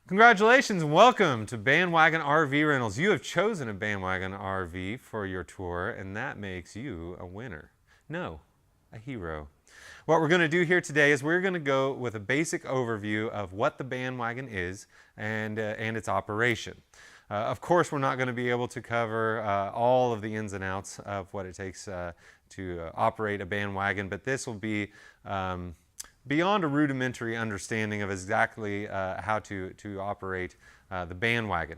Congratulations and welcome to BandWagon RV Rentals. You have chosen a BandWagon RV for your tour, and that makes you a winner. No, a hero. What we're going to do here today is we're going to go with a basic overview of what the BandWagon is and its operation. Of course, we're not going to be able to cover all of the ins and outs of what it takes to operate a BandWagon, but this will be beyond a rudimentary understanding of exactly how to operate the BandWagon.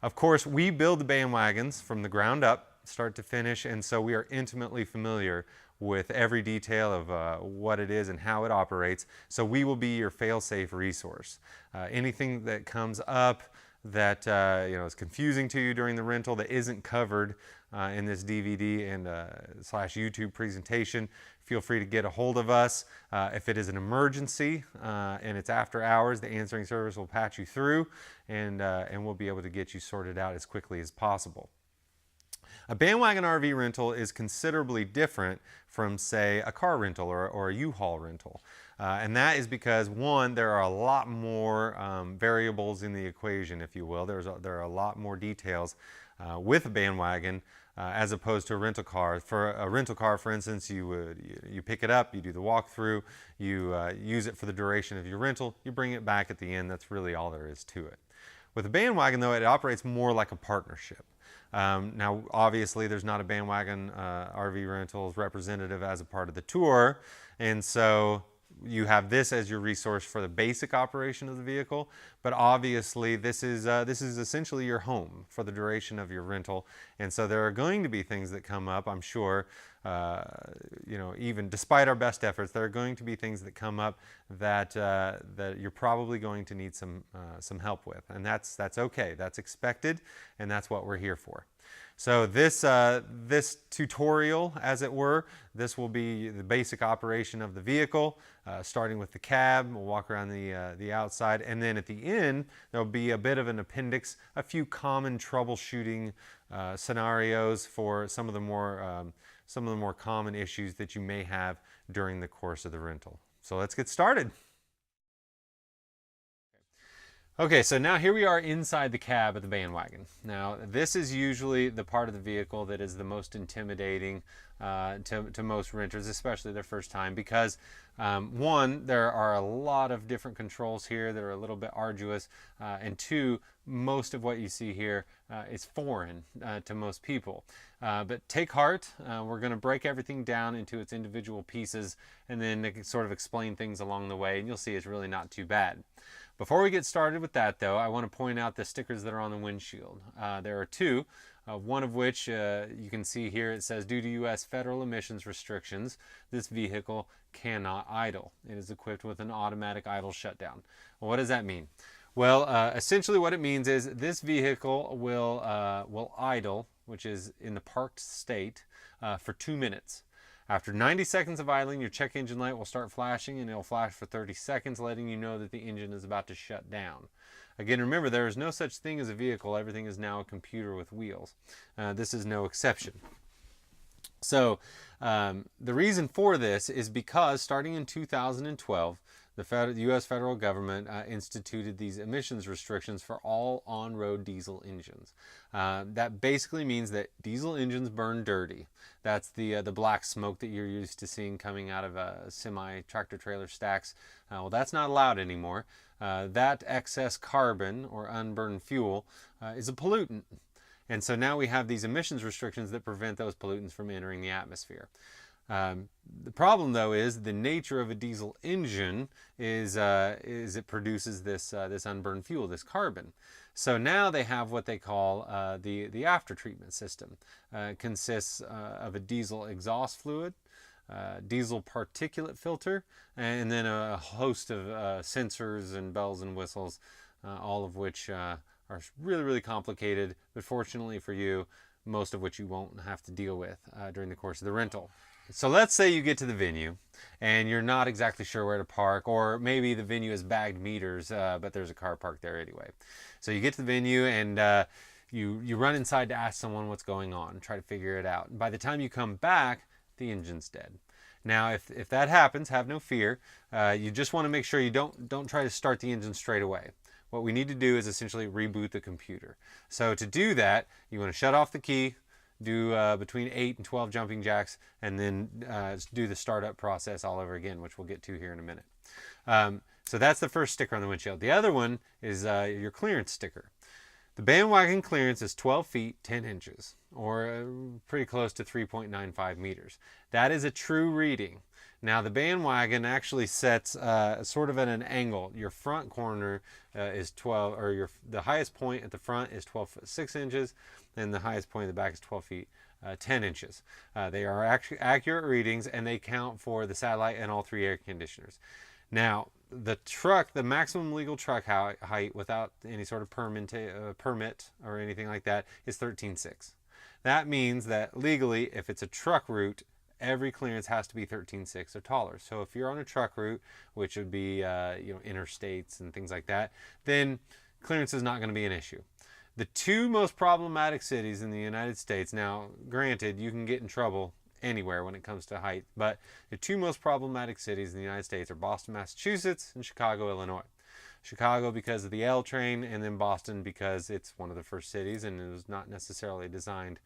Of course, we build the BandWagons from the ground up, start to finish, and so we are intimately familiar with every detail of what it is and how it operates. So we will be your fail-safe resource. Anything that comes up that is confusing to you during the rental that isn't covered in this DVD and slash YouTube presentation, feel free to get a hold of us. If it is an emergency and it's after hours, the answering service will patch you through and we'll be able to get you sorted out as quickly as possible. A BandWagon RV rental is considerably different from, say, a car rental or a U-Haul rental. And that is because, one, there are a lot more variables in the equation, if you will. There are a lot more details with a BandWagon as opposed to a rental car. For a rental car, for instance, you pick it up, you do the walkthrough, you use it for the duration of your rental, you bring it back at the end. That's really all there is to it. With a BandWagon, though, it operates more like a partnership. Now, obviously, there's not a BandWagon RV Rentals representative as a part of the tour, and so you have this as your resource for the basic operation of the vehicle, but obviously this is essentially your home for the duration of your rental, and so there are going to be things that come up, I'm sure, even despite our best efforts, there are going to be things that come up that you're probably going to need some help with, and that's okay, that's expected, and that's what we're here for. So this tutorial, as it were, this will be the basic operation of the vehicle, starting with the cab. We'll walk around the outside, and then at the end there'll be a bit of an appendix, a few common troubleshooting scenarios for some of the more common issues that you may have during the course of the rental. So let's get started. Okay, so now here we are inside the cab of the BandWagon. Now, this is usually the part of the vehicle that is the most intimidating to most renters, especially their first time, because one, there are a lot of different controls here that are a little bit arduous, and two, most of what you see here is foreign to most people. But take heart, we're going to break everything down into its individual pieces and then sort of explain things along the way, and you'll see it's really not too bad. Before we get started with that, though, I want to point out the stickers that are on the windshield. There are two, one of which you can see here. It says, due to U.S. federal emissions restrictions, this vehicle cannot idle. It is equipped with an automatic idle shutdown. Well, what does that mean? Well, essentially what it means is this vehicle will idle, which is in the parked state, for 2 minutes. After 90 seconds of idling, your check engine light will start flashing, and it'll flash for 30 seconds, letting you know that the engine is about to shut down. Again, remember, there is no such thing as a vehicle. Everything is now a computer with wheels. This is no exception. So the reason for this is because starting in 2012, the U.S. federal government instituted these emissions restrictions for all on-road diesel engines. That basically means that diesel engines burn dirty. That's the black smoke that you're used to seeing coming out of semi-tractor trailer stacks. Well, that's not allowed anymore. That excess carbon or unburned fuel is a pollutant. And so now we have these emissions restrictions that prevent those pollutants from entering the atmosphere. The problem, though, is the nature of a diesel engine is it produces this unburned fuel, this carbon. So now they have what they call the after treatment system. It consists of a diesel exhaust fluid, diesel particulate filter, and then a host of sensors and bells and whistles, all of which are really, really complicated, but fortunately for you, most of which you won't have to deal with during the course of the rental. So let's say you get to the venue and you're not exactly sure where to park, or maybe the venue has bagged meters, but there's a car parked there anyway. So you get to the venue and you run inside to ask someone what's going on, try to figure it out. And by the time you come back, the engine's dead. Now, if that happens, have no fear. You just want to make sure you don't try to start the engine straight away. what we need to do is essentially reboot the computer. So to do that, you want to shut off the key, do between 8 and 12 jumping jacks, and then do the startup process all over again, which we'll get to here in a minute. So that's the first sticker on the windshield. The other one is your clearance sticker. The BandWagon clearance is 12 feet 10 inches, or pretty close to 3.95 meters. That is a true reading. Now the BandWagon actually sets sort of at an angle. Your front corner is 12, or the highest point at the front is 12 foot 6 inches, and the highest point at the back is 12 feet 10 inches. They are actually accurate readings, and they count for the satellite and all 3 air conditioners. Now, the maximum legal truck height without any sort of permit or anything like that is 13.6. That means that legally, if it's a truck route, every clearance has to be 13.6 or taller. So if you're on a truck route, which would be interstates and things like that, then clearance is not going to be an issue. The 2 most problematic cities in the United States, now granted, you can get in trouble anywhere when it comes to height, but the 2 most problematic cities in the United States are Boston, Massachusetts, and Chicago, Illinois. Chicago because of the L train, and then Boston because it's one of the first cities and it was not necessarily designed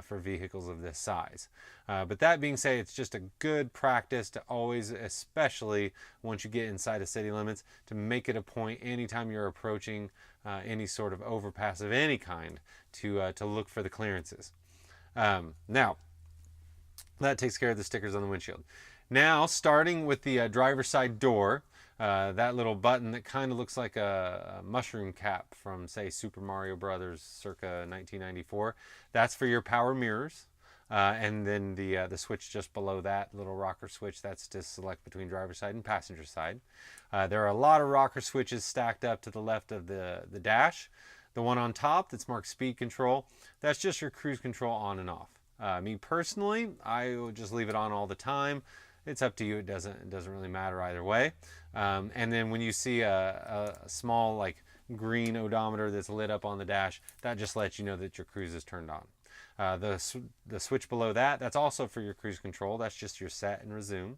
for vehicles of this size. But that being said, it's just a good practice to always, especially once you get inside of city limits, to make it a point anytime you're approaching any sort of overpass of any kind to look for the clearances. Now, that takes care of the stickers on the windshield. Now, starting with the driver's side door, that little button that kind of looks like a mushroom cap from, say, Super Mario Brothers circa 1994, that's for your power mirrors. And then the switch just below that, little rocker switch, that's to select between driver's side and passenger side. There are a lot of rocker switches stacked up to the left of the dash. The one on top that's marked speed control, that's just your cruise control on and off. Me personally, I would just leave it on all the time. It's up to you. It doesn't really matter either way. And then when you see a small like green odometer that's lit up on the dash, that just lets you know that your cruise is turned on. The switch below that, that's also for your cruise control. That's just your set and resume.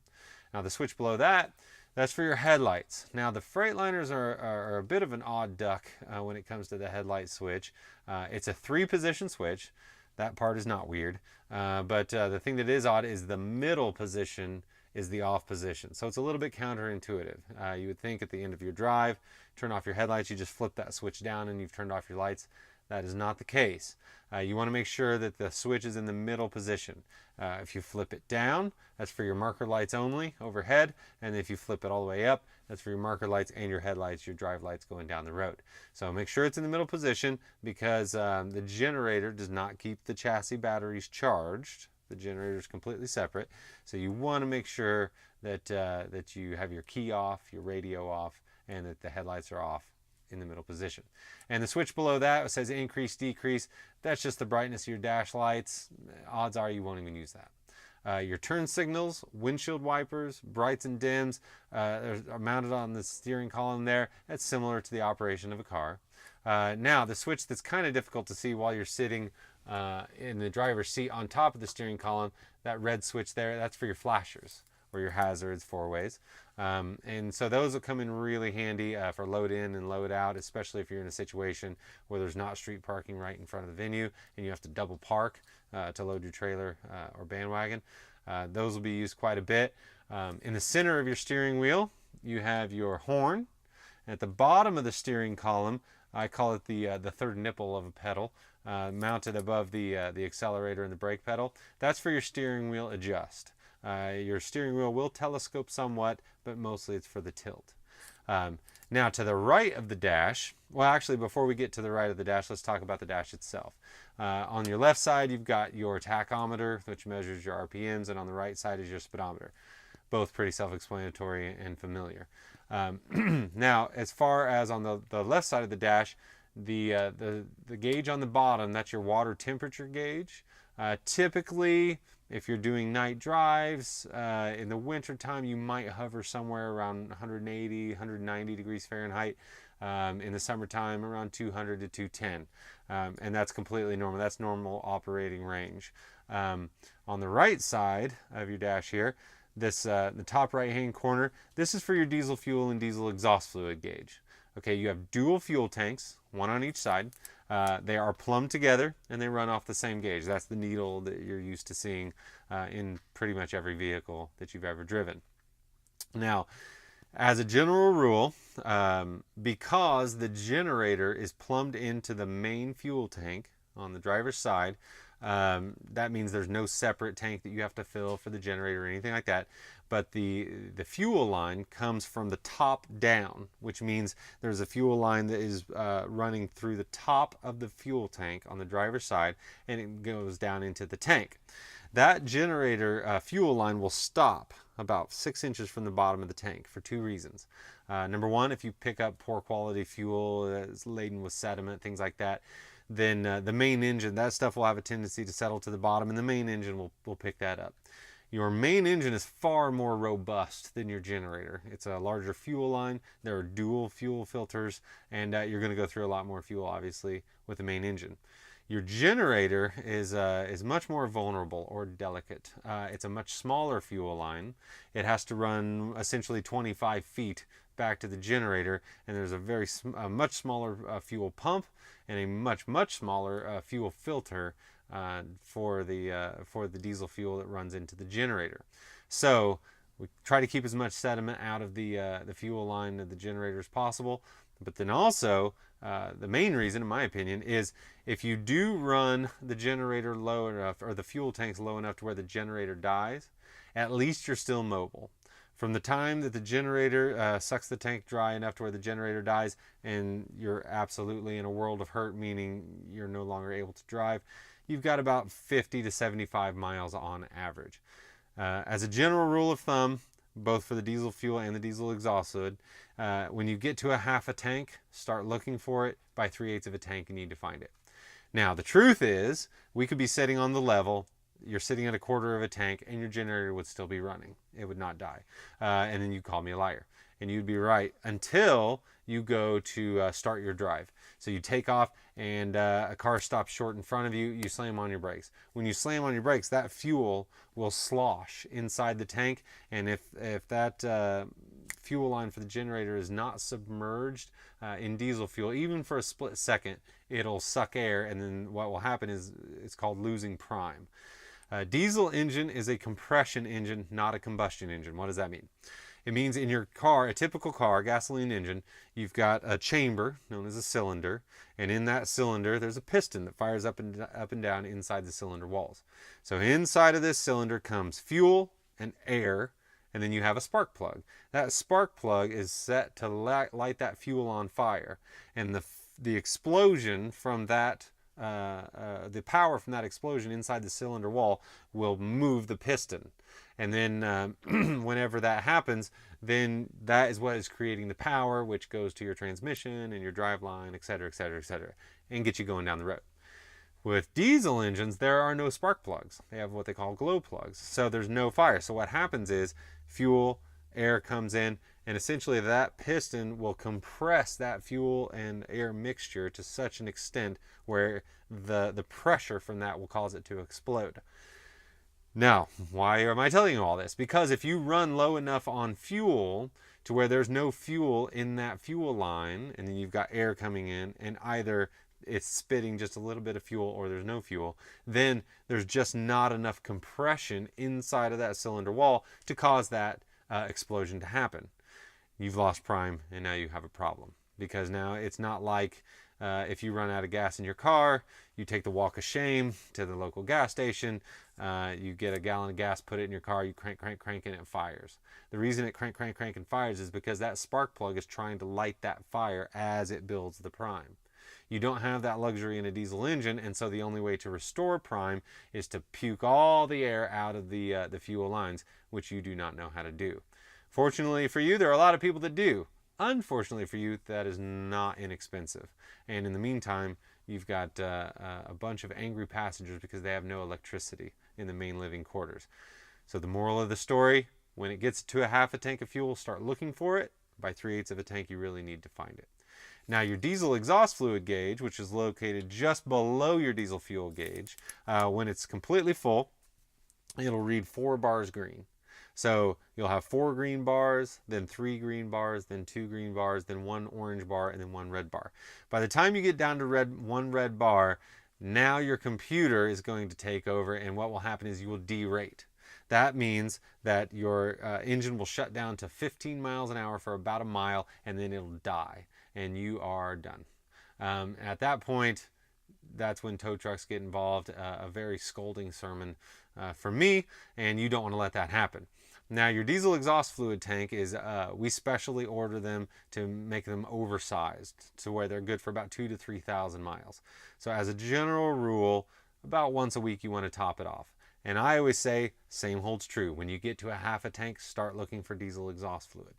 Now the switch below that, that's for your headlights. Now the Freightliners are a bit of an odd duck when it comes to the headlight switch. It's a 3-position switch. That part is not weird. But the thing that is odd is the middle position is the off position. So it's a little bit counterintuitive. You would think at the end of your drive, turn off your headlights, you just flip that switch down and you've turned off your lights. That is not the case. You want to make sure that the switch is in the middle position. If you flip it down, that's for your marker lights only overhead. And if you flip it all the way up, that's for your marker lights and your headlights, your drive lights going down the road. So make sure it's in the middle position because the generator does not keep the chassis batteries charged. The generator is completely separate. So you want to make sure that, that you have your key off, your radio off, and that the headlights are off in the middle position. And the switch below that says increase, decrease. That's just the brightness of your dash lights. Odds are you won't even use that. Your turn signals, windshield wipers, brights and dims are mounted on the steering column there. That's similar to the operation of a car. Now, the switch that's kind of difficult to see while you're sitting in the driver's seat on top of the steering column, that red switch there, that's for your flashers or your hazards, 4-ways. And so those will come in really handy for load in and load out, especially if you're in a situation where there's not street parking right in front of the venue and you have to double park to load your trailer or BandWagon. Those will be used quite a bit. In the center of your steering wheel, you have your horn. At the bottom of the steering column, I call it the third nipple of a pedal, mounted above the accelerator and the brake pedal. That's for your steering wheel adjust. Your steering wheel will telescope somewhat, but mostly it's for the tilt. Now to the right of the dash, well actually before we get to the right of the dash, let's talk about the dash itself. On your left side you've got your tachometer, which measures your RPMs, and on the right side is your speedometer. Both pretty self-explanatory and familiar. Now as far as on the left side of the dash, the gauge on the bottom, that's your water temperature gauge. Typically, if you're doing night drives, in the winter time, you might hover somewhere around 180, 190 degrees Fahrenheit. In the summertime, around 200 to 210. And that's completely normal. That's normal operating range. On the right side of your dash here, the top right-hand corner, this is for your diesel fuel and diesel exhaust fluid gauge. Okay, you have dual fuel tanks, one on each side. They are plumbed together and they run off the same gauge. That's the needle that you're used to seeing in pretty much every vehicle that you've ever driven. Now, as a general rule, because the generator is plumbed into the main fuel tank on the driver's side, that means there's no separate tank that you have to fill for the generator or anything like that. But the fuel line comes from the top down, which means there's a fuel line that is running through the top of the fuel tank on the driver's side, and it goes down into the tank. That generator fuel line will stop about 6 inches from the bottom of the tank for two reasons. Number one, if you pick up poor quality fuel that's laden with sediment, things like that, then the main engine, that stuff will have a tendency to settle to the bottom, and the main engine will pick that up. Your main engine is far more robust than your generator. It's a larger fuel line. There are dual fuel filters, and you're going to go through a lot more fuel, obviously, with the main engine. Your generator is much more vulnerable or delicate. It's a much smaller fuel line. It has to run essentially 25 feet back to the generator, and there's a much smaller fuel pump and a much smaller fuel filter for the diesel fuel that runs into the generator. So we try to keep as much sediment out of the fuel line of the generator as possible. But then also, the main reason, in my opinion, is if you do run the generator low enough, or the fuel tanks low enough to where the generator dies, at least you're still mobile. From the time that the generator sucks the tank dry enough to where the generator dies and you're absolutely in a world of hurt, meaning you're no longer able to drive, you've got about 50 to 75 miles on average. As a general rule of thumb, both for the diesel fuel and the diesel exhaust fluid, when you get to a half a tank, start looking for it. By 3/8 of a tank, you need to find it. Now, the truth is, we could be sitting on the level, you're sitting at a quarter of a tank, and your generator would still be running. It would not die. And then you call me a liar. And you'd be right until you go to start your drive. So you take off and a car stops short in front of you, you slam on your brakes. When you slam on your brakes, that fuel will slosh inside the tank, and if that fuel line for the generator is not submerged in diesel fuel, even for a split second, it'll suck air, and then what will happen is it's called losing prime. Diesel engine is a compression engine, not a combustion engine. What does that mean? It means in your car, a typical car, gasoline engine, you've got a chamber known as a cylinder, and in that cylinder there's a piston that fires up and down inside the cylinder walls. So inside of this cylinder comes fuel and air, and then you have a spark plug. That spark plug is set to light that fuel on fire, and the explosion from that the power from that explosion inside the cylinder wall will move the piston, and then whenever that happens, then that is what is creating the power, which goes to your transmission and your driveline, etc., and get you going down the road. With diesel engines, there are no spark plugs. They have what they call glow plugs, so there's no fire. So what happens is fuel, air comes in, and essentially that piston will compress that fuel and air mixture to such an extent where the pressure from that will cause it to explode. Now, why am I telling you all this? Because if you run low enough on fuel to where there's no fuel in that fuel line, and then you've got air coming in, and either it's spitting just a little bit of fuel or there's no fuel, then there's just not enough compression inside of that cylinder wall to cause that explosion to happen. You've lost prime, and now you have a problem, because now it's not like if you run out of gas in your car, you take the walk of shame to the local gas station, you get a gallon of gas, put it in your car, you crank, and it fires. The reason it crank, and fires is because that spark plug is trying to light that fire as it builds the prime. You don't have that luxury in a diesel engine, and so the only way to restore prime is to puke all the air out of the fuel lines, which you do not know how to do. Fortunately for you, there are a lot of people that do. Unfortunately for you, that is not inexpensive. And in the meantime, you've got a bunch of angry passengers because they have no electricity in the main living quarters. So the moral of the story, when it gets to a half a tank of fuel, start looking for it. By 3/8 of a tank, you really need to find it. Now, your diesel exhaust fluid gauge, which is located just below your diesel fuel gauge, when it's completely full, it'll read 4 bars green. So you'll have 4 green bars, then 3 green bars, then 2 green bars, then 1 orange bar, and then 1 red bar. By the time you get down to 1 red bar, now your computer is going to take over, and what will happen is you will derate. That means that your engine will shut down to 15 miles an hour for about a mile, and then it'll die, and you are done. At that point, that's when tow trucks get involved. A very scolding sermon for me, and you don't want to let that happen. Now, your diesel exhaust fluid tank is, we specially order them to make them oversized to where they're good for about 2,000 to 3,000 miles. So as a general rule, about once a week you want to top it off. And I always say, same holds true. When you get to a half a tank, start looking for diesel exhaust fluid.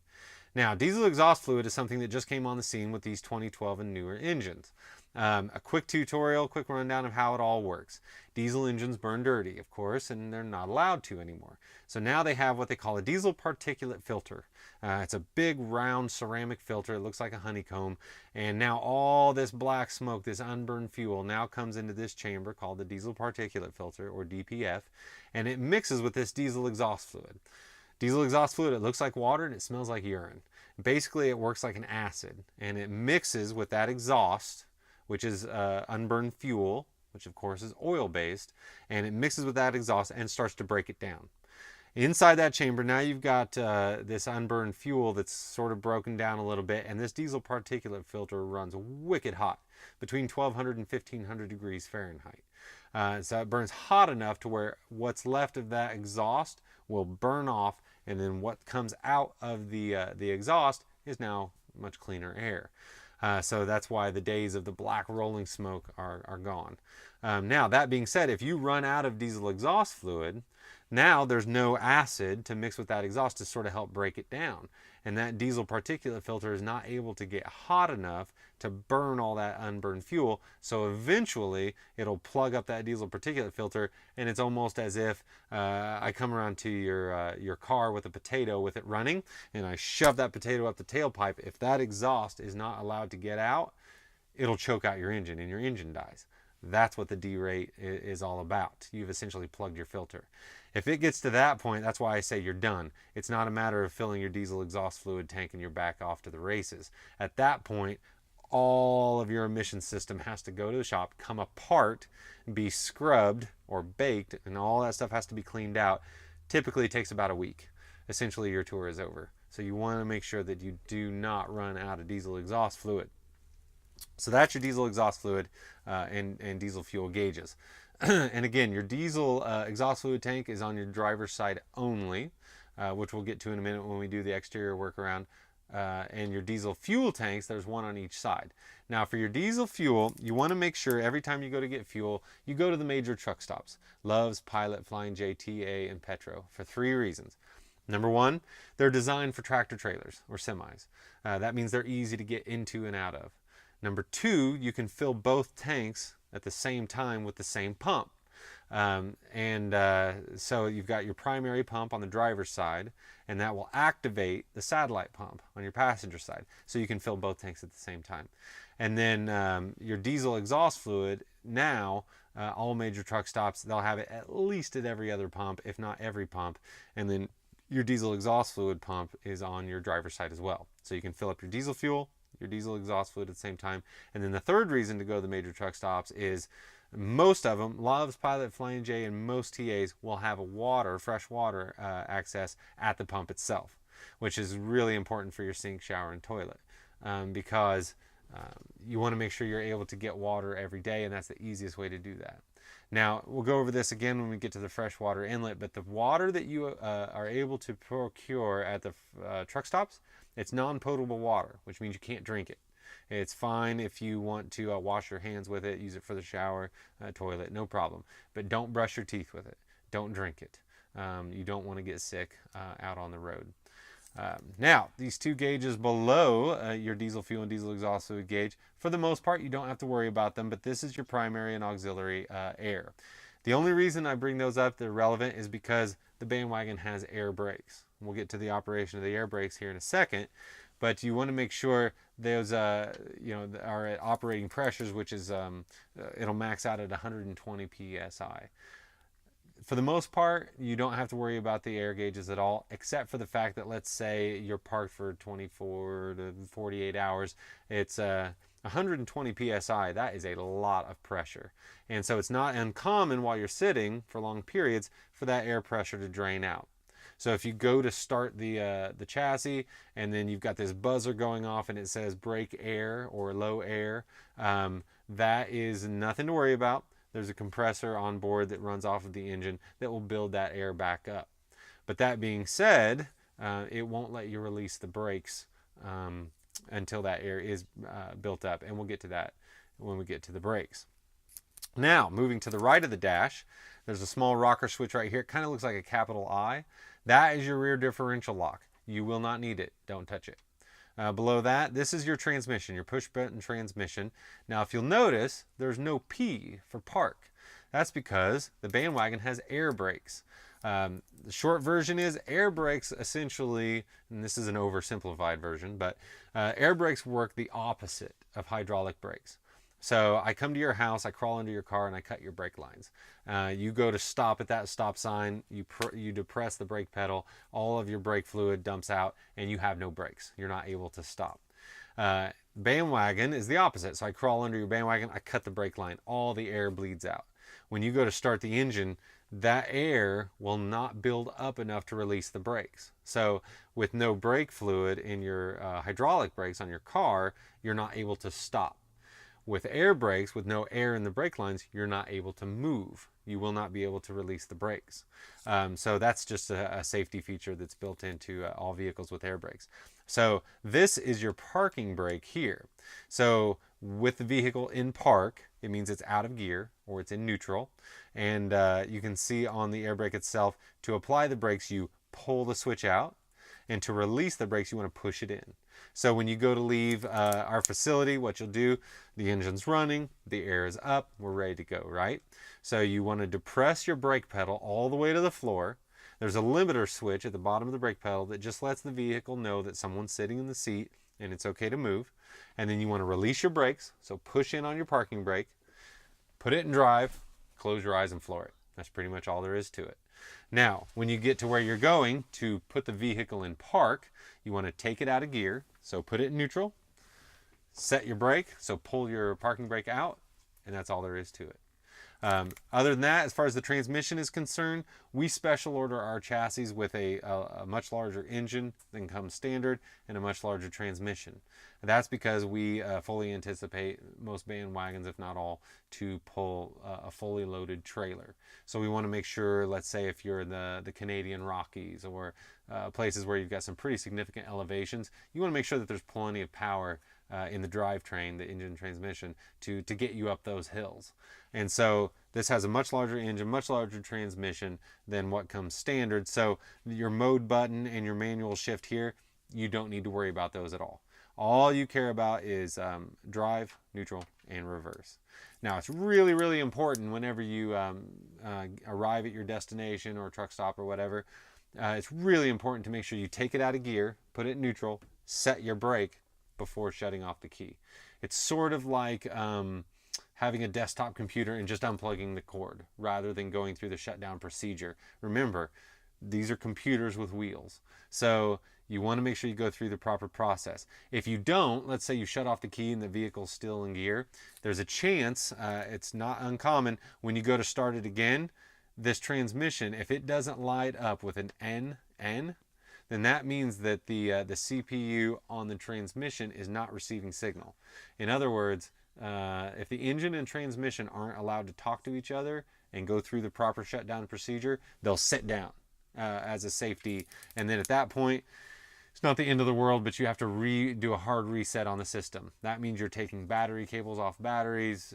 Now, diesel exhaust fluid is something that just came on the scene with these 2012 and newer engines. A quick tutorial, quick rundown of how it all works. Diesel engines burn dirty, of course, and they're not allowed to anymore. So now they have what they call a diesel particulate filter. It's a big round ceramic filter. It looks like a honeycomb. And now all this black smoke, this unburned fuel, now comes into this chamber called the diesel particulate filter, or DPF, and it mixes with this diesel exhaust fluid. Diesel exhaust fluid, it looks like water and it smells like urine. Basically, it works like an acid, and it mixes with that exhaust, which is unburned fuel, which of course is oil-based, and it mixes with that exhaust and starts to break it down. Inside that chamber, now you've got this unburned fuel that's sort of broken down a little bit, and this diesel particulate filter runs wicked hot, between 1,200 and 1,500 degrees Fahrenheit. So it burns hot enough to where what's left of that exhaust will burn off, and then what comes out of the exhaust is now much cleaner air. So that's why the days of the black rolling smoke are gone. Now, that being said, if you run out of diesel exhaust fluid, now there's no acid to mix with that exhaust to sort of help break it down. And that diesel particulate filter is not able to get hot enough to burn all that unburned fuel. So eventually it'll plug up that diesel particulate filter, and it's almost as if I come around to your car with a potato with it running, and I shove that potato up the tailpipe. If that exhaust is not allowed to get out, it'll choke out your engine and your engine dies. That's what the derate is all about. You've essentially plugged your filter. If it gets to that point, that's why I say you're done. It's not a matter of filling your diesel exhaust fluid tank and you're back off to the races. At that point, all of your emission system has to go to the shop, come apart, be scrubbed or baked, and all that stuff has to be cleaned out. Typically, it takes about a week. Essentially, your tour is over. So you want to make sure that you do not run out of diesel exhaust fluid. So that's your diesel exhaust fluid and diesel fuel gauges. And again, your diesel exhaust fluid tank is on your driver's side only, which we'll get to in a minute when we do the exterior workaround. And your diesel fuel tanks, there's one on each side. Now, for your diesel fuel, you want to make sure every time you go to get fuel, you go to the major truck stops: Love's, Pilot, Flying J, TA, and Petro, for 3 reasons. Number one, they're designed for tractor trailers or semis. That means they're easy to get into and out of. Number two, you can fill both tanks at the same time with the same pump. So you've got your primary pump on the driver's side, and that will activate the satellite pump on your passenger side, so you can fill both tanks at the same time. And then your diesel exhaust fluid, now all major truck stops, they'll have it at least at every other pump, if not every pump. And then your diesel exhaust fluid pump is on your driver's side as well, so you can fill up your diesel fuel, your diesel exhaust fluid at the same time. And then the third reason to go to the major truck stops is most of them, Love's, Pilot, Flying J, and most TAs will have a fresh water access at the pump itself, which is really important for your sink, shower, and toilet, because you want to make sure you're able to get water every day, and that's the easiest way to do that. Now, we'll go over this again when we get to the freshwater inlet, but the water that you are able to procure at the truck stops, it's non-potable water, which means you can't drink it. It's fine if you want to wash your hands with it, use it for the shower, toilet, no problem. But don't brush your teeth with it. Don't drink it. You don't want to get sick out on the road. Now, these 2 gauges below your diesel fuel and diesel exhaust fluid gauge, for the most part, you don't have to worry about them, but this is your primary and auxiliary air. The only reason I bring those up, they're relevant, is because the BandWagon has air brakes. We'll get to the operation of the air brakes here in a second, but you want to make sure those are at operating pressures, which is it'll max out at 120 psi. For the most part, you don't have to worry about the air gauges at all, except for the fact that, let's say you're parked for 24 to 48 hours. It's 120 psi. That is a lot of pressure. And so it's not uncommon while you're sitting for long periods for that air pressure to drain out. So if you go to start the chassis and then you've got this buzzer going off and it says brake air or low air, that is nothing to worry about. There's a compressor on board that runs off of the engine that will build that air back up. But that being said, it won't let you release the brakes until that air is built up. And we'll get to that when we get to the brakes. Now, moving to the right of the dash, there's a small rocker switch right here. It kind of looks like a capital I. That is your rear differential lock. You will not need it. Don't touch it. Below that, this is your transmission, your push button transmission. Now, if you'll notice, there's no P for park. That's because the BandWagon has air brakes. The short version is air brakes essentially, and this is an oversimplified version, but air brakes work the opposite of hydraulic brakes. So I come to your house, I crawl into your car, and I cut your brake lines. You go to stop at that stop sign, you depress the brake pedal, all of your brake fluid dumps out, and you have no brakes. You're not able to stop. BandWagon is the opposite. So I crawl under your BandWagon, I cut the brake line, all the air bleeds out. When you go to start the engine, that air will not build up enough to release the brakes. So with no brake fluid in your hydraulic brakes on your car, you're not able to stop. With air brakes, with no air in the brake lines, you're not able to move. You will not be able to release the brakes. So that's just a safety feature that's built into all vehicles with air brakes. So this is your parking brake here. So with the vehicle in park, it means it's out of gear or it's in neutral. And you can see on the air brake itself, to apply the brakes, you pull the switch out. And to release the brakes, you want to push it in. So when you go to leave our facility, what you'll do, the engine's running, the air is up, we're ready to go, right? So you want to depress your brake pedal all the way to the floor. There's a limiter switch at the bottom of the brake pedal that just lets the vehicle know that someone's sitting in the seat and it's okay to move. And then you want to release your brakes, so push in on your parking brake, put it in drive, close your eyes and floor it. That's pretty much all there is to it. Now, when you get to where you're going to put the vehicle in park, you want to take it out of gear. So put it in neutral, set your brake, so pull your parking brake out, and that's all there is to it. Other than that, as far as the transmission is concerned, we special order our chassis with a much larger engine than comes standard and a much larger transmission. That's because we fully anticipate most BandWagons, if not all, to pull a fully loaded trailer. So we want to make sure, let's say if you're in the Canadian Rockies or places where you've got some pretty significant elevations, you want to make sure that there's plenty of power in the drivetrain, the engine transmission, to get you up those hills. And so this has a much larger engine, much larger transmission than what comes standard. So your mode button and your manual shift here, you don't need to worry about those at all. All you care about is drive, neutral, and reverse. Now, it's really, really important whenever you arrive at your destination or truck stop or whatever, it's really important to make sure you take it out of gear, put it in neutral, set your brake before shutting off the key. It's sort of like having a desktop computer and just unplugging the cord rather than going through the shutdown procedure. Remember, these are computers with wheels. So you want to make sure you go through the proper process. If you don't, let's say you shut off the key and the vehicle's still in gear, there's a chance, it's not uncommon, when you go to start it again, this transmission, if it doesn't light up with an N, then that means that the CPU on the transmission is not receiving signal. In other words, if the engine and transmission aren't allowed to talk to each other and go through the proper shutdown procedure, they'll sit down as a safety. And then at that point, it's not the end of the world, but you have to do a hard reset on the system. That means you're taking battery cables off batteries.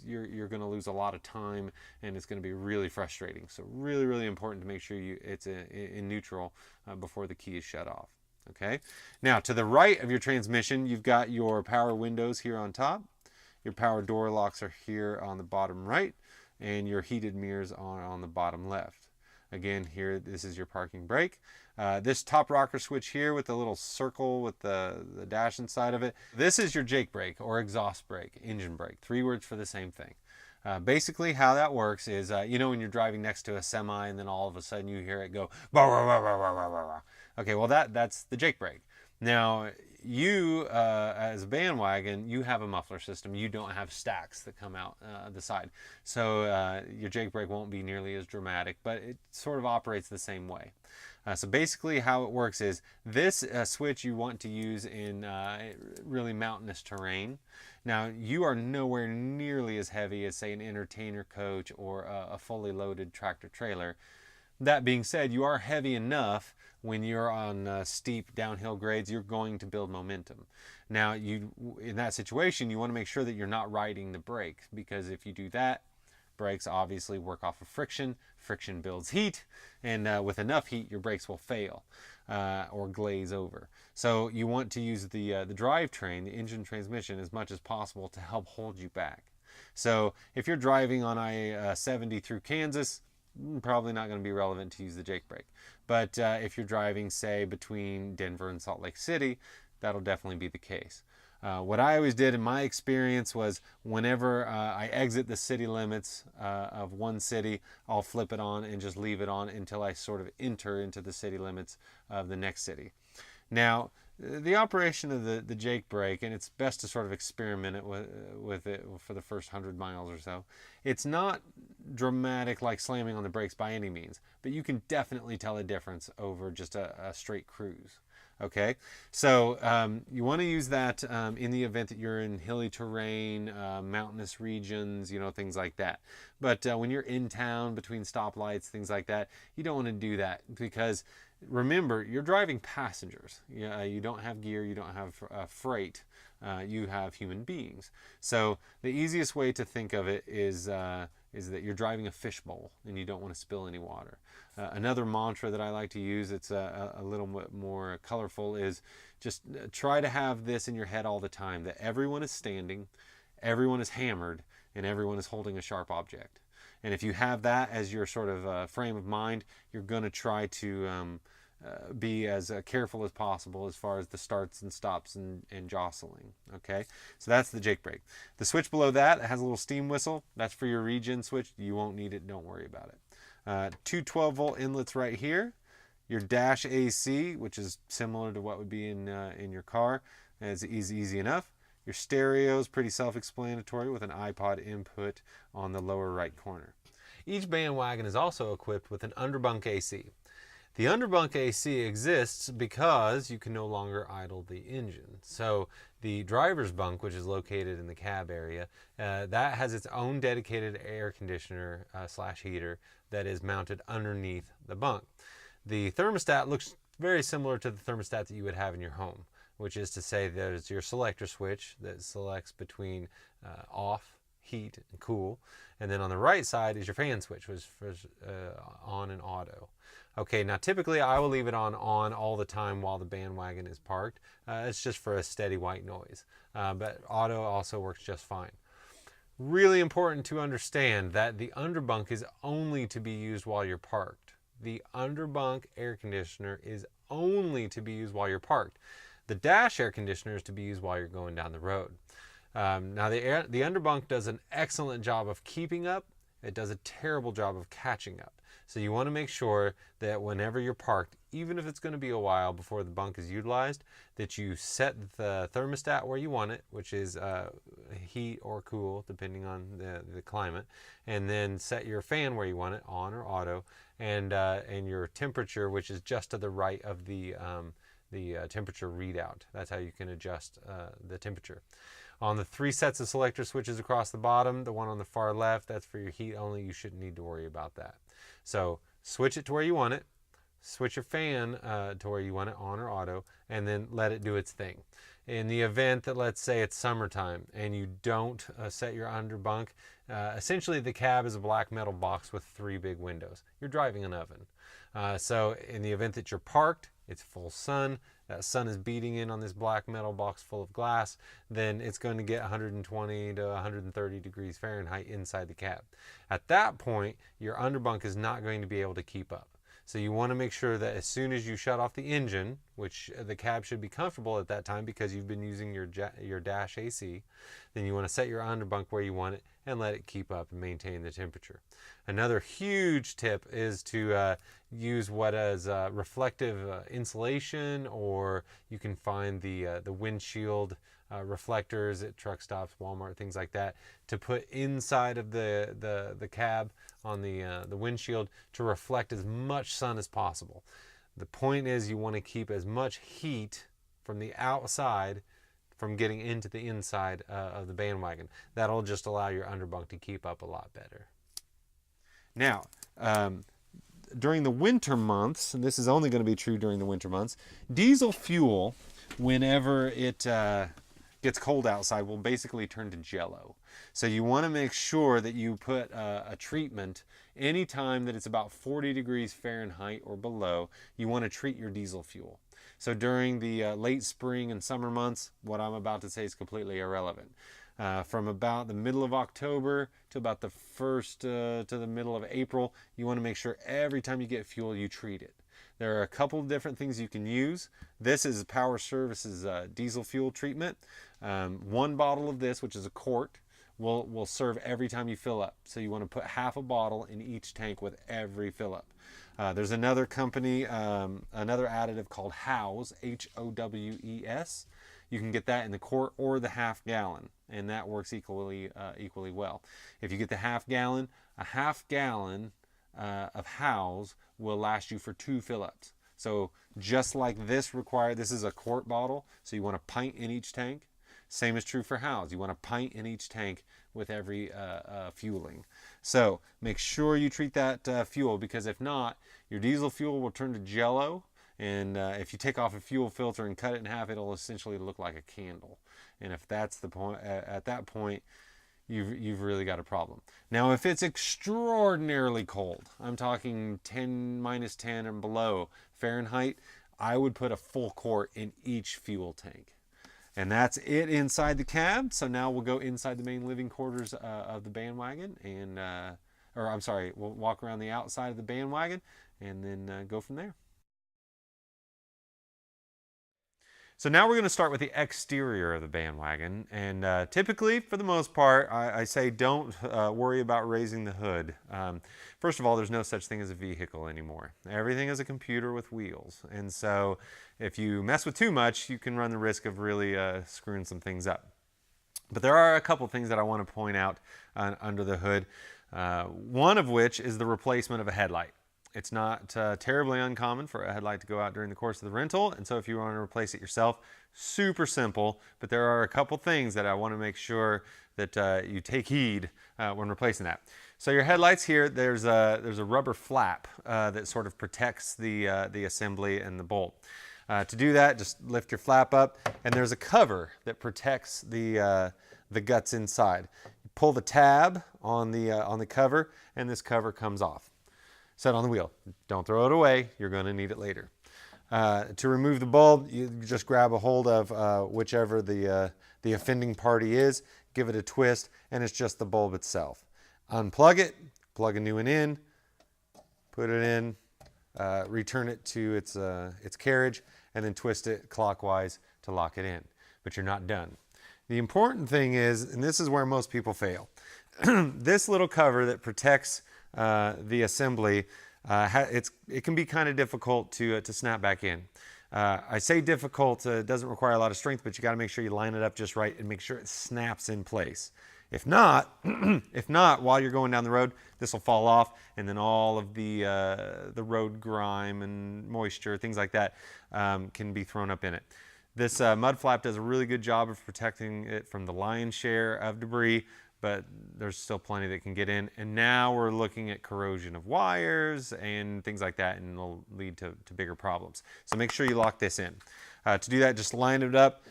You're going to lose a lot of time, and it's going to be really frustrating. So really, really important to make sure it's in neutral before the key is shut off. Okay. Now, to the right of your transmission, you've got your power windows here on top. Your power door locks are here on the bottom right, and your heated mirrors are on the bottom left. Again, here, this is your parking brake. This top rocker switch here with the little circle with the dash inside of it, this is your Jake brake or exhaust brake, engine brake. 3 words for the same thing. Basically, how that works is, you know, when you're driving next to a semi and then all of a sudden you hear it go, bah, bah, bah, bah, bah, bah, bah. Okay, well that's the Jake brake. Now, you, as a BandWagon, you have a muffler system. You don't have stacks that come out the side. So your Jake brake won't be nearly as dramatic, but it sort of operates the same way. So basically how it works is this switch you want to use in really mountainous terrain. Now, you are nowhere nearly as heavy as, say, an entertainer coach or a fully loaded tractor trailer. That being said, you are heavy enough when you're on steep downhill grades, you're going to build momentum. Now, in that situation, you want to make sure that you're not riding the brake, because if you do that, brakes obviously work off of friction. Friction builds heat, and with enough heat, your brakes will fail or glaze over. So you want to use the drivetrain, the engine transmission, as much as possible to help hold you back. So if you're driving on I-70 through Kansas, probably not going to be relevant to use the Jake brake. But if you're driving, say, between Denver and Salt Lake City, that'll definitely be the case. What I always did in my experience was whenever I exit the city limits of one city, I'll flip it on and just leave it on until I sort of enter into the city limits of the next city. Now, the operation of the Jake brake, and it's best to sort of experiment it with it for the first 100 miles or so. It's not dramatic like slamming on the brakes by any means, but you can definitely tell a difference over just a straight cruise. Okay, so you want to use that in the event that you're in hilly terrain, mountainous regions, you know, things like that. But when you're in town between stoplights, things like that, you don't want to do that, because remember, you're driving passengers. You don't have gear, you don't have freight, you have human beings. So the easiest way to think of it is that you're driving a fishbowl and you don't want to spill any water. Another mantra that I like to use, it's a little bit more colorful, is just try to have this in your head all the time, that everyone is standing, everyone is hammered, and everyone is holding a sharp object. And if you have that as your sort of frame of mind, you're going to try to be as careful as possible as far as the starts and stops and jostling. Okay, so that's the Jake brake. The switch below that has a little steam whistle. That's for your regen switch. You won't need it, don't worry about it. Two 12-volt inlets right here. Your dash AC, which is similar to what would be in your car. And it's easy enough. Your stereo is pretty self-explanatory with an iPod input on the lower right corner. Each BandWagon is also equipped with an underbunk AC. The underbunk AC exists because you can no longer idle the engine. So the driver's bunk, which is located in the cab area, that has its own dedicated air conditioner / heater that is mounted underneath the bunk. The thermostat looks very similar to the thermostat that you would have in your home, which is to say there's your selector switch that selects between off, heat, and cool. And then on the right side is your fan switch, which is on and auto. Okay, now typically I will leave it on all the time while the BandWagon is parked. It's just for a steady white noise. But auto also works just fine. Really important to understand that the underbunk is only to be used while you're parked. The underbunk air conditioner is only to be used while you're parked. The dash air conditioner is to be used while you're going down the road. Now the underbunk does an excellent job of keeping up. It does a terrible job of catching up. So you want to make sure that whenever you're parked, even if it's going to be a while before the bunk is utilized, that you set the thermostat where you want it, which is heat or cool, depending on the climate, and then set your fan where you want it, on or auto, and your temperature, which is just to the right of the temperature readout. That's how you can adjust the temperature. On the 3 sets of selector switches across the bottom, the one on the far left, that's for your heat only. You shouldn't need to worry about that. So switch it to where you want it, switch your fan to where you want it, on or auto, and then let it do its thing. In the event that, let's say it's summertime and you don't set your underbunk, essentially the cab is a black metal box with 3 big windows. You're driving an oven. So in the event that you're parked, it's full sun, that sun is beating in on this black metal box full of glass, then it's going to get 120 to 130 degrees Fahrenheit inside the cab. At that point, your underbunk is not going to be able to keep up. So you want to make sure that as soon as you shut off the engine, which the cab should be comfortable at that time because you've been using your dash AC, then you want to set your underbunk where you want it and let it keep up and maintain the temperature. Another huge tip is to use what is reflective insulation, or you can find the windshield reflectors at truck stops, Walmart, things like that, to put inside of the cab on the windshield to reflect as much sun as possible. The point is you want to keep as much heat from the outside from getting into the inside of the BandWagon. That'll just allow your underbunk to keep up a lot better. Now, during the winter months, and this is only going to be true during the winter months, diesel fuel, whenever it gets cold outside, will basically turn to jello. So you want to make sure that you put a treatment anytime that it's about 40 degrees Fahrenheit or below. You want to treat your diesel fuel. So during the late spring and summer months, what I'm about to say is completely irrelevant. From about the middle of October to about the first to the middle of April, you want to make sure every time you get fuel, you treat it. There are a couple of different things you can use. This is Power Services diesel fuel treatment. One bottle of this, which is a quart, will serve every time you fill up. So you want to put half a bottle in each tank with every fill up. There's another company, another additive called Howes, Howes. You can get that in the quart or the half gallon, and that works equally well. If you get the half gallon, a half gallon of Howes will last you for 2 fill-ups. So just like this is a quart bottle, so you want a pint in each tank. Same is true for Howes. You want a pint in each tank with every fueling. So make sure you treat that fuel, because if not, your diesel fuel will turn to jello, and if you take off a fuel filter and cut it in half, it'll essentially look like a candle. And if that's the point, at that point, you've really got a problem. Now, if it's extraordinarily cold, I'm talking minus 10 and below Fahrenheit, I would put a full quart in each fuel tank. And that's it inside the cab. So now we'll go inside the main living quarters of the BandWagon, and we'll walk around the outside of the BandWagon and then go from there. So now we're going to start with the exterior of the BandWagon, and typically, for the most part, I say don't worry about raising the hood. First of all, there's no such thing as a vehicle anymore. Everything is a computer with wheels, and so if you mess with too much, you can run the risk of really screwing some things up. But there are a couple things that I want to point out under the hood, one of which is the replacement of a headlight. It's not terribly uncommon for a headlight to go out during the course of the rental, and so if you want to replace it yourself, super simple, but there are a couple things that I want to make sure that you take heed when replacing that. So your headlights here, there's a rubber flap that sort of protects the assembly and the bolt. To do that, just lift your flap up, and there's a cover that protects the guts inside. You pull the tab on the cover, and this cover comes off. Set on the wheel. Don't throw it away. You're going to need it later. To remove the bulb, you just grab a hold of whichever the offending party is, give it a twist, and it's just the bulb itself. Unplug it, plug a new one in, put it in, return it to its carriage, and then twist it clockwise to lock it in. But you're not done. The important thing is, and this is where most people fail, this little cover that protects the assembly, it can be kind of difficult to snap back in. I say difficult, it doesn't require a lot of strength, but you got to make sure you line it up just right and make sure it snaps in place. If not, while you're going down the road, this will fall off, and then all of the road grime and moisture, things like that, can be thrown up in it. This mud flap does a really good job of protecting it from the lion's share of debris, but there's still plenty that can get in. And now we're looking at corrosion of wires and things like that, and it'll lead to bigger problems. So make sure you lock this in. To do that, just line it up.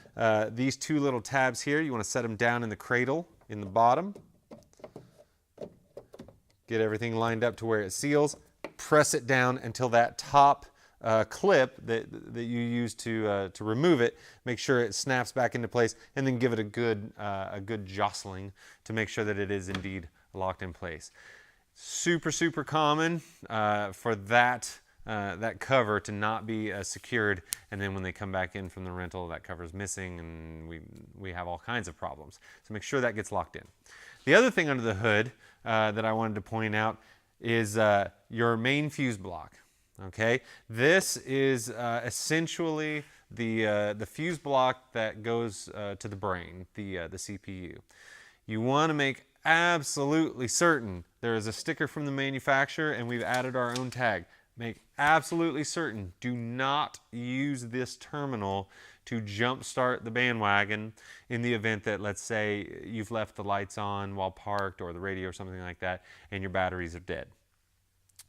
These two little tabs here, you want to set them down in the cradle in the bottom. Get everything lined up to where it seals. Press it down until that top clip that you use to remove it, make sure it snaps back into place, and then give it a good jostling to make sure that it is indeed locked in place. Super common for that that cover to not be secured, and then when they come back in from the rental, that cover is missing, and we have all kinds of problems. So make sure that gets locked in. The other thing under the hood that I wanted to point out is your main fuse block. Okay, this is essentially the fuse block that goes to the brain, the CPU. You want to make absolutely certain there is a sticker from the manufacturer, and we've added our own tag. Make absolutely certain, do not use this terminal to jump start the BandWagon in the event that, let's say, you've left the lights on while parked or the radio or something like that, and your batteries are dead.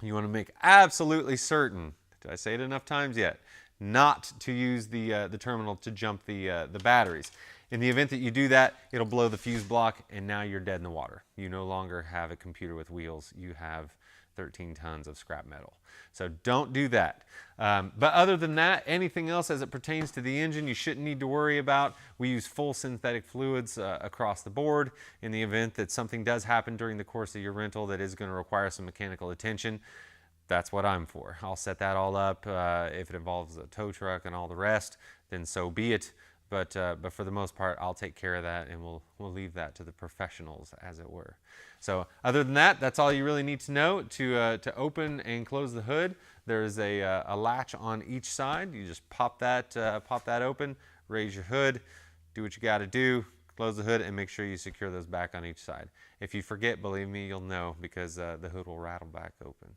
You want to make absolutely certain, did I say it enough times yet, not to use the terminal to jump the batteries. In the event that you do that, it'll blow the fuse block, and now you're dead in the water. You no longer have a computer with wheels. You have 13 tons of scrap metal. So don't do that. But other than that, anything else as it pertains to the engine you shouldn't need to worry about. We use full synthetic fluids across the board in the event that something does happen during the course of your rental that is going to require some mechanical attention. That's what I'm for. I'll set that all up. If it involves a tow truck and all the rest, then so be it. But for the most part, I'll take care of that, and we'll leave that to the professionals, as it were. So other than that, that's all you really need to know to open and close the hood. There's a latch on each side. You just pop that open, raise your hood, do what you got to do, close the hood, and make sure you secure those back on each side. If you forget, believe me, you'll know, because the hood will rattle back open.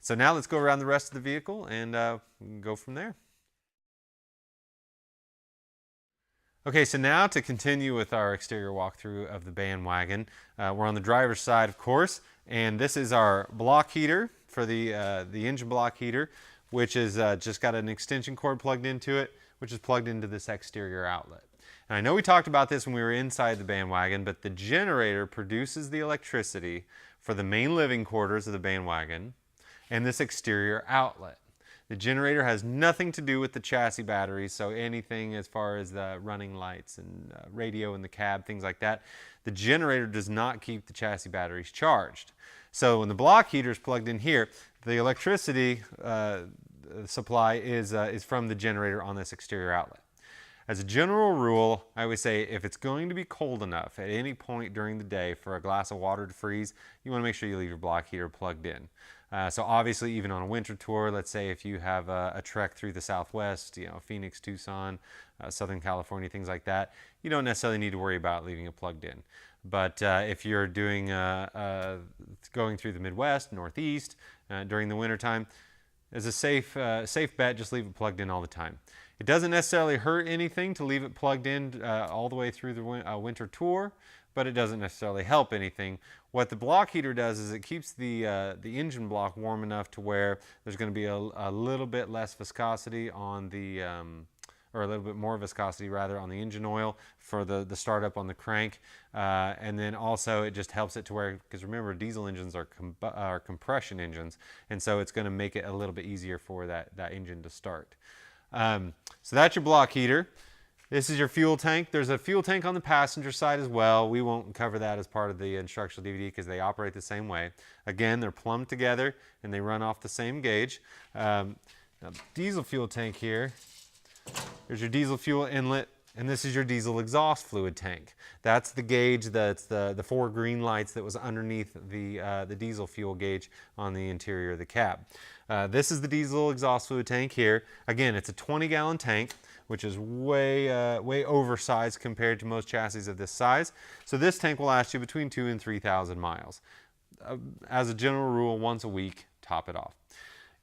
So now let's go around the rest of the vehicle and go from there. Okay, so now to continue with our exterior walkthrough of the BandWagon, we're on the driver's side, of course, and this is our block heater for the engine block heater, which is just got an extension cord plugged into it, which is plugged into this exterior outlet. And I know we talked about this when we were inside the BandWagon, but the generator produces the electricity for the main living quarters of the BandWagon and this exterior outlet. The generator has nothing to do with the chassis batteries, so anything as far as the running lights and radio in the cab, things like that, the generator does not keep the chassis batteries charged. So when the block heater is plugged in here, the electricity supply is from the generator on this exterior outlet. As a general rule, I would say if it's going to be cold enough at any point during the day for a glass of water to freeze, you want to make sure you leave your block heater plugged in. So obviously, even on a winter tour, let's say if you have a trek through the Southwest, you know, Phoenix, Tucson, Southern California, things like that, you don't necessarily need to worry about leaving it plugged in. But if you're doing going through the Midwest, Northeast during the wintertime, as a safe bet, just leave it plugged in all the time. It doesn't necessarily hurt anything to leave it plugged in all the way through the winter tour, but it doesn't necessarily help anything. What the block heater does is it keeps the engine block warm enough to where there's going to be a little bit less viscosity on the, or a little bit more viscosity rather, on the engine oil for the startup on the crank. And then also it just helps it to where, because remember, diesel engines are compression engines, and so it's going to make it a little bit easier for that engine to start. So that's your block heater. This is your fuel tank. There's a fuel tank on the passenger side as well. We won't cover that as part of the instructional DVD because they operate the same way. Again, they're plumbed together and they run off the same gauge. Now, diesel fuel tank here. There's your diesel fuel inlet, and this is your diesel exhaust fluid tank. That's the gauge, that's the 4 green lights that was underneath the diesel fuel gauge on the interior of the cab. This is the diesel exhaust fluid tank here. Again, it's a 20-gallon tank, which is way oversized compared to most chassis of this size. So this tank will last you between 2,000 and 3,000 miles. As a general rule, once a week, top it off.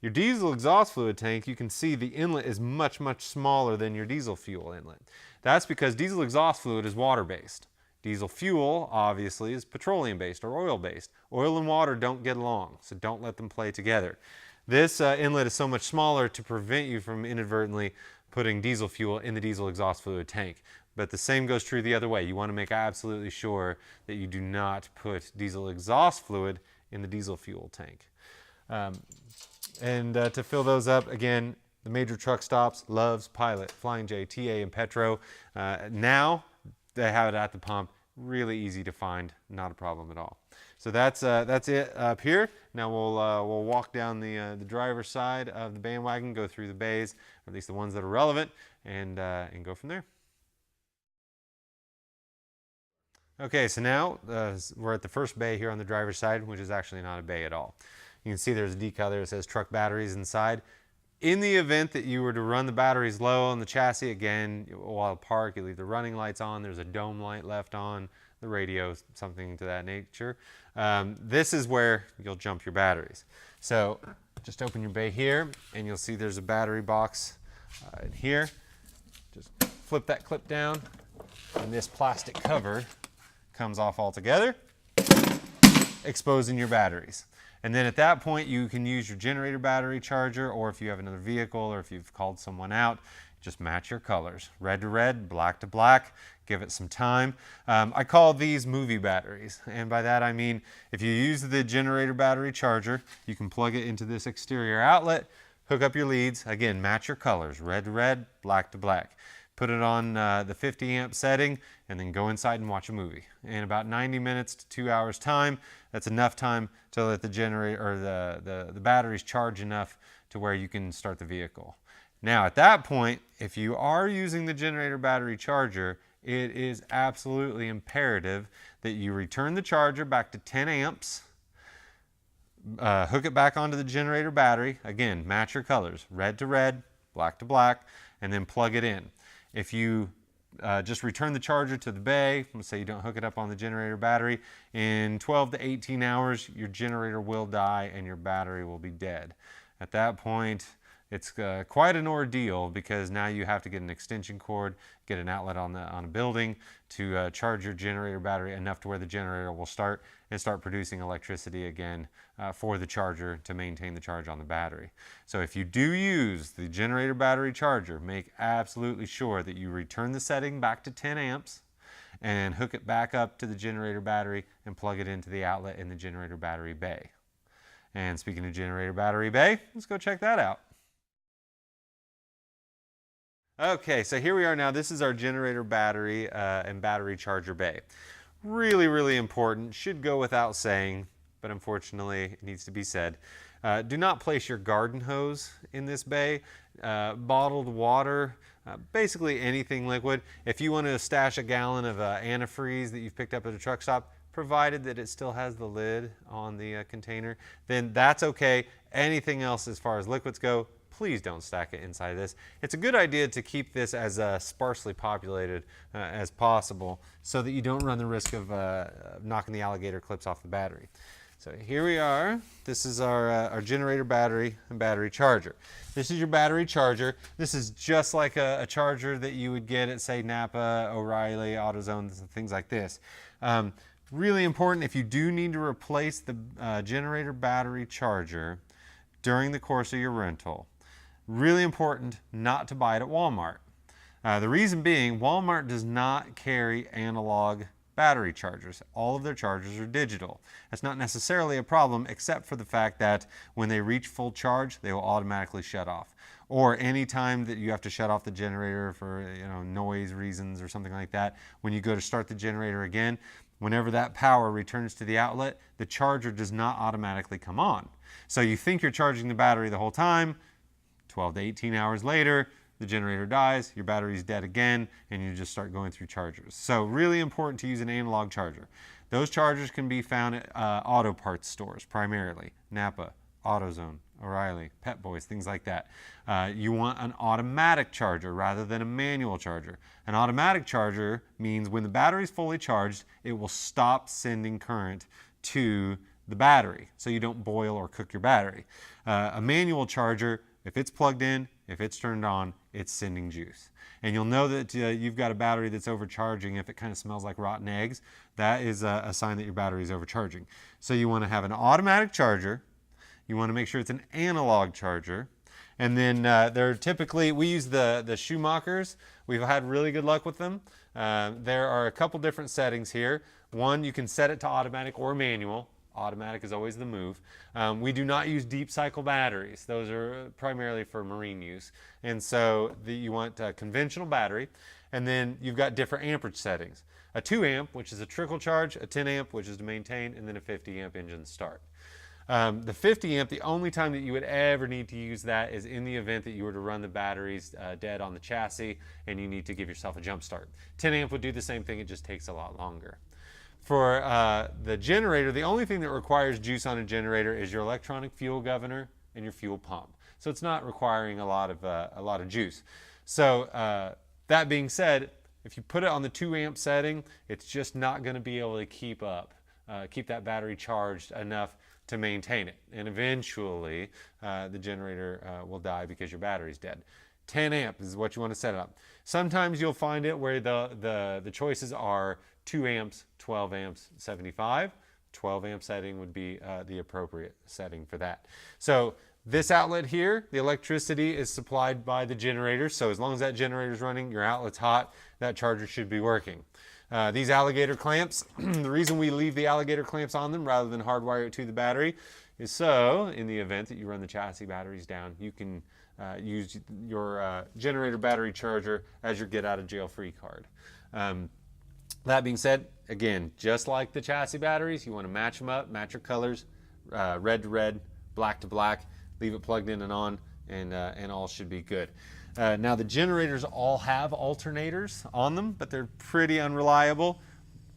Your diesel exhaust fluid tank, you can see the inlet is much smaller than your diesel fuel inlet. That's because diesel exhaust fluid is water-based. Diesel fuel, obviously, is petroleum-based or oil-based. Oil and water don't get along, so don't let them play together. This inlet is so much smaller to prevent you from inadvertently putting diesel fuel in the diesel exhaust fluid tank. But the same goes true the other way. You want to make absolutely sure that you do not put diesel exhaust fluid in the diesel fuel tank. To fill those up, again, the major truck stops, Love's, Pilot, Flying J, TA, and Petro. Now they have it at the pump. Really easy to find, not a problem at all. So that's it up here. Now we'll walk down the driver's side of the BandWagon, go through the bays, or at least the ones that are relevant, and go from there. Okay, so now we're at the first bay here on the driver's side, which is actually not a bay at all. You can see there's a decal there that says truck batteries inside. In the event that you were to run the batteries low on the chassis, again, while parked, you leave the running lights on. There's a dome light left on, the radio, something to that nature. This is where you'll jump your batteries. So just open your bay here, and you'll see there's a battery box in here. Just flip that clip down, and this plastic cover comes off altogether, exposing your batteries. And then at that point, you can use your generator battery charger, or if you have another vehicle, or if you've called someone out, just match your colors. Red to red, black to black, give it some time. I call these movie batteries. And by that I mean, if you use the generator battery charger, you can plug it into this exterior outlet, hook up your leads, again, match your colors, red to red, black to black. Put it on the 50 amp setting, and then go inside and watch a movie. In about 90 minutes to 2 hours time, that's enough time to let the generator or the batteries charge enough to where you can start the vehicle. Now at that point, if you are using the generator battery charger, it is absolutely imperative that you return the charger back to 10 amps, hook it back onto the generator battery, again, match your colors, red to red, black to black, and then plug it in. If you just return the charger to the bay, let's say you don't hook it up on the generator battery, in 12 to 18 hours, your generator will die and your battery will be dead. At that point, it's quite an ordeal, because now you have to get an extension cord, get an outlet on a building to charge your generator battery enough to where the generator will start producing electricity again for the charger to maintain the charge on the battery. So if you do use the generator battery charger, make absolutely sure that you return the setting back to 10 amps and hook it back up to the generator battery and plug it into the outlet in the generator battery bay. And speaking of generator battery bay, let's go check that out. Okay, so here we are now. This is our generator battery and battery charger bay. Really, really important. Should go without saying, but unfortunately it needs to be said. Do not place your garden hose in this bay. Bottled water, basically anything liquid. If you want to stash a gallon of antifreeze that you've picked up at a truck stop, provided that it still has the lid on the container, then that's okay. Anything else as far as liquids go, please don't stack it inside this. It's a good idea to keep this as sparsely populated as possible, so that you don't run the risk of knocking the alligator clips off the battery. So here we are. This is our generator battery and battery charger. This is your battery charger. This is just like a charger that you would get at, say, Napa, O'Reilly, AutoZone, things like this. Really important, if you do need to replace the generator battery charger during the course of your rental, really important not to buy it at Walmart. The reason being, Walmart does not carry analog battery chargers. All of their chargers are digital. That's not necessarily a problem, except for the fact that when they reach full charge, they will automatically shut off. Or any time that you have to shut off the generator for noise reasons or something like that, when you go to start the generator again, whenever that power returns to the outlet, the charger does not automatically come on. So you think you're charging the battery the whole time. 12 to 18 hours later, the generator dies, your battery's dead again, and you just start going through chargers. So really important to use an analog charger. Those chargers can be found at auto parts stores primarily. Napa, AutoZone, O'Reilly, Pep Boys, things like that. You want an automatic charger rather than a manual charger. An automatic charger means when the battery's fully charged, it will stop sending current to the battery, so you don't boil or cook your battery. A manual charger, if it's plugged in, if it's turned on, it's sending juice. And you'll know that you've got a battery that's overcharging if it kind of smells like rotten eggs. That is a sign that your battery is overcharging. So you want to have an automatic charger. You want to make sure it's an analog charger. And then they're typically, we use the Schumachers. We've had really good luck with them. There are a couple different settings here. One, you can set it to automatic or manual. Automatic is always the move. We do not use deep cycle batteries. Those are primarily for marine use. And so you want a conventional battery, and then you've got different amperage settings. a 2 amp, which is a trickle charge, a 10 amp, which is to maintain, and then a 50 amp engine start. The 50 amp, the only time that you would ever need to use that is in the event that you were to run the batteries dead on the chassis and you need to give yourself a jump start. 10 amp would do the same thing, it just takes a lot longer. For the generator, the only thing that requires juice on a generator is your electronic fuel governor and your fuel pump. So it's not requiring a lot of juice. So that being said, if you put it on the 2 amp setting, it's just not going to be able to keep that battery charged enough to maintain it. And eventually, the generator will die because your battery's dead. 10 amp is what you want to set it up. Sometimes you'll find it where the choices are 2 amps, 12 amps, 75. 12 amp setting would be the appropriate setting for that. So this outlet here, the electricity is supplied by the generator. So as long as that generator is running, your outlet's hot, that charger should be working. These alligator clamps, the reason we leave the alligator clamps on them rather than hardwire it to the battery is so in the event that you run the chassis batteries down, you can use your generator battery charger as your get out of jail free card. That being said, again, just like the chassis batteries, you want to match them up, match your colors, red to red, black to black, leave it plugged in and on, and all should be good. Now the generators all have alternators on them, but they're pretty unreliable,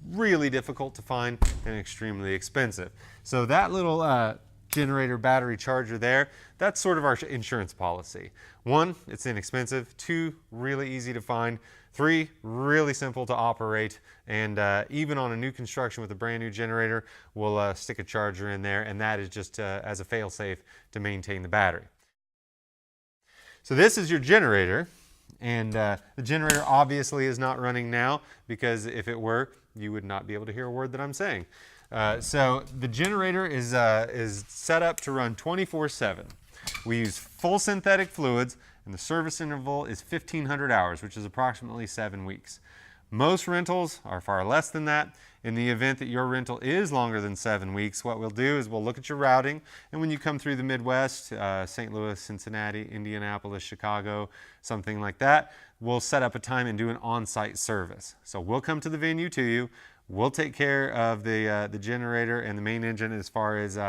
really difficult to find, and extremely expensive. So that little generator battery charger there, that's sort of our insurance policy. 1, it's inexpensive. 2, really easy to find. 3, really simple to operate, and even on a new construction with a brand new generator, we'll stick a charger in there, and that is just as a fail-safe to maintain the battery. So this is your generator, and the generator obviously is not running now, because if it were, you would not be able to hear a word that I'm saying. So the generator is set up to run 24/7. We use full synthetic fluids, and the service interval is 1,500 hours, which is approximately 7 weeks. Most rentals are far less than that. In the event that your rental is longer than 7 weeks, what we'll do is we'll look at your routing, and when you come through the Midwest, St. Louis, Cincinnati, Indianapolis, Chicago, something like that, we'll set up a time and do an on-site service. So we'll come to the venue to you. We'll take care of the generator and the main engine as far as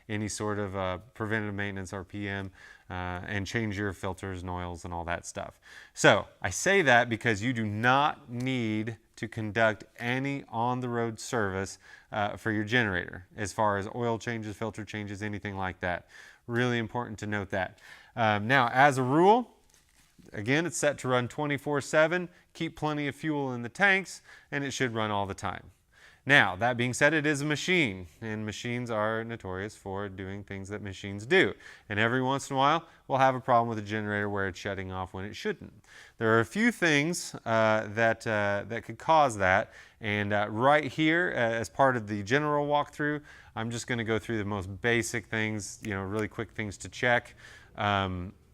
any sort of preventative maintenance or PM, and change your filters and oils and all that stuff. So I say that because you do not need to conduct any on-the-road service for your generator as far as oil changes, filter changes, anything like that. Really important to note that. Now, as a rule, again, it's set to run 24/7. Keep plenty of fuel in the tanks, and it should run all the time. Now, that being said, it is a machine, and machines are notorious for doing things that machines do. And every once in a while, we'll have a problem with a generator where it's shutting off when it shouldn't. There are a few things that could cause that, and right here, as part of the general walkthrough, I'm just going to go through the most basic things, really quick things to check.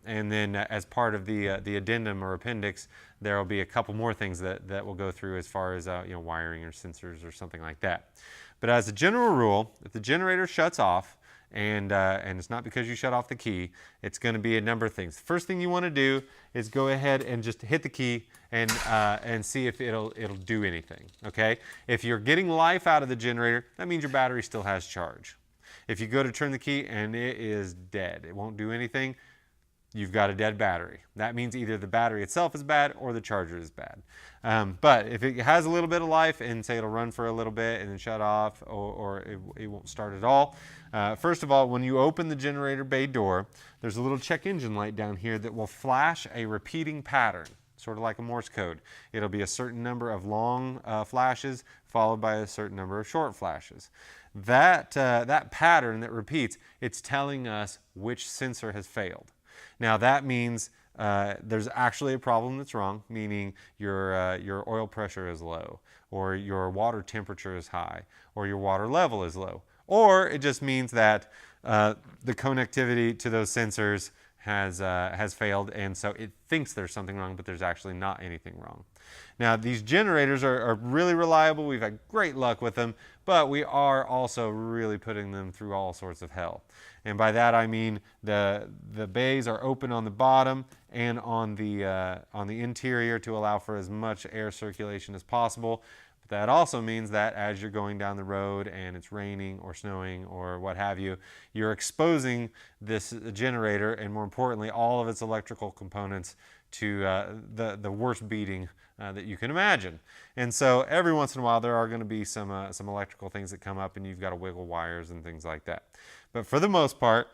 And then as part of the addendum or appendix, there will be a couple more things that we'll go through as far as wiring or sensors or something like that. But as a general rule, if the generator shuts off, and it's not because you shut off the key, it's going to be a number of things. The first thing you want to do is go ahead and just hit the key and see if it'll do anything. Okay? If you're getting life out of the generator, that means your battery still has charge. If you go to turn the key and it is dead, it won't do anything, you've got a dead battery. That means either the battery itself is bad or the charger is bad. But if it has a little bit of life and say it'll run for a little bit and then shut off, or it won't start at all, first of all, when you open the generator bay door, there's a little check engine light down here that will flash a repeating pattern, sort of like a Morse code. It'll be a certain number of long flashes followed by a certain number of short flashes. That pattern that repeats, it's telling us which sensor has failed. Now that means there's actually a problem that's wrong, meaning your oil pressure is low, or your water temperature is high, or your water level is low. Or it just means that the connectivity to those sensors has failed, and so it thinks there's something wrong, but there's actually not anything wrong. Now these generators are really reliable. We've had great luck with them, but we are also really putting them through all sorts of hell. And by that I mean the bays are open on the bottom and on the interior to allow for as much air circulation as possible. But That also means that as you're going down the road and it's raining or snowing or what have you, you're exposing this generator and, more importantly, all of its electrical components to the worst beating that you can imagine. And so every once in a while there are going to be some electrical things that come up and you've got to wiggle wires and things like that. But for the most part,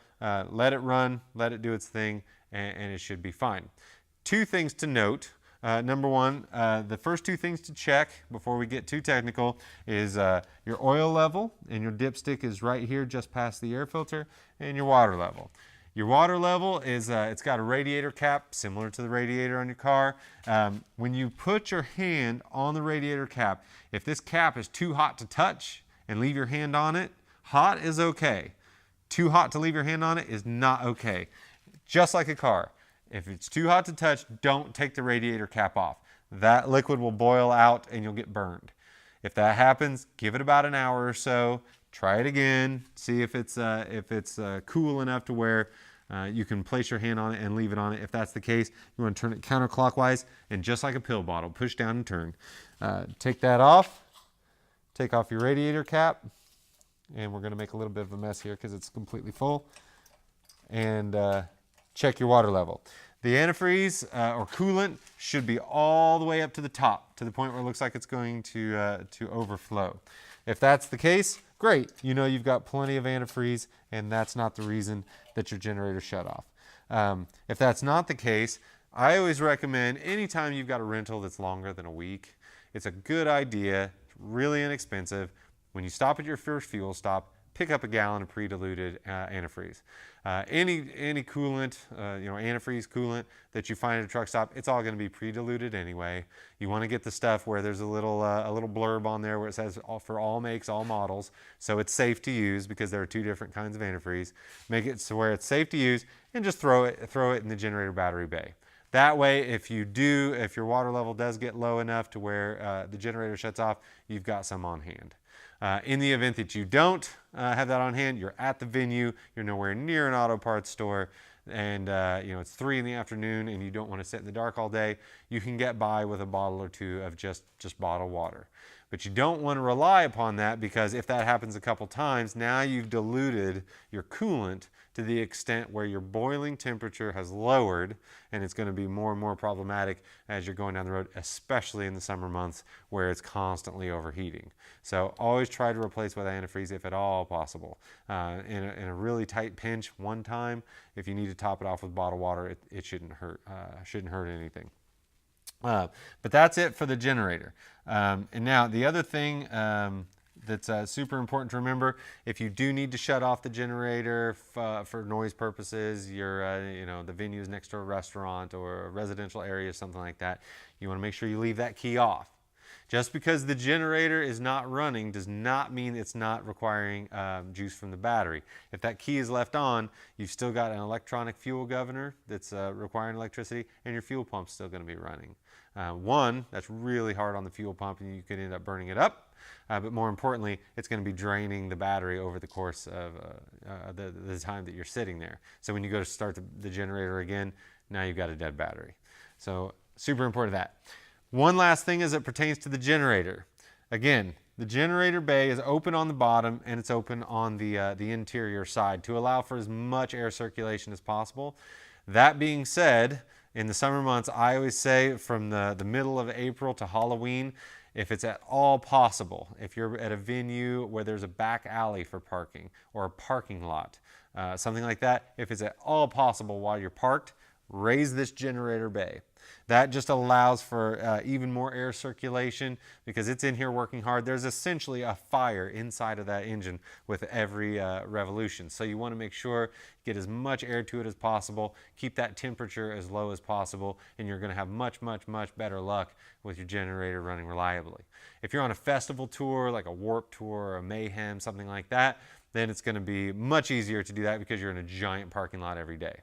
let it run, let it do its thing, and it should be fine. Two things to note. Number one, the first two things to check before we get too technical is your oil level, and your dipstick is right here just past the air filter, and your water level. Your water level is, it's got a radiator cap similar to the radiator on your car. When you put your hand on the radiator cap, if this cap is too hot to touch and leave your hand on it, hot is okay. Too hot to leave your hand on it is not okay. Just like a car. If it's too hot to touch, don't take the radiator cap off. That liquid will boil out and you'll get burned. If that happens, give it about an hour or so. Try it again. See if it's cool enough to where you can place your hand on it and leave it on it. If that's the case, you want to turn it counterclockwise and just like a pill bottle, push down and turn. Take that off. Take off your radiator cap. And we're going to make a little bit of a mess here because it's completely full. And check your water level. The antifreeze or coolant should be all the way up to the top, to the point where it looks like it's going to overflow. If that's the case, great. You know you've got plenty of antifreeze, and that's not the reason that your generator shut off. If that's not the case, I always recommend anytime you've got a rental that's longer than a week, it's a good idea, it's really inexpensive. When you stop at your first fuel stop, pick up a gallon of pre-diluted antifreeze. Any coolant, antifreeze coolant that you find at a truck stop, it's all going to be pre-diluted anyway. You want to get the stuff where there's a little blurb on there where it says for all makes, all models, so it's safe to use because there are two different kinds of antifreeze. Make it so where it's safe to use, and just throw it in the generator battery bay. That way, if your water level does get low enough to where the generator shuts off, you've got some on hand. In the event that you don't have that on hand, you're at the venue, you're nowhere near an auto parts store, and it's 3 in the afternoon and you don't want to sit in the dark all day, you can get by with a bottle or two of just bottled water. But you don't want to rely upon that, because if that happens a couple times, now you've diluted your coolant to the extent where your boiling temperature has lowered, and it's going to be more and more problematic as you're going down the road, especially in the summer months where it's constantly overheating. So always try to replace with antifreeze if at all possible. In a really tight pinch one time, if you need to top it off with bottled water, it shouldn't hurt anything. But that's it for the generator. And now the other thing that's super important to remember, if you do need to shut off the generator for noise purposes, the venue is next to a restaurant or a residential area, something like that, you want to make sure you leave that key off. Just because the generator is not running does not mean it's not requiring juice from the battery. If that key is left on, you've still got an electronic fuel governor that's requiring electricity, and your fuel pump's still going to be running. That's really hard on the fuel pump and you could end up burning it up. But more importantly, it's going to be draining the battery over the course of the time that you're sitting there. So when you go to start the generator again, now you've got a dead battery. So super important that. One last thing as it pertains to the generator. Again, the generator bay is open on the bottom and it's open on the interior side to allow for as much air circulation as possible. That being said, in the summer months, I always say from the middle of April to Halloween, if it's at all possible, if you're at a venue where there's a back alley for parking or a parking lot, something like that, if it's at all possible while you're parked, raise this generator bay. That just allows for even more air circulation because it's in here working hard. There's essentially a fire inside of that engine with every revolution. So you want to make sure get as much air to it as possible, keep that temperature as low as possible, and you're going to have much, much, much better luck with your generator running reliably. If you're on a festival tour, like a Warped Tour or a Mayhem, something like that, then it's going to be much easier to do that because you're in a giant parking lot every day.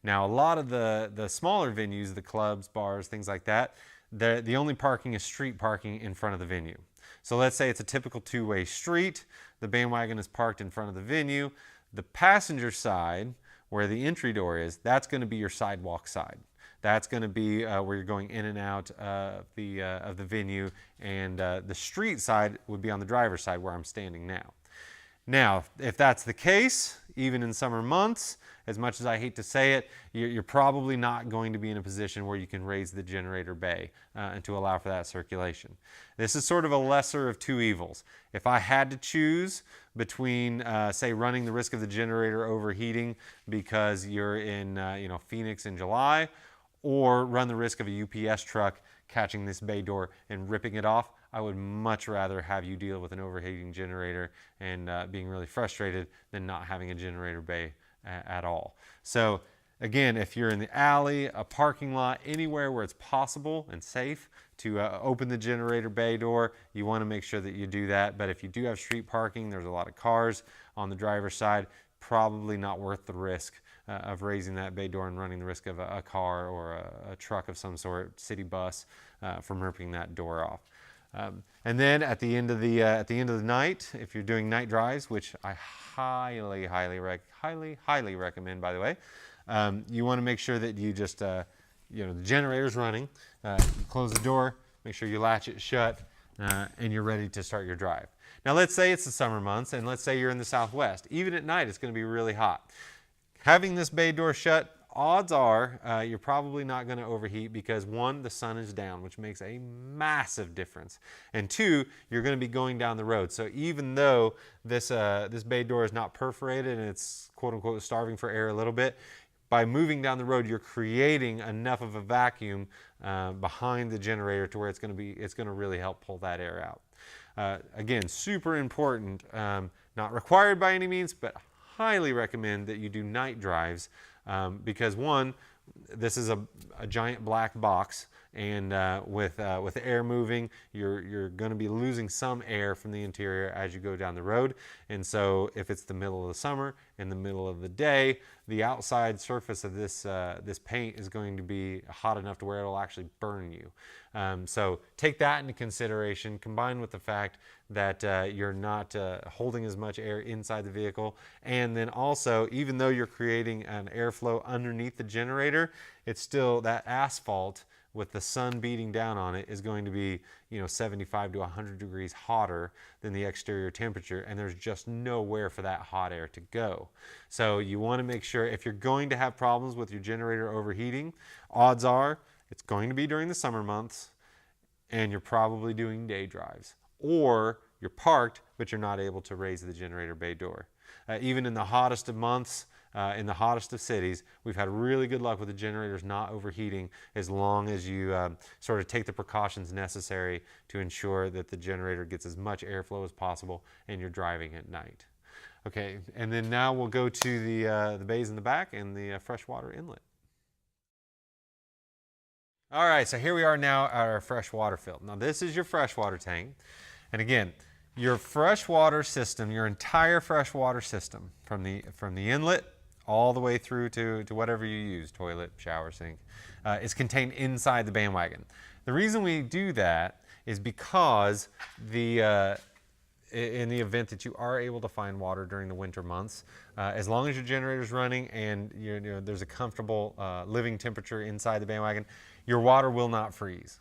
Now, a lot of the smaller venues, the clubs, bars, things like that, the only parking is street parking in front of the venue. So let's say it's a typical two-way street. The BandWagon is parked in front of the venue. The passenger side, where the entry door is, that's going to be your sidewalk side. That's going to be where you're going in and out of the venue, and the street side would be on the driver's side where I'm standing now. Now, if that's the case, even in summer months, as much as I hate to say it, you're probably not going to be in a position where you can raise the generator bay and to allow for that circulation. This is sort of a lesser of two evils. If I had to choose between, say, running the risk of the generator overheating because you're in Phoenix in July, or run the risk of a UPS truck catching this bay door and ripping it off, I would much rather have you deal with an overheating generator and being really frustrated than not having a generator bay at all. So again, if you're in the alley, a parking lot, anywhere where it's possible and safe to open the generator bay door, you want to make sure that you do that. But if you do have street parking, there's a lot of cars on the driver's side, probably not worth the risk of raising that bay door and running the risk of a car or a truck of some sort, city bus, from ripping that door off. And then at the end of the night, if you're doing night drives, which I highly recommend, by the way, you want to make sure that you just the generator's running. You close the door, make sure you latch it shut, and you're ready to start your drive. Now, let's say it's the summer months, and let's say you're in the Southwest. Even at night, it's going to be really hot. Having this bay door shut, odds are you're probably not going to overheat because, one, the sun is down, which makes a massive difference, and two, you're going to be going down the road. So even though this bay door is not perforated and it's quote-unquote starving for air a little bit, by moving down the road, you're creating enough of a vacuum behind the generator to where it's going to really help pull that air out. Again, super important, not required by any means, but highly recommend that you do night drives because, one, this is a giant black box, and with the air moving, you're going to be losing some air from the interior as you go down the road. And so if it's the middle of the summer, in the middle of the day, the outside surface of this paint is going to be hot enough to where it'll actually burn you. So take that into consideration, combined with the fact that you're not holding as much air inside the vehicle. And then also, even though you're creating an airflow underneath the generator, it's still that asphalt with the sun beating down on it is going to be 75 to 100 degrees hotter than the exterior temperature, and there's just nowhere for that hot air to go. So you want to make sure, if you're going to have problems with your generator overheating, odds are it's going to be during the summer months, and you're probably doing day drives, or you're parked but you're not able to raise the generator bay door. Even in the hottest of months, in the hottest of cities, we've had really good luck with the generators not overheating, as long as you sort of take the precautions necessary to ensure that the generator gets as much airflow as possible and you're driving at night. Okay, and then now we'll go to the bays in the back and the freshwater inlet. All right, so here we are now at our freshwater fill. Now this is your freshwater tank, and again, your freshwater system, your entire freshwater system, from the inlet all the way through to whatever you use, toilet, shower, sink, is contained inside the BandWagon. The reason we do that is because in the event that you are able to find water during the winter months, as long as your generator is running and there's a comfortable living temperature inside the BandWagon, your water will not freeze.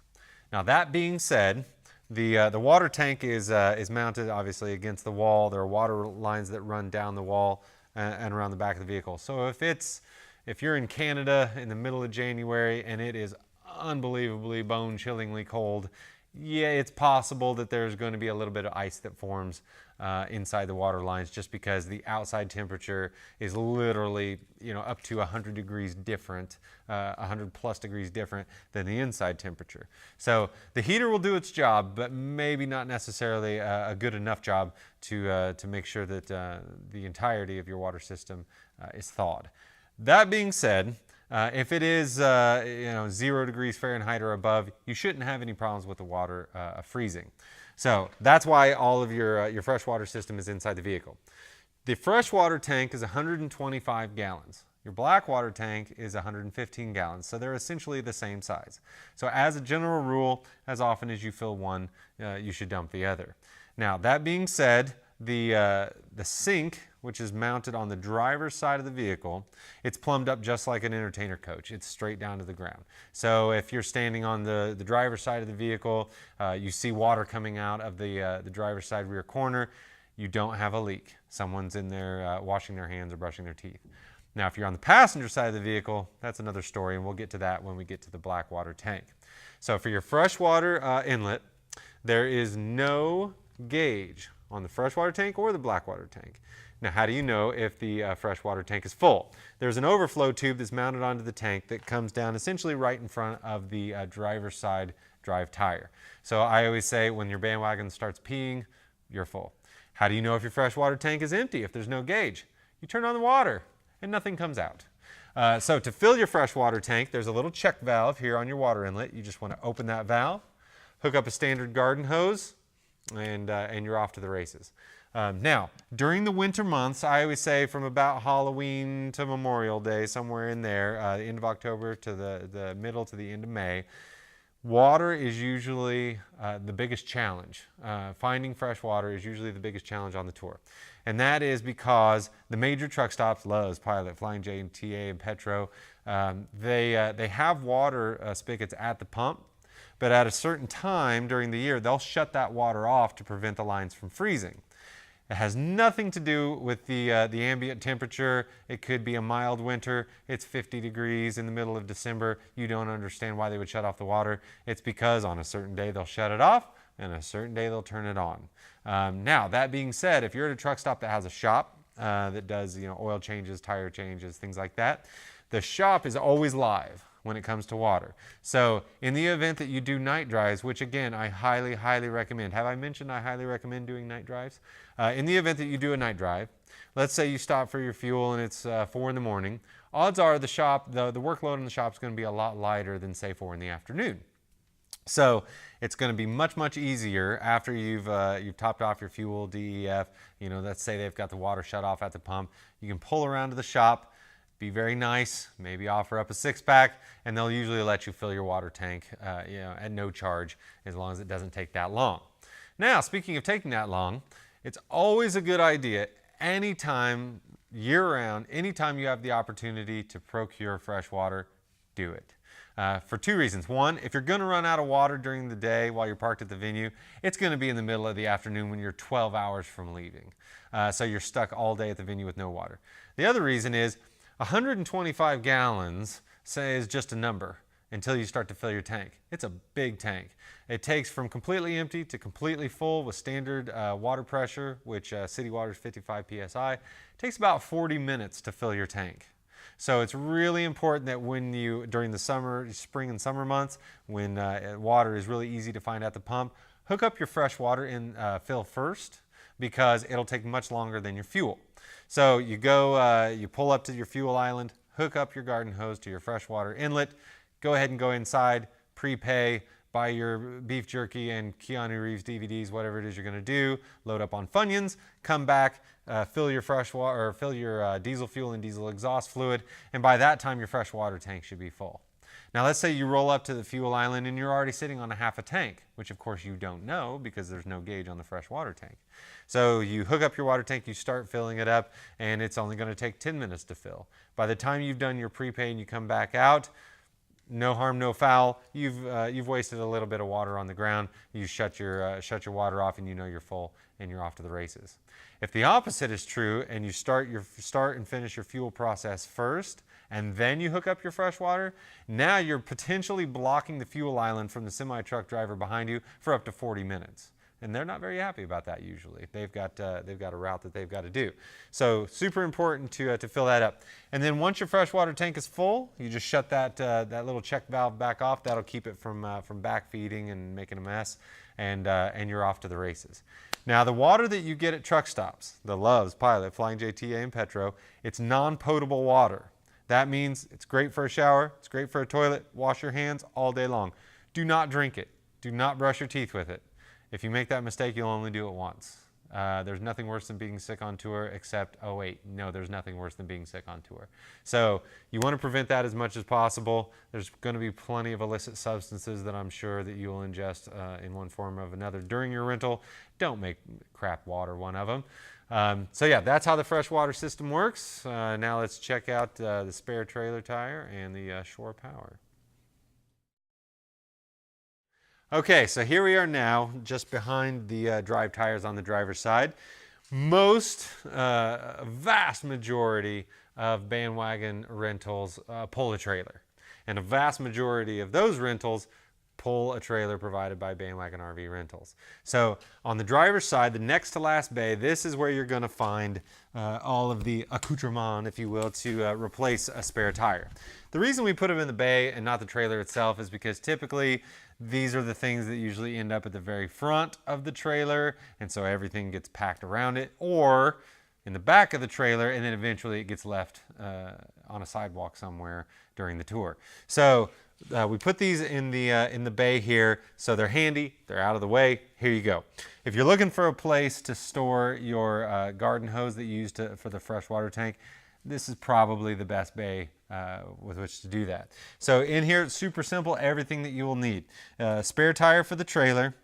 Now, that being said, the water tank is mounted obviously against the wall. There are water lines that run down the wall and around the back of the vehicle. So if you're in Canada in the middle of January and it is unbelievably bone-chillingly cold, yeah, it's possible that there's going to be a little bit of ice that forms inside the water lines, just because the outside temperature is literally up to 100 degrees different, 100 plus degrees different than the inside temperature. So the heater will do its job, but maybe not necessarily a good enough job to make sure that the entirety of your water system is thawed. That being said, if it is 0 degrees Fahrenheit or above, you shouldn't have any problems with the water freezing. So that's why all of your freshwater system is inside the vehicle. The freshwater tank is 125 gallons. Your black water tank is 115 gallons, so they're essentially the same size. So as a general rule, as often as you fill one, you should dump the other. Now, that being said, the sink which is mounted on the driver's side of the vehicle, it's plumbed up just like an entertainer coach. It's straight down to the ground. So if you're standing on the driver's side of the vehicle, you see water coming out of the driver's side rear corner, you don't have a leak. Someone's in there washing their hands or brushing their teeth. Now, if you're on the passenger side of the vehicle, that's another story, and we'll get to that when we get to the black water tank. So for your freshwater inlet, there is no gauge on the freshwater tank or the black water tank. Now, how do you know if the freshwater tank is full? There's an overflow tube that's mounted onto the tank that comes down essentially right in front of the driver's side drive tire. So I always say when your BandWagon starts peeing, you're full. How do you know if your freshwater tank is empty if there's no gauge? You turn on the water and nothing comes out. So to fill your freshwater tank, there's a little check valve here on your water inlet. You just want to open that valve, hook up a standard garden hose, and you're off to the races. Now, during the winter months, I always say from about Halloween to Memorial Day, somewhere in there, the end of October to the middle to the end of May, water is usually the biggest challenge. Finding fresh water is usually the biggest challenge on the tour. And that is because the major truck stops, Lowe's, Pilot, Flying J, and TA, and Petro, they have water spigots at the pump, but at a certain time during the year, they'll shut that water off to prevent the lines from freezing. It has nothing to do with the ambient temperature. It could be a mild winter. It's 50 degrees in the middle of December. You don't understand why they would shut off the water. It's because on a certain day they'll shut it off and a certain day they'll turn it on. Now, that being said, if you're at a truck stop that has a shop that does oil changes, tire changes, things like that, the shop is always live when it comes to water. So in the event that you do night drives, which again, I highly, highly recommend. Have I mentioned I highly recommend doing night drives? In the event that you do a night drive, let's say you stop for your fuel and it's 4 in the morning, odds are the workload in the shop is going to be a lot lighter than say 4 in the afternoon. So it's going to be much, much easier after you've topped off your fuel, DEF, let's say they've got the water shut off at the pump. You can pull around to the shop, be very nice, maybe offer up a 6-pack, and they'll usually let you fill your water tank at no charge as long as it doesn't take that long. Now, speaking of taking that long, it's always a good idea anytime, year-round, anytime you have the opportunity to procure fresh water, do it. For 2 reasons. One, if you're going to run out of water during the day while you're parked at the venue, it's going to be in the middle of the afternoon when you're 12 hours from leaving. So you're stuck all day at the venue with no water. The other reason is 125 gallons is just a number until you start to fill your tank. It's a big tank. It takes from completely empty to completely full with standard water pressure, which city water is 55 psi. It takes about 40 minutes to fill your tank. So it's really important that during the spring and summer months, when water is really easy to find at the pump, hook up your fresh water and fill first, because it'll take much longer than your fuel. So you pull up to your fuel island, hook up your garden hose to your freshwater inlet, go ahead and go inside, prepay, buy your beef jerky and Keanu Reeves DVDs, whatever it is you're going to do, load up on Funyuns, come back, fill your freshwater or fill your diesel fuel and diesel exhaust fluid, and by that time your freshwater tank should be full. Now let's say you roll up to the fuel island and you're already sitting on a half a tank, which of course you don't know because there's no gauge on the fresh water tank. So you hook up your water tank, you start filling it up, and it's only going to take 10 minutes to fill. By the time you've done your prepay and you come back out, no harm, no foul. You've wasted a little bit of water on the ground. You shut your water off, and you're full, and you're off to the races. If the opposite is true, and you start and finish your fuel process first, and then you hook up your fresh water, now you're potentially blocking the fuel island from the semi-truck driver behind you for up to 40 minutes. And they're not very happy about that usually. They've got a route that they've got to do. So super important to fill that up. And then once your freshwater tank is full, you just shut that little check valve back off. That'll keep it from back feeding and making a mess. And you're off to the races. Now the water that you get at truck stops, the Love's, Pilot, Flying J, TA, and Petro, it's non-potable water. That means it's great for a shower, it's great for a toilet, wash your hands all day long. Do not drink it. Do not brush your teeth with it. If you make that mistake, you'll only do it once. There's nothing worse than being sick on tour, except, oh wait, no, there's nothing worse than being sick on tour. So you want to prevent that as much as possible. There's going to be plenty of illicit substances that I'm sure that you will ingest in one form or another during your rental. Don't make crap water one of them. So yeah, that's how the freshwater system works. Now let's check out the spare trailer tire and the shore power. Okay, so here we are now, just behind the drive tires on the driver's side. Most, vast majority of BandWagon rentals pull a trailer. And a vast majority of those rentals pull a trailer provided by BandWagon RV Rentals. So on the driver's side, the next to last bay, this is where you're going to find all of the accoutrement, if you will, to replace a spare tire. The reason we put them in the bay and not the trailer itself is because typically these are the things that usually end up at the very front of the trailer, and so everything gets packed around it, or in the back of the trailer, and then eventually it gets left on a sidewalk somewhere during the tour. So we put these in the bay here, so they're handy, they're out of the way. Here you go. If you're looking for a place to store your garden hose that you use for the freshwater tank, this is probably the best bay with which to do that. So in here, it's super simple, everything that you will need. Spare tire for the trailer,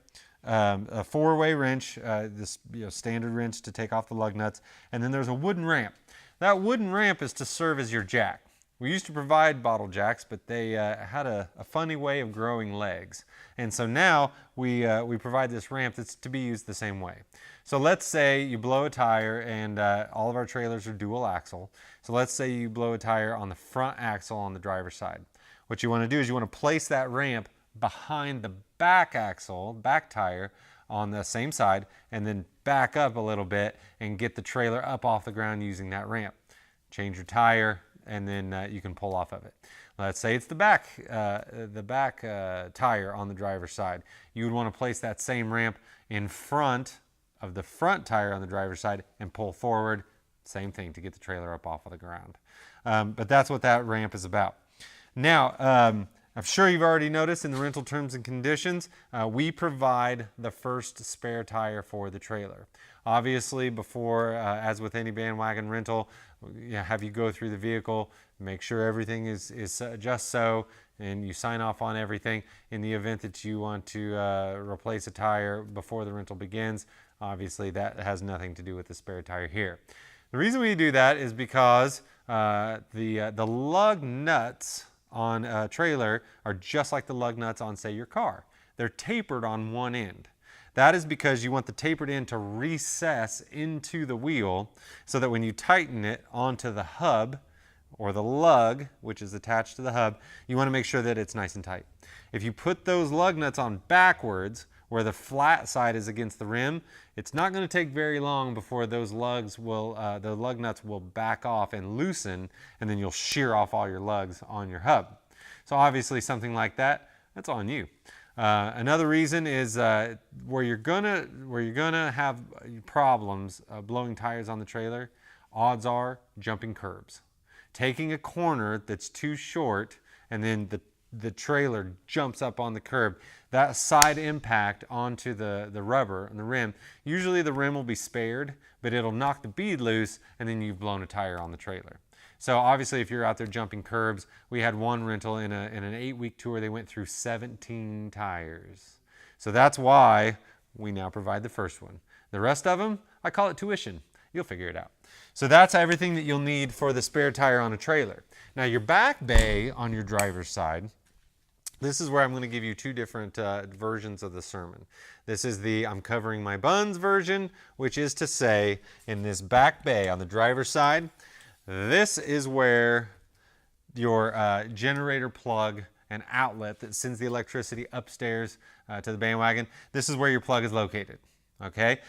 a 4-way wrench, this standard wrench to take off the lug nuts, and then there's a wooden ramp. That wooden ramp is to serve as your jack. We used to provide bottle jacks, but they had a funny way of growing legs. And so now we provide this ramp that's to be used the same way. So let's say you blow a tire, and all of our trailers are dual axle. So let's say you blow a tire on the front axle on the driver's side. What you want to do is you want to place that ramp behind the back axle, back tire, on the same side, and then back up a little bit and get the trailer up off the ground using that ramp. Change your tire, and then you can pull off of it. Let's say it's the back tire on the driver's side. You would want to place that same ramp in front of the front tire on the driver's side and pull forward. Same thing to get the trailer up off of the ground. But that's what that ramp is about. Now, I'm sure you've already noticed in the rental terms and conditions, we provide the first spare tire for the trailer. Obviously, before, as with any BandWagon rental, have you go through the vehicle, make sure everything is just so, and you sign off on everything. In the event that you want to replace a tire before the rental begins, obviously that has nothing to do with the spare tire here. The reason we do that is because the lug nuts on a trailer are just like the lug nuts on, say, your car. They're tapered on one end. That is because you want the tapered end to recess into the wheel so that when you tighten it onto the hub or the lug, which is attached to the hub, you want to make sure that it's nice and tight. If you put those lug nuts on backwards, where the flat side is against the rim, it's not going to take very long before those lugs will, the lug nuts will back off and loosen, and then you'll shear off all your lugs on your hub. So obviously something like that, that's on you. Another reason is where you're gonna have problems blowing tires on the trailer, odds are jumping curbs. Taking a corner that's too short and then the trailer jumps up on the curb, that side impact onto the rubber and the rim, usually the rim will be spared, but it'll knock the bead loose and then you've blown a tire on the trailer. So obviously if you're out there jumping curbs, we had one rental in an 8-week tour, they went through 17 tires. So that's why we now provide the first one. The rest of them, I call it tuition. You'll figure it out. So that's everything that you'll need for the spare tire on a trailer. Now your back bay on your driver's side, this is where I'm going to give you two different versions of the sermon. This is the I'm covering my buns version, which is to say in this back bay on the driver's side, this is where your generator plug and outlet that sends the electricity upstairs to the BandWagon, this is where your plug is located, okay?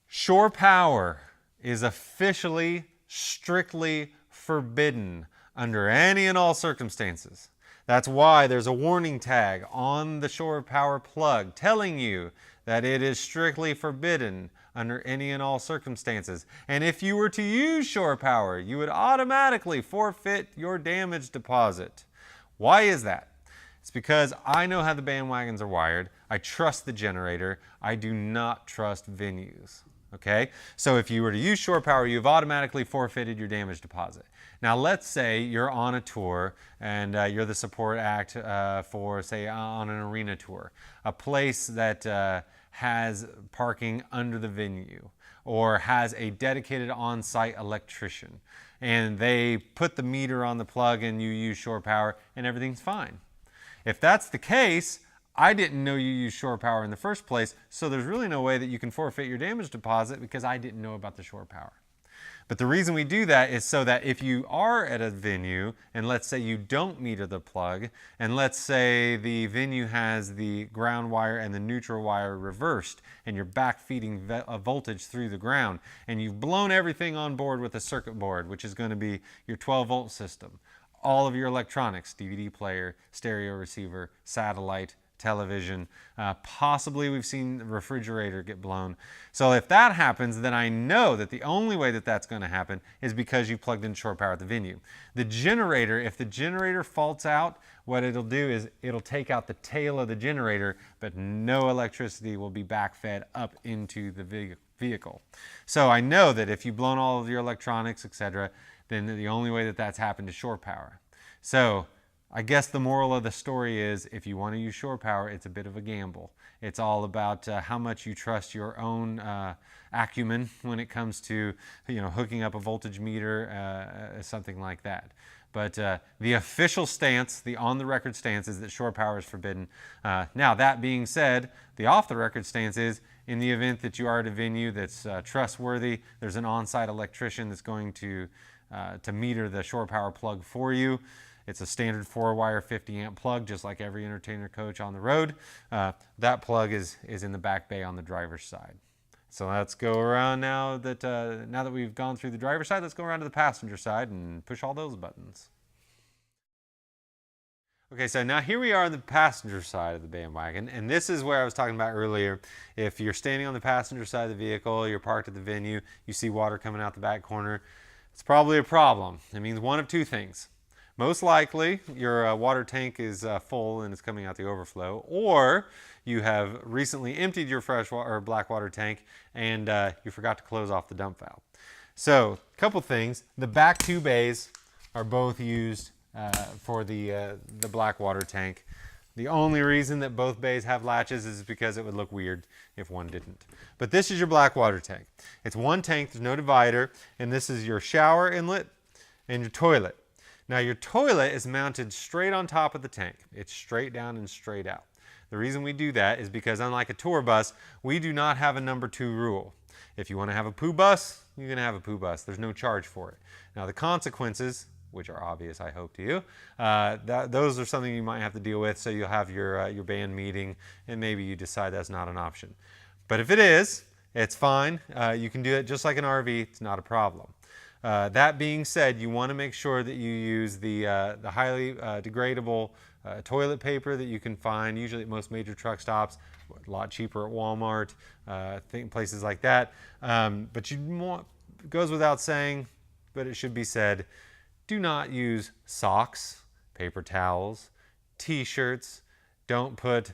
Shore power is officially, strictly forbidden under any and all circumstances. That's why there's a warning tag on the shore power plug telling you that it is strictly forbidden under any and all circumstances. And if you were to use shore power, you would automatically forfeit your damage deposit. Why is that? It's because I know how the BandWagons are wired. I trust the generator. I do not trust venues. Okay, so if you were to use shore power, you've automatically forfeited your damage deposit. Now let's say you're on a tour and you're the support act for, say, on an arena tour, a place that has parking under the venue or has a dedicated on-site electrician, and they put the meter on the plug and you use shore power and everything's fine. If that's the case, I didn't know you used shore power in the first place, so there's really no way that you can forfeit your damage deposit because I didn't know about the shore power. But the reason we do that is so that if you are at a venue, and let's say you don't meter the plug, and let's say the venue has the ground wire and the neutral wire reversed, and you're backfeeding a voltage through the ground, and you've blown everything on board with a circuit board, which is going to be your 12-volt system, all of your electronics, DVD player, stereo receiver, satellite, television, possibly we've seen the refrigerator get blown. So if that happens, then I know that the only way that that's going to happen is because you plugged in shore power at the venue. The generator, if the generator faults out, what it'll do is it'll take out the tail of the generator, but no electricity will be backfed up into the vehicle. So I know that if you've blown all of your electronics, etc., then the only way that that's happened is shore power. So I guess the moral of the story is if you want to use shore power, it's a bit of a gamble. It's all about how much you trust your own acumen when it comes to, hooking up a voltage meter, something like that. But the official stance, the on-the-record stance, is that shore power is forbidden. Now, that being said, the off-the-record stance is in the event that you are at a venue that's trustworthy, there's an on-site electrician that's going to meter the shore power plug for you. It's a standard 4-wire 50-amp plug, just like every entertainer coach on the road. That plug is in the back bay on the driver's side. So let's go around now that we've gone through the driver's side, let's go around to the passenger side and push all those buttons. Okay, so now here we are on the passenger side of the BandWagon, and this is where I was talking about earlier. If you're standing on the passenger side of the vehicle, you're parked at the venue, you see water coming out the back corner, it's probably a problem. It means one of two things. Most likely, your water tank is full and it's coming out the overflow, or you have recently emptied your freshwater or black water tank and you forgot to close off the dump valve. So, a couple things. The back two bays are both used for the black water tank. The only reason that both bays have latches is because it would look weird if one didn't. But this is your black water tank. It's one tank, there's no divider, and this is your shower inlet and your toilet. Now your toilet is mounted straight on top of the tank. It's straight down and straight out. The reason we do that is because unlike a tour bus, we do not have a number 2 rule. If you want to have a poo bus, you're going to have a poo bus. There's no charge for it. Now the consequences, which are obvious I hope to you, those are something you might have to deal with, so you'll have your band meeting and maybe you decide that's not an option. But if it is, it's fine. You can do it just like an RV. It's not a problem. That being said, you want to make sure that you use the highly degradable toilet paper that you can find usually at most major truck stops, a lot cheaper at Walmart, places like that. But it goes without saying, but it should be said, do not use socks, paper towels, t-shirts. Don't put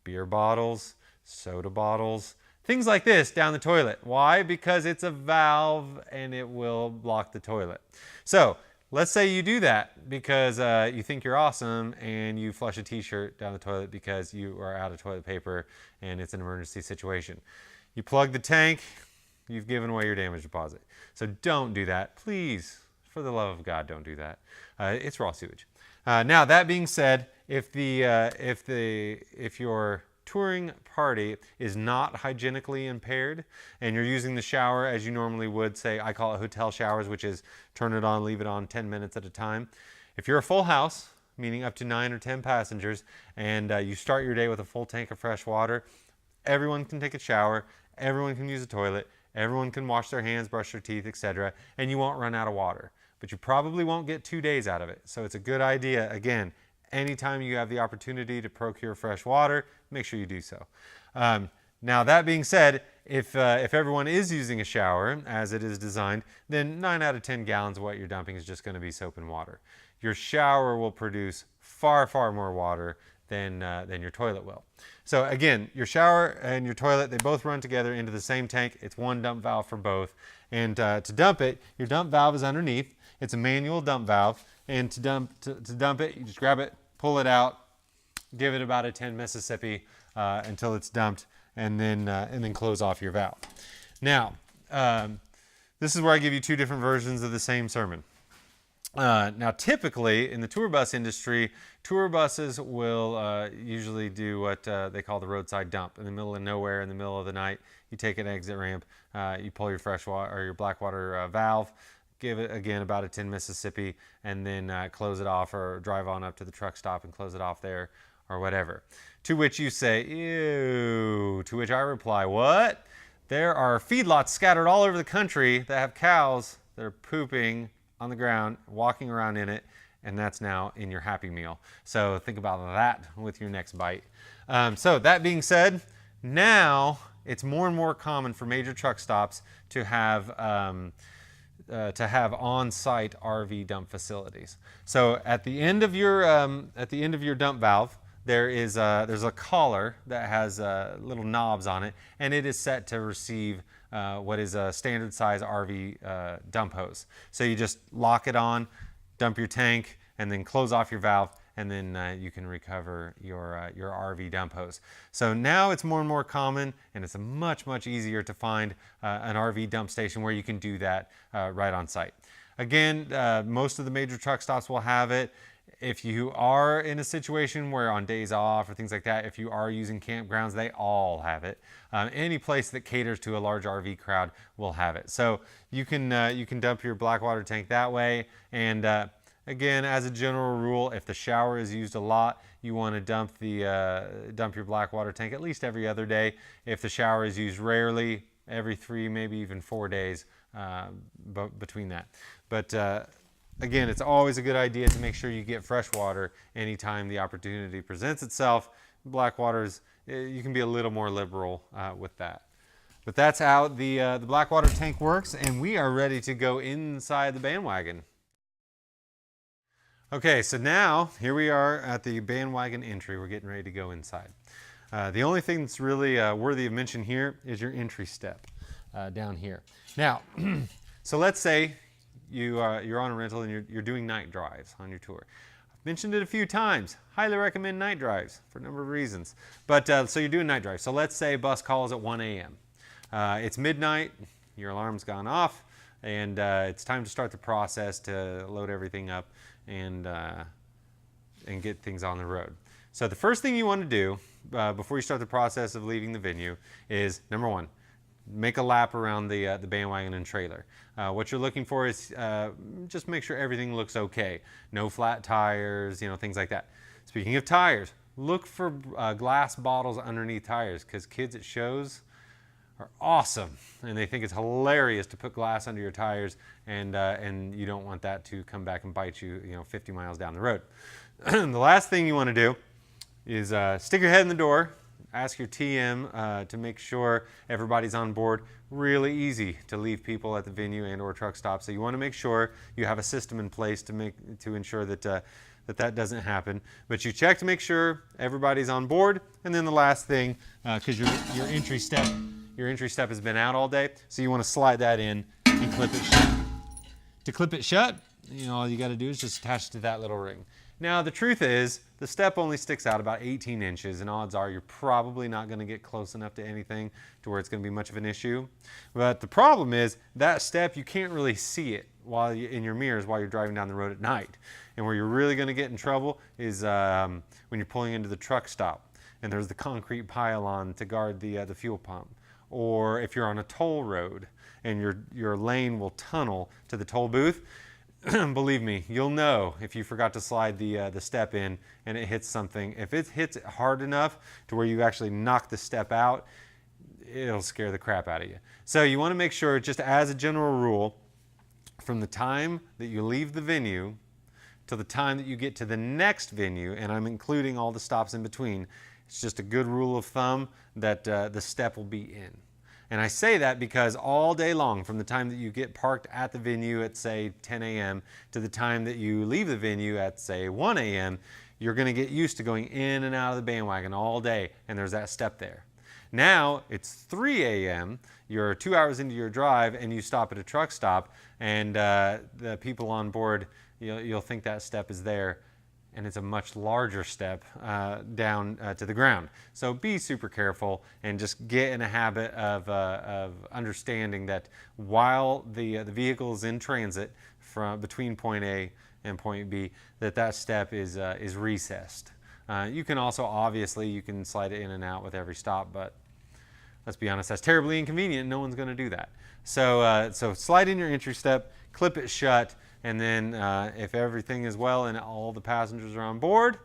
beer bottles, soda bottles, things like this down the toilet. Why? Because it's a valve and it will block the toilet. So let's say you do that because you think you're awesome and you flush a t-shirt down the toilet because you are out of toilet paper and it's an emergency situation. You plug the tank, you've given away your damage deposit. So don't do that. Please, for the love of God, don't do that. It's raw sewage. Now that being said, if your touring party is not hygienically impaired and you're using the shower as you normally would, say, I call it hotel showers, which is turn it on, leave it on 10 minutes at a time. If you're a full house, meaning up to 9 or 10 passengers, and you start your day with a full tank of fresh water, everyone can take a shower, everyone can use a toilet, everyone can wash their hands, brush their teeth, etc., and you won't run out of water. But you probably won't get 2 days out of it. So it's a good idea, again, anytime you have the opportunity to procure fresh water, make sure you do so. Now that being said, if everyone is using a shower as it is designed, then 9 out of 10 gallons of what you're dumping is just going to be soap and water. Your shower will produce far, far more water than your toilet will. So again, your shower and your toilet, they both run together into the same tank. It's one dump valve for both. And to dump it, your dump valve is underneath. It's a manual dump valve. And to dump it, you just grab it, pull it out, give it about a 10 Mississippi until it's dumped, and then close off your valve. Now, this is where I give you two different versions of the same sermon. Now, typically in the tour bus industry, tour buses will usually do what they call the roadside dump. In the middle of nowhere, in the middle of the night, you take an exit ramp, you pull your freshwater or your blackwater valve, give it again about a 10 Mississippi, and then close it off, or drive on up to the truck stop and close it off there, or whatever. To which you say, ew. To which I reply, what? There are feedlots scattered all over the country that have cows that are pooping on the ground, walking around in it, and that's now in your Happy Meal. So think about that with your next bite. So that being said, now it's more and more common for major truck stops to have on-site RV dump facilities. So at the end of your dump valve, there's a collar that has little knobs on it, and it is set to receive what is a standard size RV dump hose. So you just lock it on, dump your tank, and then close off your valve, and then you can recover your RV dump hose. So now it's more and more common, and it's much easier to find an RV dump station where you can do that right on site. Again, most of the major truck stops will have it. If you are in a situation where on days off or things like that, if you are using campgrounds, they all have it. Any place that caters to a large RV crowd will have it. So you can dump your blackwater tank that way. And again, as a general rule, if the shower is used a lot, you want to dump your blackwater tank at least every other day. If the shower is used rarely, every 3, maybe even 4 days between that. But again, it's always a good idea to make sure you get fresh water anytime the opportunity presents itself. Blackwaters, you can be a little more liberal with that. But that's how the blackwater tank works, and we are ready to go inside the BandWagon. Okay, so now here we are at the BandWagon entry. We're getting ready to go inside. The only thing that's really worthy of mention here is your entry step down here. Now, so let's say you're on a rental and you're doing night drives on your tour. I've mentioned it a few times. Highly recommend night drives for a number of reasons. But so you're doing night drives. So let's say bus calls at 1 a.m. It's midnight, your alarm's gone off, and it's time to start the process to load everything up and get things on the road. So the first thing you want to do before you start the process of leaving the venue is, number one, make a lap around the BandWagon and trailer. What you're looking for is just make sure everything looks okay. No flat tires, things like that. Speaking of tires, look for glass bottles underneath tires, because kids at shows are awesome, and they think it's hilarious to put glass under your tires, and you don't want that to come back and bite you, 50 miles down the road. The last thing you want to do is stick your head in the door. Ask your TM to make sure everybody's on board. Really easy to leave people at the venue and or truck stop. So you want to make sure you have a system in place to ensure that that doesn't happen. But you check to make sure everybody's on board. And then the last thing, because your entry step has been out all day, so you want to slide that in and clip it shut. To clip it shut, all you got to do is just attach it to that little ring. Now, the truth is, the step only sticks out about 18 inches, and odds are you're probably not going to get close enough to anything to where it's going to be much of an issue. But the problem is, that step, you can't really see it in your mirrors while you're driving down the road at night. And where you're really going to get in trouble is when you're pulling into the truck stop, and there's the concrete pylon to guard the fuel pump. Or if you're on a toll road, and your lane will tunnel to the toll booth. Believe me, you'll know if you forgot to slide the step in and it hits something. If it hits it hard enough to where you actually knock the step out, it'll scare the crap out of you. So you want to make sure, just as a general rule, from the time that you leave the venue to the time that you get to the next venue, and I'm including all the stops in between, it's just a good rule of thumb that the step will be in. And I say that because all day long, from the time that you get parked at the venue at, say, 10 a.m. to the time that you leave the venue at, say, 1 a.m., you're going to get used to going in and out of the BandWagon all day, and there's that step there. Now it's 3 a.m., you're 2 hours into your drive, and you stop at a truck stop, and the people on board, you'll think that step is there, and it's a much larger step down to the ground. So be super careful and just get in a habit of understanding that while the vehicle is in transit between point A and point B, that step is recessed. You can also, obviously, you can slide it in and out with every stop, but let's be honest, that's terribly inconvenient. No one's going to do that. So, so slide in your entry step, clip it shut, and then if everything is well and all the passengers are on board,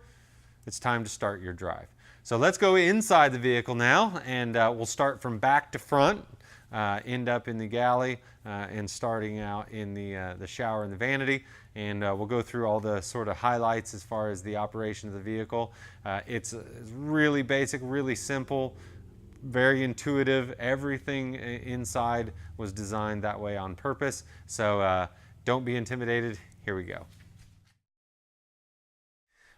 it's time to start your drive. So let's go inside the vehicle now, and we'll start from back to front, end up in the galley, and starting out in the shower and the vanity. And we'll go through all the sort of highlights as far as the operation of the vehicle. It's really basic, really simple, very intuitive. Everything inside was designed that way on purpose. So don't be intimidated. Here we go.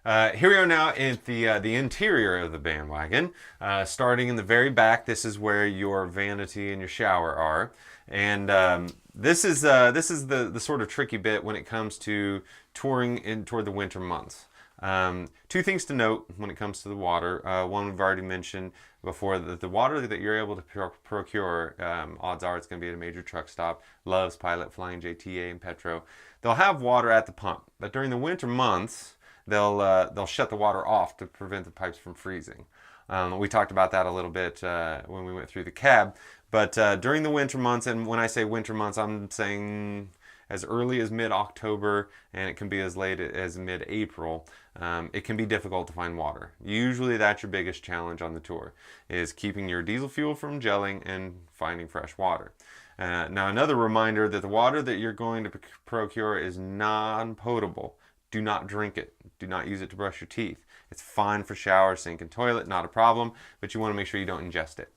Here we are now in the interior of the BandWagon. Starting in the very back, this is where your vanity and your shower are. And this is the sort of tricky bit when it comes to touring toward the winter months. Two things to note when it comes to the water. One we've already mentioned before, that the water that you're able to procure, odds are it's going to be at a major truck stop. Love's, Pilot, Flying J, TA, and Petro. They'll have water at the pump, but during the winter months, they'll shut the water off to prevent the pipes from freezing. We talked about that a little bit when we went through the cab. But during the winter months, and when I say winter months, I'm saying as early as mid-October, and it can be as late as mid-April, it can be difficult to find water. Usually that's your biggest challenge on the tour, is keeping your diesel fuel from gelling and finding fresh water. Now, another reminder that the water that you're going to procure is non-potable. Do not drink it. Do not use it to brush your teeth. It's fine for shower, sink, and toilet, not a problem, but you want to make sure you don't ingest it.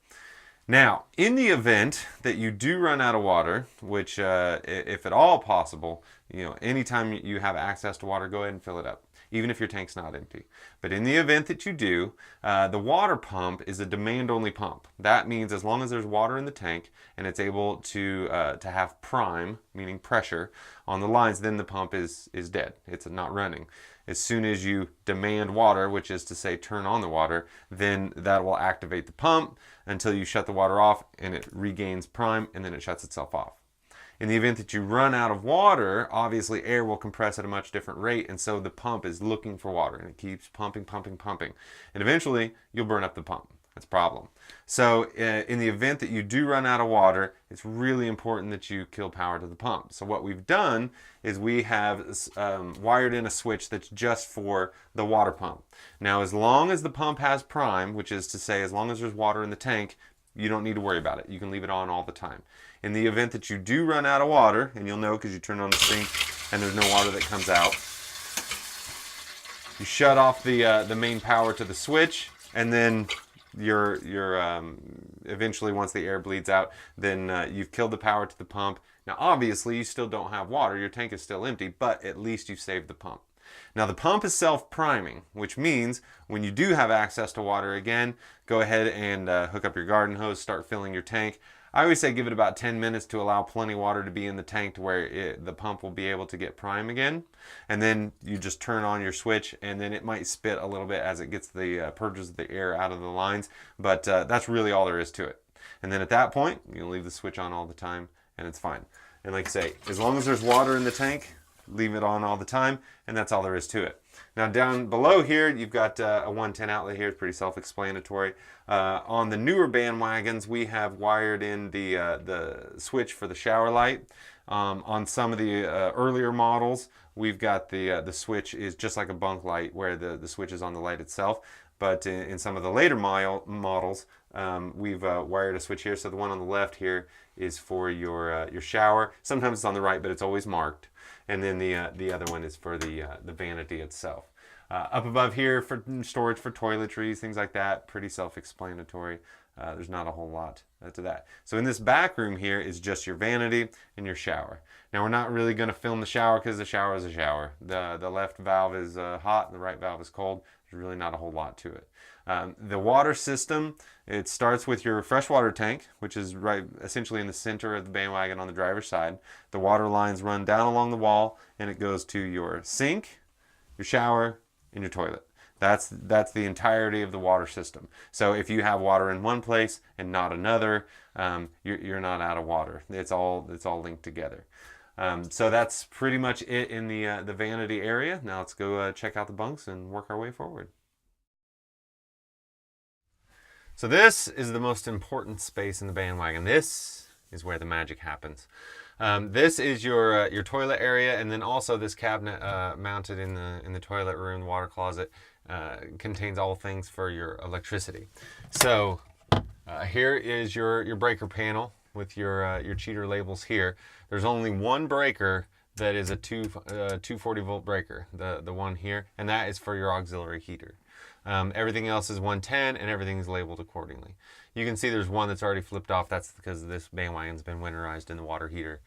Now, in the event that you do run out of water, which if at all possible, anytime you have access to water, go ahead and fill it up, even if your tank's not empty. But in the event that you do, the water pump is a demand-only pump. That means as long as there's water in the tank and it's able to have prime, meaning pressure, on the lines, then the pump is dead. It's not running. As soon as you demand water, which is to say turn on the water, then that will activate the pump until you shut the water off and it regains prime, and then it shuts itself off. In the event that you run out of water, obviously air will compress at a much different rate, and so the pump is looking for water, and it keeps pumping, pumping, pumping. And eventually, you'll burn up the pump. That's a problem. So in the event that you do run out of water, it's really important that you kill power to the pump. So what we've done is we have wired in a switch that's just for the water pump. Now, as long as the pump has prime, which is to say as long as there's water in the tank, you don't need to worry about it. You can leave it on all the time. In the event that you do run out of water, and you'll know because you turn on the sink and there's no water that comes out, you shut off the main power to the switch, and then eventually once the air bleeds out, then you've killed the power to the pump. Now obviously you still don't have water, your tank is still empty, but at least you saved the pump. Now the pump is self-priming, which means when you do have access to water again, go ahead and hook up your garden hose, start filling your tank. I always say give it about 10 minutes to allow plenty of water to be in the tank to where the pump will be able to get prime again. And then you just turn on your switch, and then it might spit a little bit as it gets purges the air out of the lines. But that's really all there is to it. And then at that point, you leave the switch on all the time, and it's fine. And like I say, as long as there's water in the tank, leave it on all the time, and that's all there is to it. Now down below here, you've got a 110 outlet here. It's pretty self-explanatory. On the newer BandWagons, we have wired in the switch for the shower light. On some of the earlier models, we've got the switch is just like a bunk light where the switch is on the light itself. But in some of the later models, we've wired a switch here. So the one on the left here is for your shower. Sometimes it's on the right, but it's always marked. And then the other one is for the vanity itself. Up above here for storage for toiletries, things like that. Pretty self-explanatory. There's not a whole lot to that. So in this back room here is just your vanity and your shower. Now we're not really going to film the shower because the shower is a shower. The left valve is hot and the right valve is cold. There's really not a whole lot to it. The water system, it starts with your freshwater tank, which is right essentially in the center of the BandWagon on the driver's side. The water lines run down along the wall and it goes to your sink, your shower, and your toilet. That's the entirety of the water system. So if you have water in one place and not another, you're not out of water. It's all linked together. So that's pretty much it in the vanity area. Now let's go check out the bunks and work our way forward. So this is the most important space in the BandWagon. This is where the magic happens. This is your toilet area, and then also this cabinet mounted in the toilet room, the water closet, contains all things for your electricity. So here is your breaker panel with your cheater labels here. There's only one breaker that is a 240 volt breaker, the one here, and that is for your auxiliary heater. Everything else is 110 and everything is labeled accordingly. You can see there's one that's already flipped off. That's because this BandWagon's been winterized and the water heater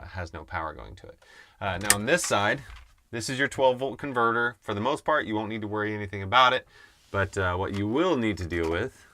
has no power going to it. Now on this side, this is your 12 volt converter. For the most part, you won't need to worry anything about it, but what you will need to deal with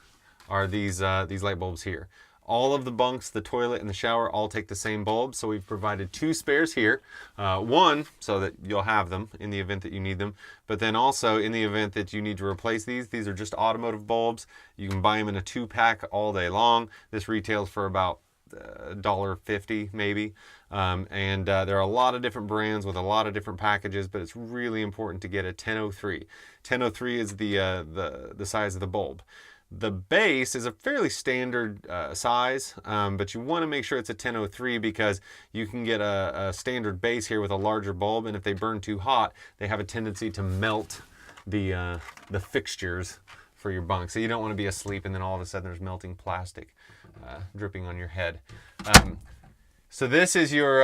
are these light bulbs here. All of the bunks, the toilet, and the shower all take the same bulb, so we've provided two spares here. One, so that you'll have them in the event that you need them, but then also in the event that you need to replace these are just automotive bulbs. You can buy them in a 2-pack all day long. This retails for about $1.50 maybe, and there are a lot of different brands with a lot of different packages, but it's really important to get a 1003. 1003 is the size of the bulb. The base is a fairly standard size, but you want to make sure it's a 1003 because you can get a standard base here with a larger bulb, and if they burn too hot, they have a tendency to melt the fixtures for your bunk. So you don't want to be asleep and then all of a sudden there's melting plastic dripping on your head. So this is your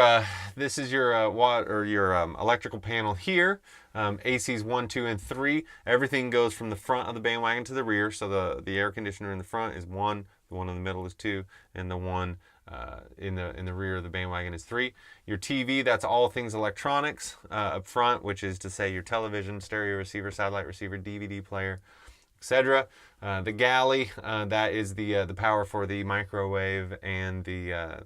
electrical panel here. ACs 1, 2, and 3. Everything goes from the front of the BandWagon to the rear. So the air conditioner in the front is 1, the one in the middle is 2, and the one in the rear of the BandWagon is 3. Your TV, that's all things electronics up front, which is to say your television, stereo receiver, satellite receiver, DVD player, etc. The galley, that is the power for the microwave and the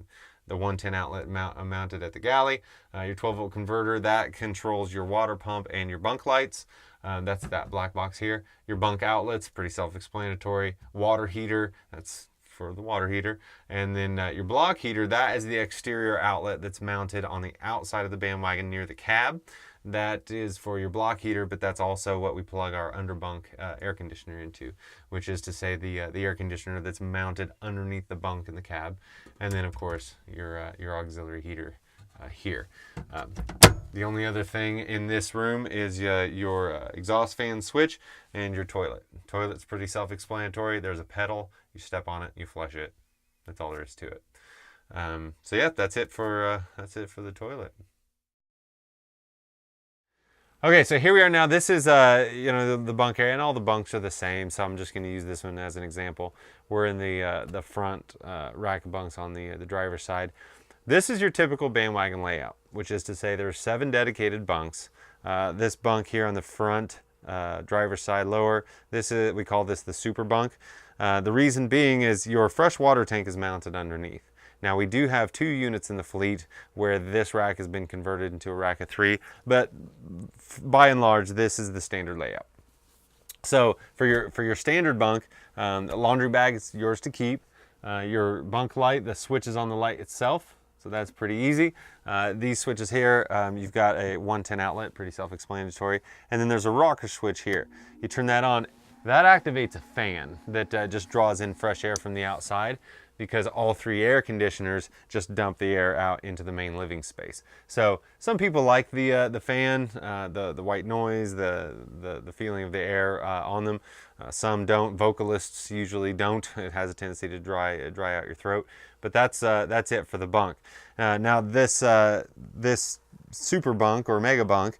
110 outlet mounted at the galley. Your 12 volt converter, that controls your water pump and your bunk lights. That's that black box here. Your bunk outlets, pretty self-explanatory. Water heater, that's for the water heater. And then your block heater, that is the exterior outlet that's mounted on the outside of the BandWagon near the cab. That is for your block heater, but that's also what we plug our underbunk air conditioner into, which is to say the air conditioner that's mounted underneath the bunk in the cab. And then of course your auxiliary heater here. The only other thing in this room is your exhaust fan switch and your toilet. Toilet's pretty self-explanatory. There's a pedal, you step on it, you flush it. That's all there is to it. So yeah, that's it for the toilet. Okay, so here we are now. This is the bunk area, and all the bunks are the same, so I'm just going to use this one as an example. We're in the front rack of bunks on the driver's side. This is your typical BandWagon layout, which is to say there's 7 dedicated bunks. This bunk here on the front driver's side lower, we call this the super bunk. The reason being is your fresh water tank is mounted underneath. Now we do have 2 units in the fleet where this rack has been converted into a rack of 3, but by and large this is the standard layout. So for your standard bunk, the laundry bag is yours to keep. Your bunk light, the switch is on the light itself, so that's pretty easy. These switches here, you've got a 110 outlet, pretty self-explanatory, and then there's a rocker switch here. You turn that on, that activates a fan that just draws in fresh air from the outside, because all 3 air conditioners just dump the air out into the main living space. So some people like the fan, the white noise, the feeling of the air on them. Some don't. Vocalists usually don't. It has a tendency to dry out your throat. But that's it for the bunk. Now this super bunk or mega bunk,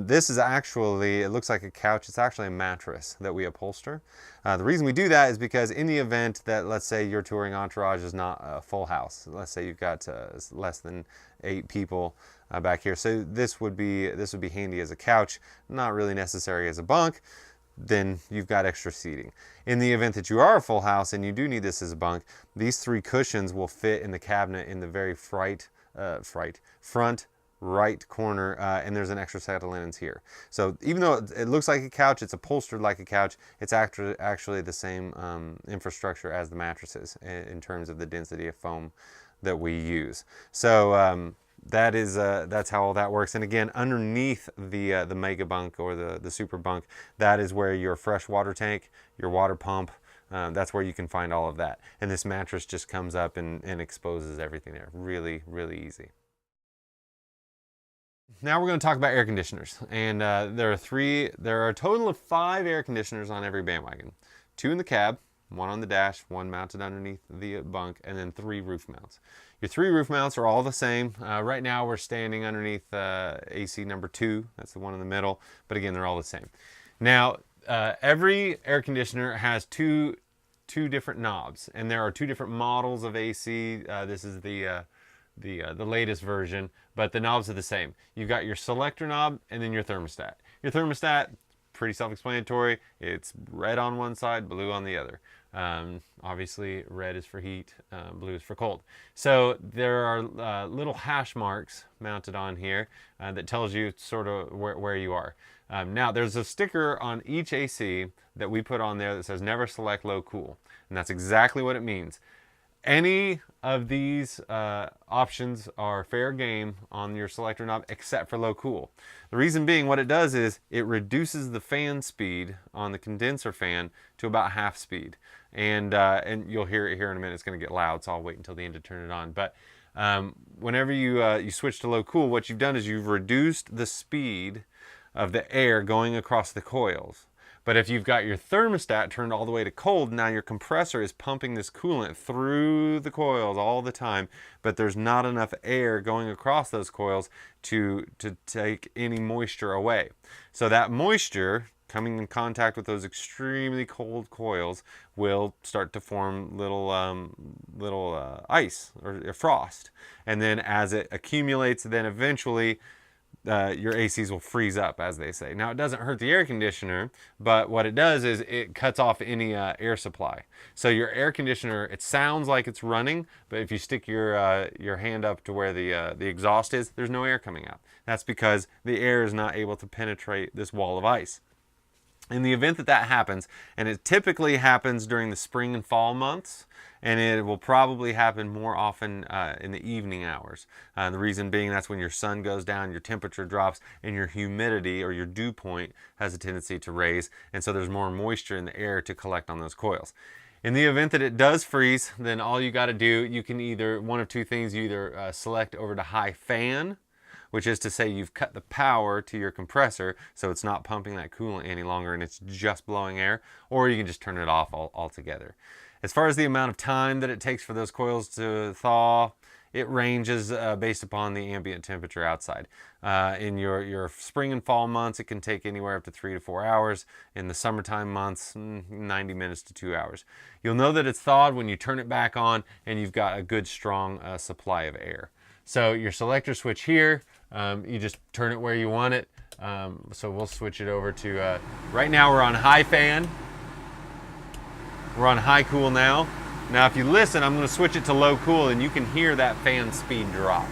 this is actually, it looks like a couch. It's actually a mattress that we upholster. The reason we do that is because in the event that, let's say, your touring entourage is not a full house, let's say you've got less than 8 people back here, so this would be handy as a couch, not really necessary as a bunk. Then you've got extra seating. In the event that you are a full house and you do need this as a bunk, these 3 cushions will fit in the cabinet in the very front right corner, and there's an extra set of linens here. So even though it looks like a couch, it's upholstered like a couch, it's actually the same infrastructure as the mattresses in terms of the density of foam that we use. So that's how all that works. And again, underneath the mega bunk or the super bunk, that is where your fresh water tank, your water pump, that's where you can find all of that. And this mattress just comes up and exposes everything there. Really, really easy. Now we're going to talk about air conditioners. And there are a total of 5 air conditioners on every BandWagon. 2 in the cab, 1 on the dash, 1 mounted underneath the bunk, and then 3 roof mounts. Your 3 roof mounts are all the same. Right now we're standing underneath AC number 2. That's the one in the middle. But again, they're all the same. Now, every air conditioner has two different knobs, and there are 2 different models of AC. This is the latest version, but the knobs are the same. You've got your selector knob and then your thermostat. Your thermostat, pretty self-explanatory. It's red on one side, blue on the other. Obviously, red is for heat, blue is for cold. So there are little hash marks mounted on here that tells you sort of where you are. Now, there's a sticker on each AC that we put on there that says never select low cool, and that's exactly what it means. Any of these options are fair game on your selector knob except for low cool. The reason being, what it does is it reduces the fan speed on the condenser fan to about half speed. And you'll hear it here in a minute. It's going to get loud, so I'll wait until the end to turn it on. But whenever you switch to low cool, what you've done is you've reduced the speed of the air going across the coils. But if you've got your thermostat turned all the way to cold, now your compressor is pumping this coolant through the coils all the time, but there's not enough air going across those coils to take any moisture away. So that moisture coming in contact with those extremely cold coils will start to form little ice or frost. And then as it accumulates, then eventually your ACs will freeze up, as they say. Now, it doesn't hurt the air conditioner, but what it does is it cuts off any air supply. So your air conditioner, it sounds like it's running, but if you stick your hand up to where the exhaust is, there's no air coming out. That's because the air is not able to penetrate this wall of ice. In the event that happens, and it typically happens during the spring and fall months, and it will probably happen more often in the evening hours. The reason being, that's when your sun goes down, your temperature drops, and your humidity or your dew point has a tendency to raise, and so there's more moisture in the air to collect on those coils. In the event that it does freeze, then all you got to do, you can either, one of 2 things, you either select over to high fan, which is to say you've cut the power to your compressor so it's not pumping that coolant any longer and it's just blowing air, or you can just turn it off altogether. As far as the amount of time that it takes for those coils to thaw, it ranges based upon the ambient temperature outside. In your spring and fall months, it can take anywhere up to 3 to 4 hours. In the summertime months, 90 minutes to 2 hours. You'll know that it's thawed when you turn it back on and you've got a good strong supply of air. So your selector switch here, you just turn it where you want it. So we'll switch it over to, right now we're on high fan. We're on high cool now. Now if you listen, I'm going to switch it to low cool and you can hear that fan speed drop.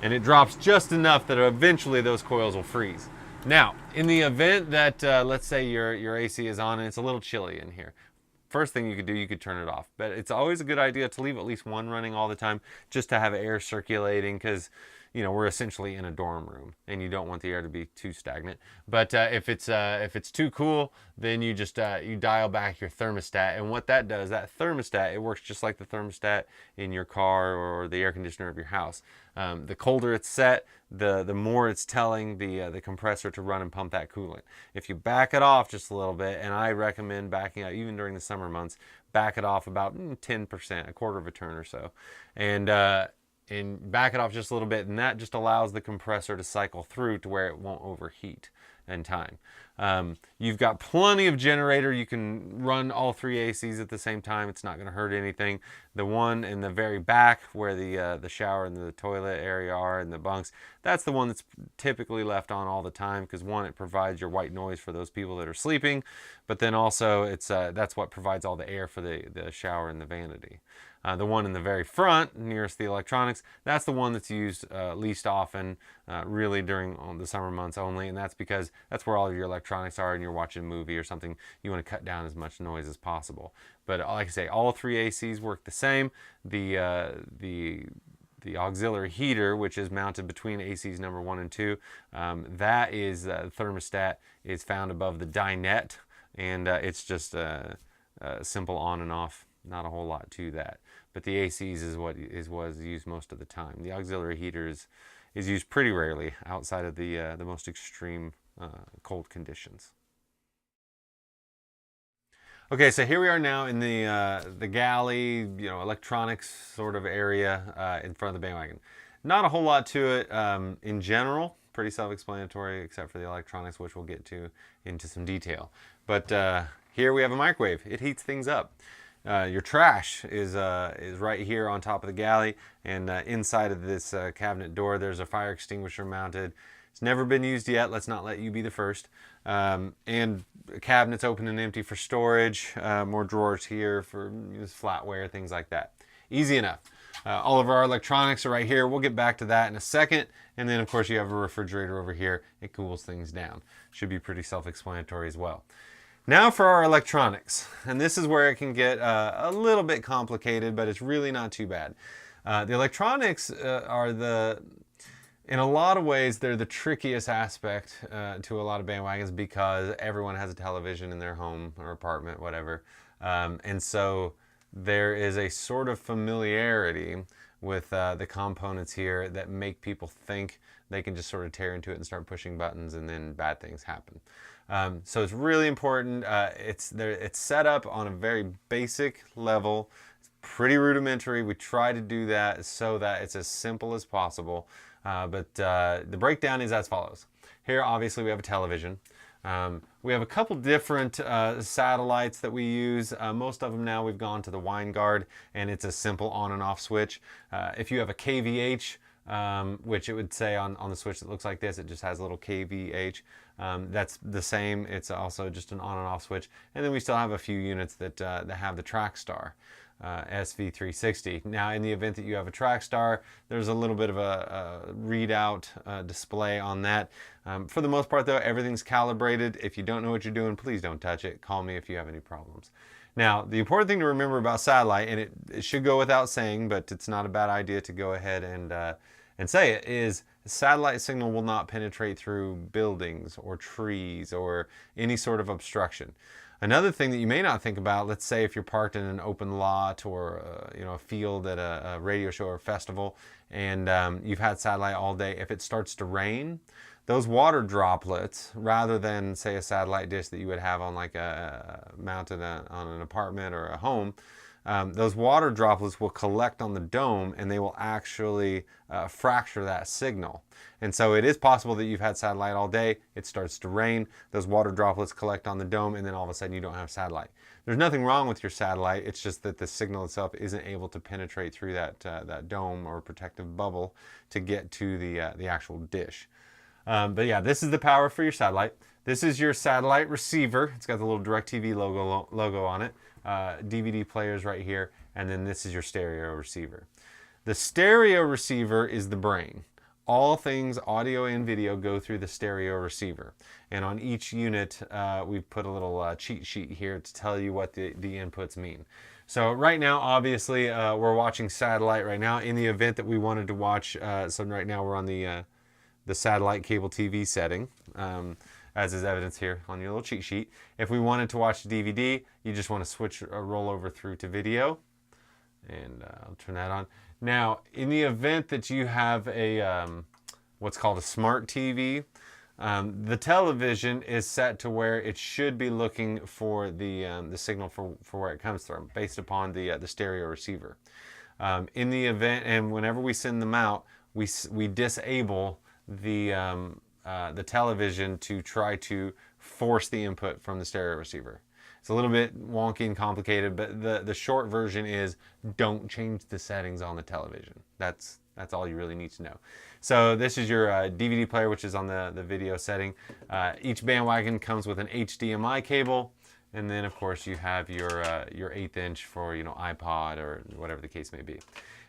And it drops just enough that eventually those coils will freeze. Now, in the event that, let's say your AC is on and it's a little chilly in here, first thing you could do, you could turn it off. But it's always a good idea to leave at least one running all the time just to have air circulating, because we're essentially in a dorm room and you don't want the air to be too stagnant. But if it's too cool, then you just you dial back your thermostat, and what that does, that thermostat, it works just like the thermostat in your car or the air conditioner of your house. The colder it's set, the more it's telling the compressor to run and pump that coolant. If you back it off just a little bit, and I recommend backing out even during the summer months, back it off about 10%, a quarter of a turn or so, and and back it off just a little bit, and that just allows the compressor to cycle through to where it won't overheat in time. You've got plenty of generator. You can run all 3 ACs at the same time. It's not going to hurt anything. The one in the very back where the shower and the toilet area are and the bunks, that's the one that's typically left on all the time because one, it provides your white noise for those people that are sleeping, but then also it's that's what provides all the air for the shower and the vanity. The one in the very front, nearest the electronics, that's the one that's used least often, really during the summer months only, and that's because that's where all of your electronics are and you're watching a movie or something. You want to cut down as much noise as possible. But like I say, all 3 ACs work the same. The auxiliary heater, which is mounted between ACs number 1 and 2, that is the thermostat is found above the dinette, and it's just simple on and off. Not a whole lot to that, but the ACs is what was used most of the time. The auxiliary heater is used pretty rarely outside of the most extreme cold conditions. Okay, so here we are now in the galley, electronics sort of area in front of the BandWagon. Not a whole lot to it in general. Pretty self-explanatory, except for the electronics, which we'll get to into some detail. But here we have a microwave. It heats things up. Your trash is right here on top of the galley, and inside of this cabinet door there's a fire extinguisher mounted. It's never been used yet. Let's not let you be the first. And cabinets open and empty for storage. More drawers here for flatware, things like that. Easy enough. All of our electronics are right here. We'll get back to that in a second. And then, of course, you have a refrigerator over here. It cools things down. Should be pretty self-explanatory as well. Now for our electronics, and this is where it can get a little bit complicated, but it's really not too bad. The electronics are in a lot of ways, they're the trickiest aspect to a lot of BandWagons because everyone has a television in their home or apartment, whatever. And so there is a sort of familiarity with the components here that make people think they can just sort of tear into it and start pushing buttons and then bad things happen. So it's really important. It's set up on a very basic level. It's pretty rudimentary. We try to do that so that it's as simple as possible. But the breakdown is as follows. Here, obviously, we have a television. We have a couple different satellites that we use. Most of them now we've gone to the Wine Guard, and it's a simple on and off switch. If you have a KVH, which it would say on the switch that looks like this, it just has a little KVH. That's the same. It's also just an on and off switch. And then we still have a few units that have the TrackStar SV360. Now, in the event that you have a TrackStar, there's a little bit of a readout display on that. For the most part, though, everything's calibrated. If you don't know what you're doing, please don't touch it. Call me if you have any problems. Now, the important thing to remember about satellite, and it should go without saying, but it's not a bad idea to go ahead and say it, is satellite signal will not penetrate through buildings or trees or any sort of obstruction. Another thing that you may not think about, let's say if you're parked in an open lot or a field at a radio show or festival, and you've had satellite all day, if it starts to rain, those water droplets, rather than say a satellite dish that you would have on like mounted on an apartment or a home, those water droplets will collect on the dome and they will actually fracture that signal. And so it is possible that you've had satellite all day, it starts to rain, those water droplets collect on the dome, and then all of a sudden you don't have satellite. There's nothing wrong with your satellite, it's just that the signal itself isn't able to penetrate through that dome or protective bubble to get to the actual dish. But yeah, this is the power for your satellite. This is your satellite receiver. It's got the little DirecTV logo on it. DVD players right here, and then this is your stereo receiver. The stereo receiver is the brain. All things audio and video go through the stereo receiver. And on each unit, we've put a little cheat sheet here to tell you what the inputs mean. So right now, obviously, we're watching satellite right now. In the event that we wanted to watch, so right now we're on the satellite cable TV setting, as is evidence here on your little cheat sheet. If we wanted to watch the DVD, you just want to switch a rollover through to video, and I'll turn that on. Now, in the event that you have a what's called a smart TV, the television is set to where it should be looking for the signal for where it comes from, based upon the stereo receiver. In the event, and whenever we send them out, we disable the television to try to force the input from the stereo receiver. It's a little bit wonky and complicated, but the short version is don't change the settings on the television. That's all you really need to know. So this is your DVD player, which is on the video setting. Each BandWagon comes with an HDMI cable, and then of course you have your 1/8 inch for iPod or whatever the case may be.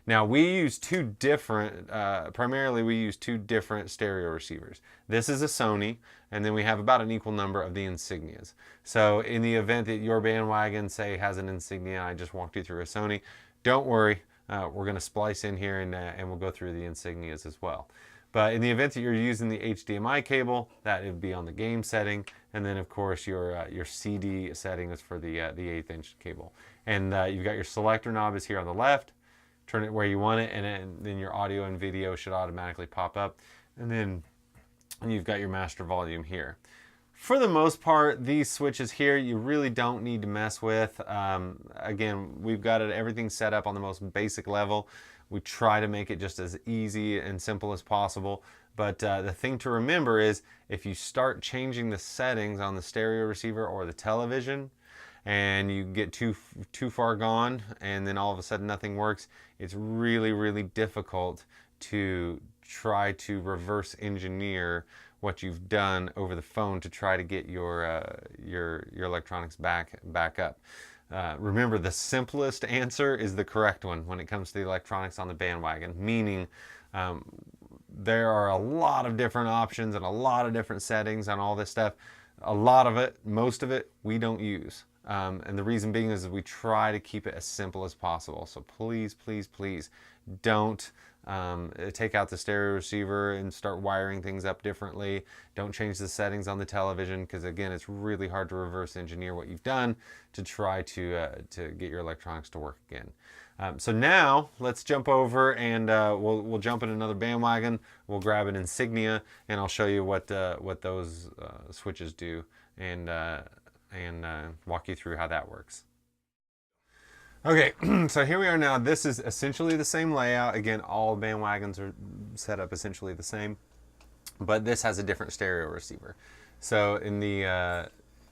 Now we use two different, primarily we use two different stereo receivers. This is a Sony, and then we have about an equal number of the Insignias. So in the event that your BandWagon, say, has an Insignia, I just walked you through a Sony, don't worry, we're going to splice in here and we'll go through the Insignias as well. But in the event that you're using the HDMI cable, that would be on the game setting, and then of course your CD setting is for the 1/8 inch cable. And you've got your selector knob is here on the left. Turn it where you want it, and then your audio and video should automatically pop up. And then you've got your master volume here. For the most part, these switches here, you really don't need to mess with. Again, we've got everything set up on the most basic level. We try to make it just as easy and simple as possible. But the thing to remember is if you start changing the settings on the stereo receiver or the television, and you get too far gone and then all of a sudden nothing works, it's really difficult to try to reverse engineer what you've done over the phone to try to get your electronics back up. Remember, the simplest answer is the correct one when it comes to the electronics on the BandWagon, meaning there are a lot of different options and a lot of different settings on all this stuff. A lot of it, most of it, we don't use. And the reason being is we try to keep it as simple as possible. So please don't take out the stereo receiver and start wiring things up differently. Don't change the settings on the television, because again, it's really hard to reverse engineer what you've done to try to get your electronics to work again. So now let's jump over and we'll jump in another BandWagon. We'll grab an Insignia and I'll show you what those switches do and walk you through how that works. Okay, so here we are now. This is essentially the same layout. Again, all BandWagons are set up essentially the same, but this has a different stereo receiver. So in the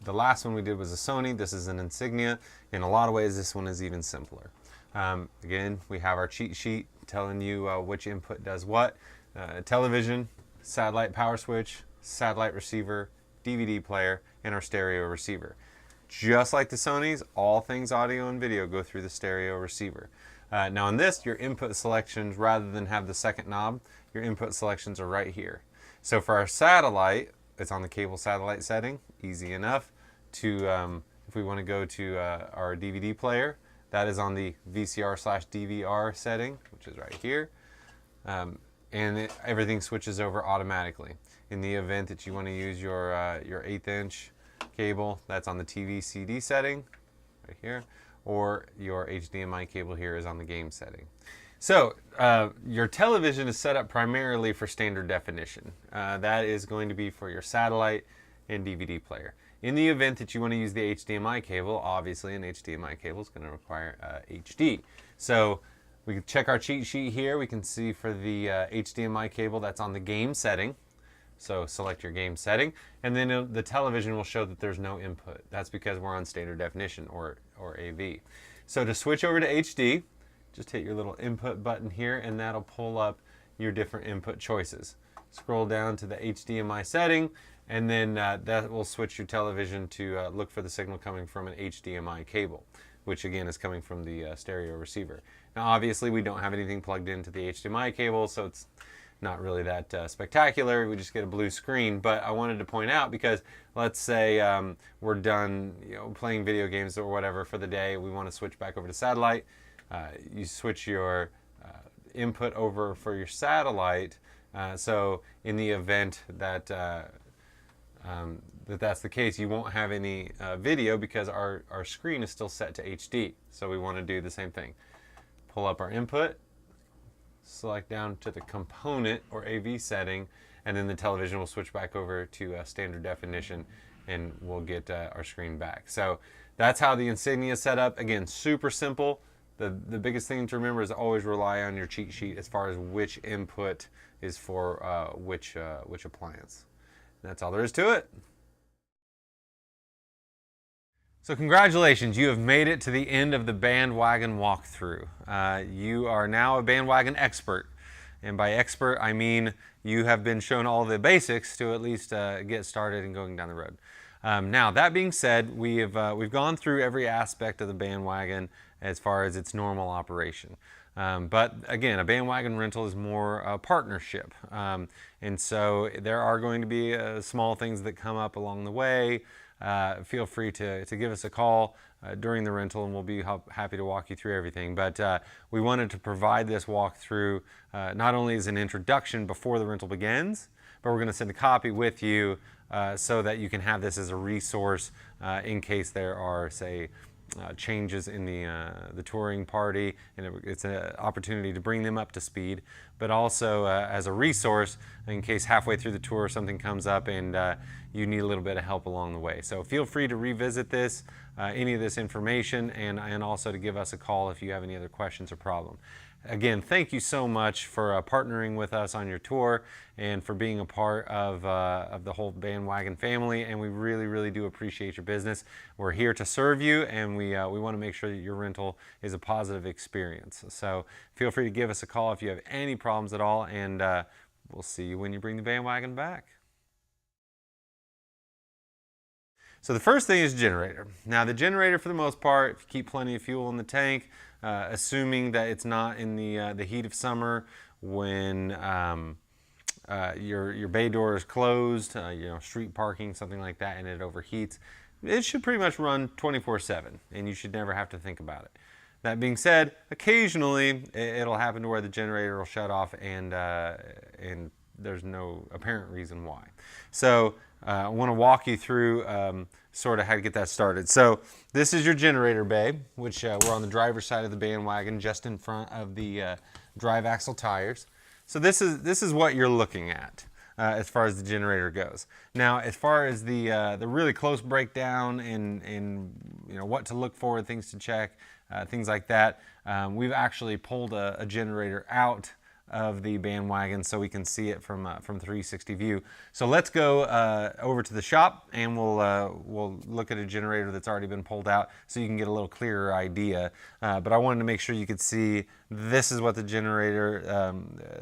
last one we did was a Sony. This is an Insignia. In a lot of ways, this one is even simpler. Again, we have our cheat sheet telling you which input does what. Television, satellite power switch, satellite receiver, DVD player, and our stereo receiver. Just like the Sonys, all things audio and video go through the stereo receiver. Now on this, your input selections, rather than have the second knob, your input selections are right here. So for our satellite, it's on the cable satellite setting, easy enough. If we want to go to our DVD player, that is on the VCR/DVR setting, which is right here. And everything switches over automatically. In the event that you want to use your 1/8 inch cable, that's on the TV CD setting right here, or your HDMI cable here is on the game setting. So your television is set up primarily for standard definition. That is going to be for your satellite and DVD player. In the event that you want to use the HDMI cable, obviously an HDMI cable is going to require HD. So we can check our cheat sheet here. We can see for the HDMI cable, that's on the game setting. So select your game setting, and then the television will show that there's no input. That's because we're on standard definition or AV. So to switch over to HD, just hit your little input button here, and that'll pull up your different input choices. Scroll down to the HDMI setting, and then that will switch your television to look for the signal coming from an HDMI cable, which again is coming from the stereo receiver. Now obviously we don't have anything plugged into the HDMI cable, so it's not really that spectacular. We just get a blue screen. But I wanted to point out, because let's say we're done playing video games or whatever for the day, we want to switch back over to satellite. You switch your input over for your satellite. So in the event that that's the case, you won't have any video, because our screen is still set to HD. So we want to do the same thing. Pull up our input, select down to the component or AV setting, and then the television will switch back over to standard definition, and we'll get our screen back. So that's how the Insignia is set up. Again, super simple. the biggest thing to remember is always rely on your cheat sheet as far as which input is for which appliance. And that's all there is to it. So congratulations, you have made it to the end of the BandWagon walkthrough. You are now a BandWagon expert. And by expert, I mean you have been shown all the basics to at least get started and going down the road. Now, that being said, we've gone through every aspect of the BandWagon as far as its normal operation. But again, a BandWagon rental is more a partnership. And so there are going to be small things that come up along the way. Feel free to give us a call during the rental, and we'll be happy to walk you through everything. But we wanted to provide this walkthrough not only as an introduction before the rental begins, but we're going to send a copy with you so that you can have this as a resource in case there are, say, changes in the touring party, and it's an opportunity to bring them up to speed, but also as a resource in case halfway through the tour something comes up and you need a little bit of help along the way. So feel free to revisit this, any of this information, and also to give us a call if you have any other questions or problems. Again, thank you so much for partnering with us on your tour and for being a part of the whole BandWagon family, and we really, really do appreciate your business. We're here to serve you, and we want to make sure that your rental is a positive experience. So feel free to give us a call if you have any problems at all, and we'll see you when you bring the BandWagon back. So the first thing is generator. Now the generator, for the most part, if you keep plenty of fuel in the tank, assuming that it's not in the heat of summer when your bay door is closed, street parking, something like that, and it overheats, it should pretty much run 24/7, and you should never have to think about it. That being said, occasionally it'll happen to where the generator will shut off and there's no apparent reason why. So I want to walk you through sort of how to get that started. So this is your generator bay, which we're on the driver's side of the BandWagon, just in front of the drive axle tires. So this is what you're looking at as far as the generator goes. Now, as far as the really close breakdown and what to look for, things to check, things like that, we've actually pulled a generator out of the BandWagon so we can see it from 360 view. So let's go over to the shop, and we'll look at a generator that's already been pulled out so you can get a little clearer idea. But I wanted to make sure you could see this is what the generator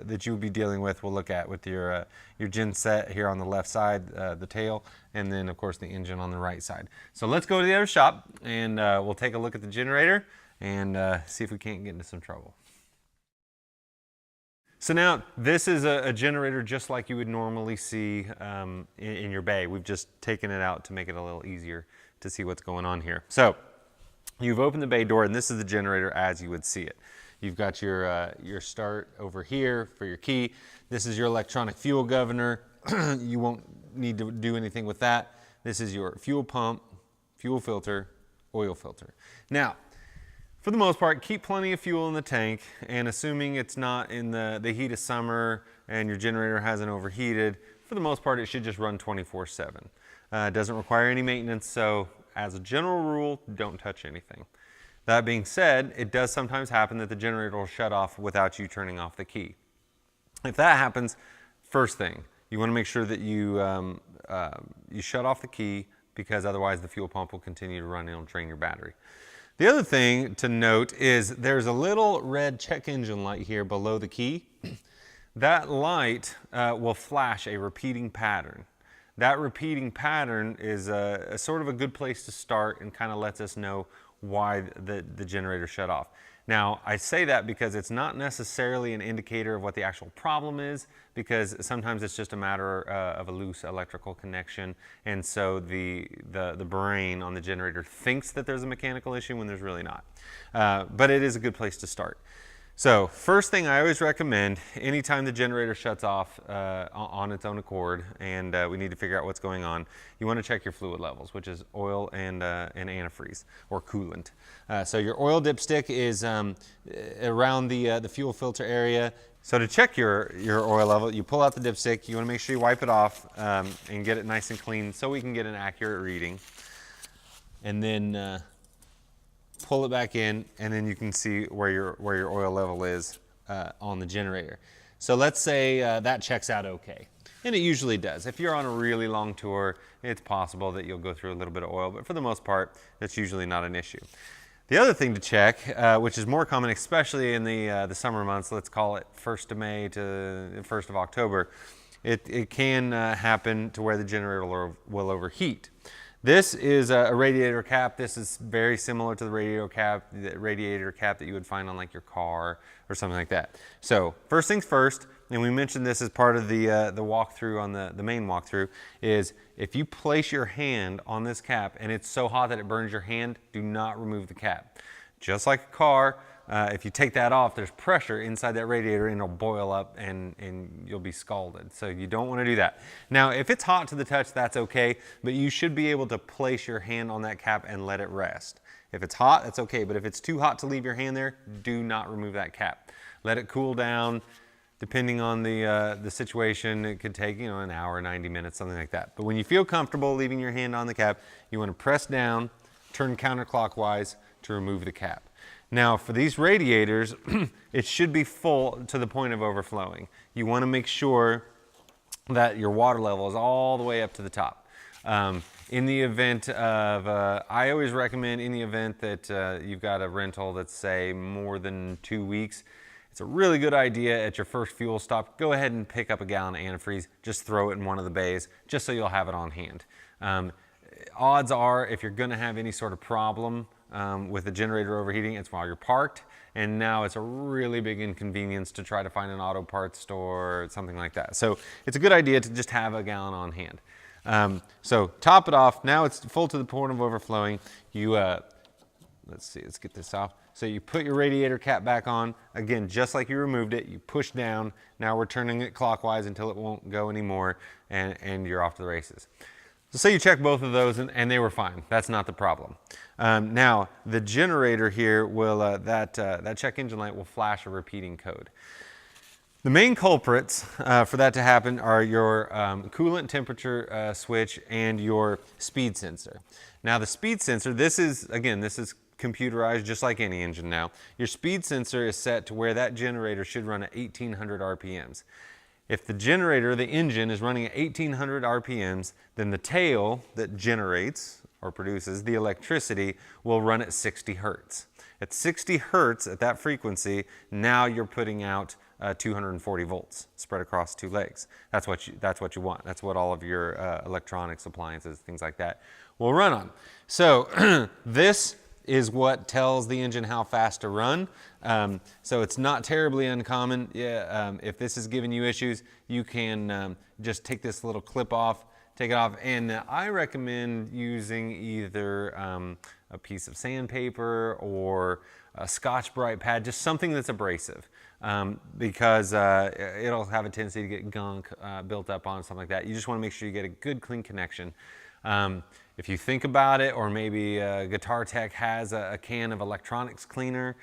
that you would be dealing with will look at with your gen set here on the left side, the tail, and then of course the engine on the right side. So let's go to the other shop, and we'll take a look at the generator and see if we can't get into some trouble. So now this is a generator just like you would normally see in your bay. We've just taken it out to make it a little easier to see what's going on here. So you've opened the bay door, and this is the generator as you would see it. You've got your start over here for your key. This is your electronic fuel governor. You won't need to do anything with that. This is your fuel pump, fuel filter, oil filter. Now, for the most part, keep plenty of fuel in the tank, and assuming it's not in the heat of summer and your generator hasn't overheated, for the most part it should just run 24/7. It doesn't require any maintenance, so as a general rule, don't touch anything. That being said, it does sometimes happen that the generator will shut off without you turning off the key. If that happens, first thing, you want to make sure that you shut off the key, because otherwise the fuel pump will continue to run and it'll drain your battery. The other thing to note is there's a little red check engine light here below the key. That light will flash a repeating pattern. That repeating pattern is a sort of a good place to start and kind of lets us know why the generator shut off. Now, I say that because it's not necessarily an indicator of what the actual problem is, because sometimes it's just a matter of a loose electrical connection, and so the brain on the generator thinks that there's a mechanical issue when there's really not. But it is a good place to start. So first thing I always recommend, anytime the generator shuts off on its own accord and we need to figure out what's going on, you want to check your fluid levels, which is oil and antifreeze or coolant. So your oil dipstick is around the fuel filter area. So to check your oil level, you pull out the dipstick, you want to make sure you wipe it off and get it nice and clean so we can get an accurate reading. And then pull it back in, and then you can see where your oil level is on the generator. So let's say that checks out okay. And it usually does. If you're on a really long tour, it's possible that you'll go through a little bit of oil, but for the most part, that's usually not an issue. The other thing to check, which is more common, especially in the summer months, let's call it 1st of May to 1st of October, it can happen to where the generator will overheat. This is a radiator cap. This is very similar to the radiator cap that you would find on like your car or something like that. So first things first, and we mentioned this as part of the walkthrough on the main walkthrough, is if you place your hand on this cap and it's so hot that it burns your hand, do not remove the cap. Just like a car, if you take that off, there's pressure inside that radiator and it'll boil up and you'll be scalded. So you don't want to do that. Now, if it's hot to the touch, that's okay, but you should be able to place your hand on that cap and let it rest. If it's hot, that's okay, but if it's too hot to leave your hand there, do not remove that cap. Let it cool down. Depending on the situation, it could take, you know, an hour, 90 minutes, something like that. But when you feel comfortable leaving your hand on the cap, you want to press down, turn counterclockwise to remove the cap. Now, for these radiators, it should be full to the point of overflowing. You want to make sure that your water level is all the way up to the top. In the event of, I always recommend in the event that you've got a rental that's, say, more than 2 weeks, it's a really good idea at your first fuel stop, go ahead and pick up a gallon of antifreeze, just throw it in one of the bays, just so you'll have it on hand. Odds are, if you're gonna have any sort of problem with the generator overheating, it's while you're parked, and now it's a really big inconvenience to try to find an auto parts store or something like that. So it's a good idea to just have a gallon on hand. So top it off, now it's full to the point of overflowing. You, let's see, let's get this off. So you put your radiator cap back on, again, just like you removed it, you push down, now we're turning it clockwise until it won't go anymore, and you're off to the races. So say you check both of those and they were fine, that's not the problem. Now, the generator here will, that check engine light will flash a repeating code. The main culprits for that to happen are your coolant temperature switch and your speed sensor. Now the speed sensor, this is computerized just like any engine now. Your speed sensor is set to where that generator should run at 1800 RPMs. If the generator, the engine, is running at 1800 RPMs, then the tail that generates or produces the electricity will run at 60 hertz. At 60 hertz, at that frequency, now you're putting out 240 volts spread across 2 legs. That's what you want. That's what all of your electronics, appliances, things like that will run on. So this is what tells the engine how fast to run. So it's not terribly uncommon. If this is giving you issues, you can just take this little clip off, take it off, and I recommend using either a piece of sandpaper or a Scotch-Brite pad, just something that's abrasive, because it'll have a tendency to get gunk built up on, something like that. You just want to make sure you get a good, clean connection. If you think about it, or maybe Guitar Tech has a can of electronics cleaner,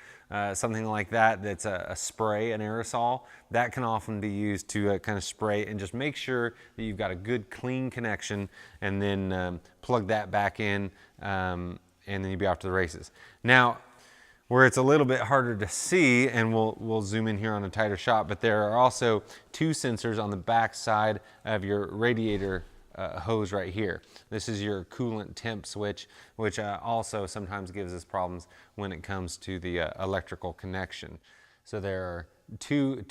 something like that, that's a spray, an aerosol, that can often be used to kind of spray and just make sure that you've got a good clean connection, and then plug that back in, and then you'll be off to the races. Now, where it's a little bit harder to see, and we'll zoom in here on a tighter shot, but there are also 2 sensors on the back side of your radiator hose right here. This is your coolant temp switch, which also sometimes gives us problems when it comes to the electrical connection. So there are two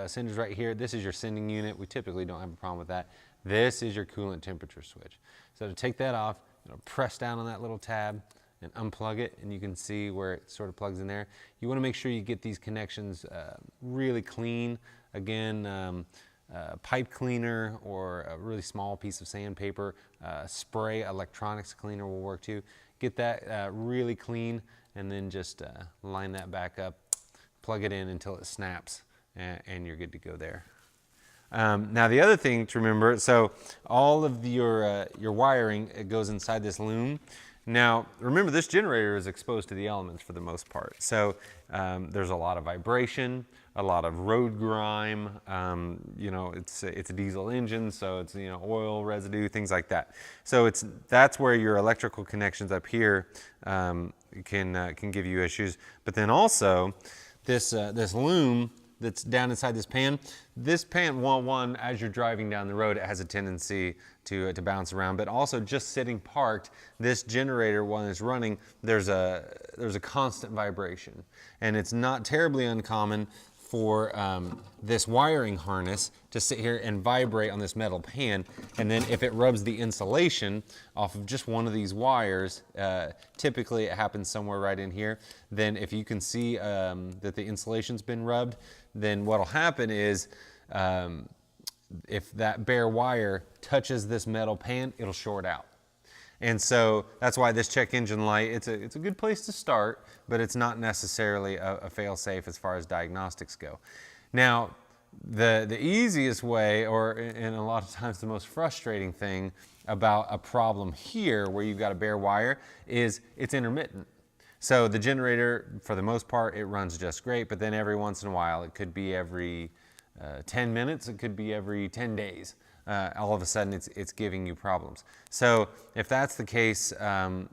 senders right here. This is your sending unit. We typically don't have a problem with that. This is your coolant temperature switch. So to take that off, press down on that little tab and unplug it, and you can see where it sort of plugs in there. You want to make sure you get these connections really clean. Again, pipe cleaner or a really small piece of sandpaper, spray electronics cleaner will work too. Get that really clean, and then just line that back up, plug it in until it snaps, and you're good to go there. Now the other thing to remember, so all of your wiring, it goes inside this loom. Now, remember, this generator is exposed to the elements for the most part. So there's a lot of vibration, a lot of road grime. You know, it's a diesel engine, so it's, you know, oil residue, things like that. So that's where your electrical connections up here can give you issues. But then also this loom that's down inside this pan. This pan, one, as you're driving down the road, it has a tendency to bounce around, but also just sitting parked, this generator, when it's running, there's a constant vibration. And it's not terribly uncommon for this wiring harness to sit here and vibrate on this metal pan, and then if it rubs the insulation off of just one of these wires, typically it happens somewhere right in here, then if you can see that the insulation's been rubbed, then what'll happen is if that bare wire touches this metal pan, it'll short out. And so that's why this check engine light, it's a good place to start, but it's not necessarily a fail-safe as far as diagnostics go. Now, the easiest way, and a lot of times the most frustrating thing about a problem here where you've got a bare wire, is it's intermittent. So the generator, for the most part, it runs just great, but then every once in a while, it could be every 10 minutes, it could be every 10 days. All of a sudden it's giving you problems. So if that's the case, the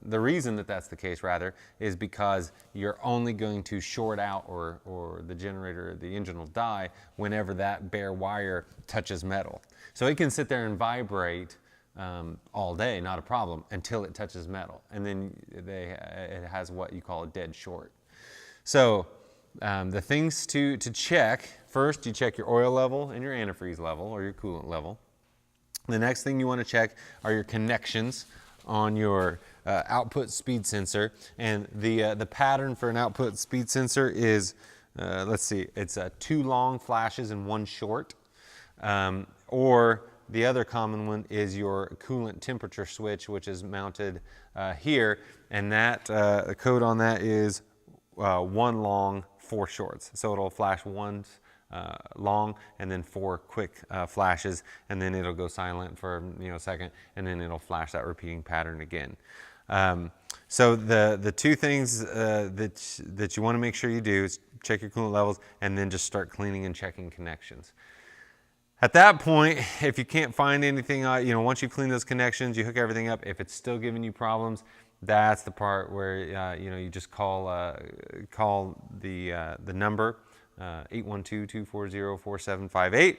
reason that that's the case rather is because you're only going to short out or the generator, the engine will die whenever that bare wire touches metal. So it can sit there and vibrate all day, not a problem, until it touches metal. And then it has what you call a dead short. So the things to check, first you check your oil level and your antifreeze level or your coolant level. The next thing you want to check are your connections on your output speed sensor. And the pattern for an output speed sensor is, let's see, it's 2 long flashes and 1 short. Or the other common one is your coolant temperature switch, which is mounted here. And that the code on that is 1 long, 4 shorts. So it'll flash 1 long and then 4 quick flashes, and then it'll go silent for a second, and then it'll flash that repeating pattern again. So the 2 things that you want to make sure you do is check your coolant levels and then just start cleaning and checking connections. At that point, if you can't find anything, once you clean those connections, you hook everything up. If it's still giving you problems, that's the part where you just call the number 812-240-4758,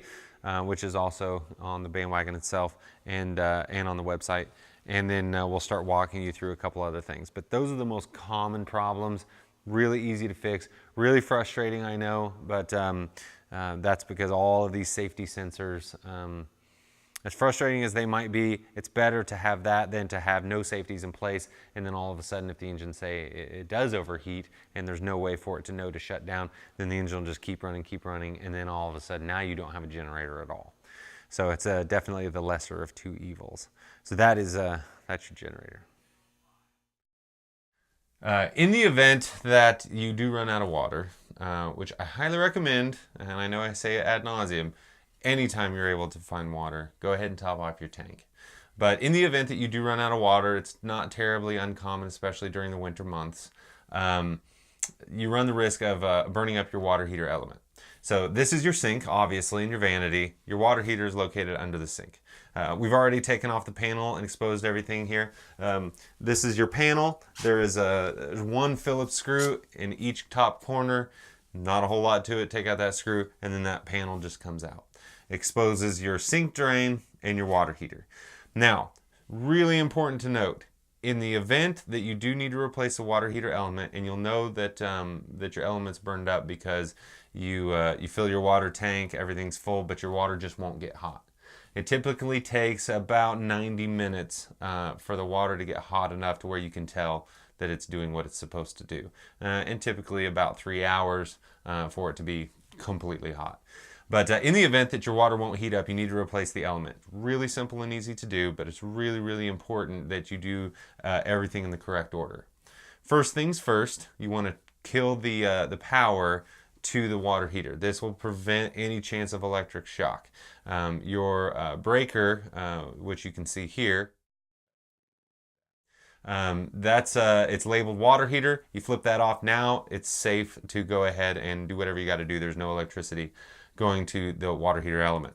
which is also on the BandWagon itself and on the website. And then we'll start walking you through a couple other things. But those are the most common problems. Really easy to fix. Really frustrating, I know, but that's because all of these safety sensors, as frustrating as they might be, it's better to have that than to have no safeties in place, and then all of a sudden if the engine, say, it does overheat and there's no way for it to know to shut down, then the engine will just keep running, and then all of a sudden now you don't have a generator at all. So it's definitely the lesser of 2 evils. So that's your generator. In the event that you do run out of water, which I highly recommend, and I know I say it ad nauseum, anytime you're able to find water, go ahead and top off your tank. But in the event that you do run out of water, it's not terribly uncommon, especially during the winter months. You run the risk of burning up your water heater element. So this is your sink, obviously, in your vanity. Your water heater is located under the sink. We've already taken off the panel and exposed everything here. This is your panel. There's 1 Phillips screw in each top corner. Not a whole lot to it. Take out that screw, and then that panel just comes out. Exposes your sink drain and your water heater. Now, really important to note, in the event that you do need to replace the water heater element, and you'll know that that your element's burned up because you fill your water tank, everything's full, but your water just won't get hot. It typically takes about 90 minutes for the water to get hot enough to where you can tell that it's doing what it's supposed to do, and typically about 3 hours for it to be completely hot. But in the event that your water won't heat up, you need to replace the element. Really simple and easy to do, but it's really, really important that you do everything in the correct order. First things first, you want to kill the power to the water heater. This will prevent any chance of electric shock. Your breaker, which you can see here, It's labeled water heater. You flip that off now. It's safe to go ahead and do whatever you got to do. There's no electricity going to the water heater element.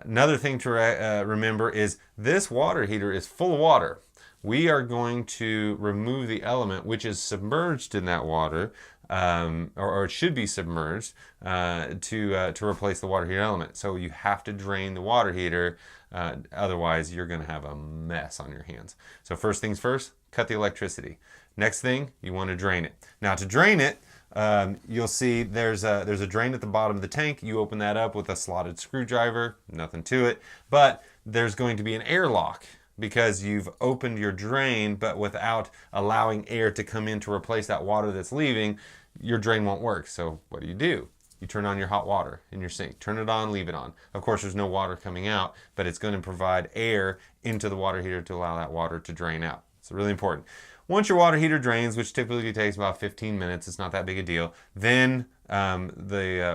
Another thing to remember is this water heater is full of water. We are going to remove the element which is submerged in that water, or it should be submerged to replace the water heater element. So you have to drain the water heater, otherwise you're going to have a mess on your hands. So first things first, cut the electricity. Next thing, you want to drain it. Now to drain it, you'll see there's a drain at the bottom of the tank. You open that up with a slotted screwdriver, nothing to it, but there's going to be an airlock because you've opened your drain, but without allowing air to come in to replace that water that's leaving, your drain won't work. So what do? You turn on your hot water in your sink. Turn it on, leave it on. Of course, there's no water coming out, but it's going to provide air into the water heater to allow that water to drain out. It's really important. Once your water heater drains, which typically takes about 15 minutes, it's not that big a deal, then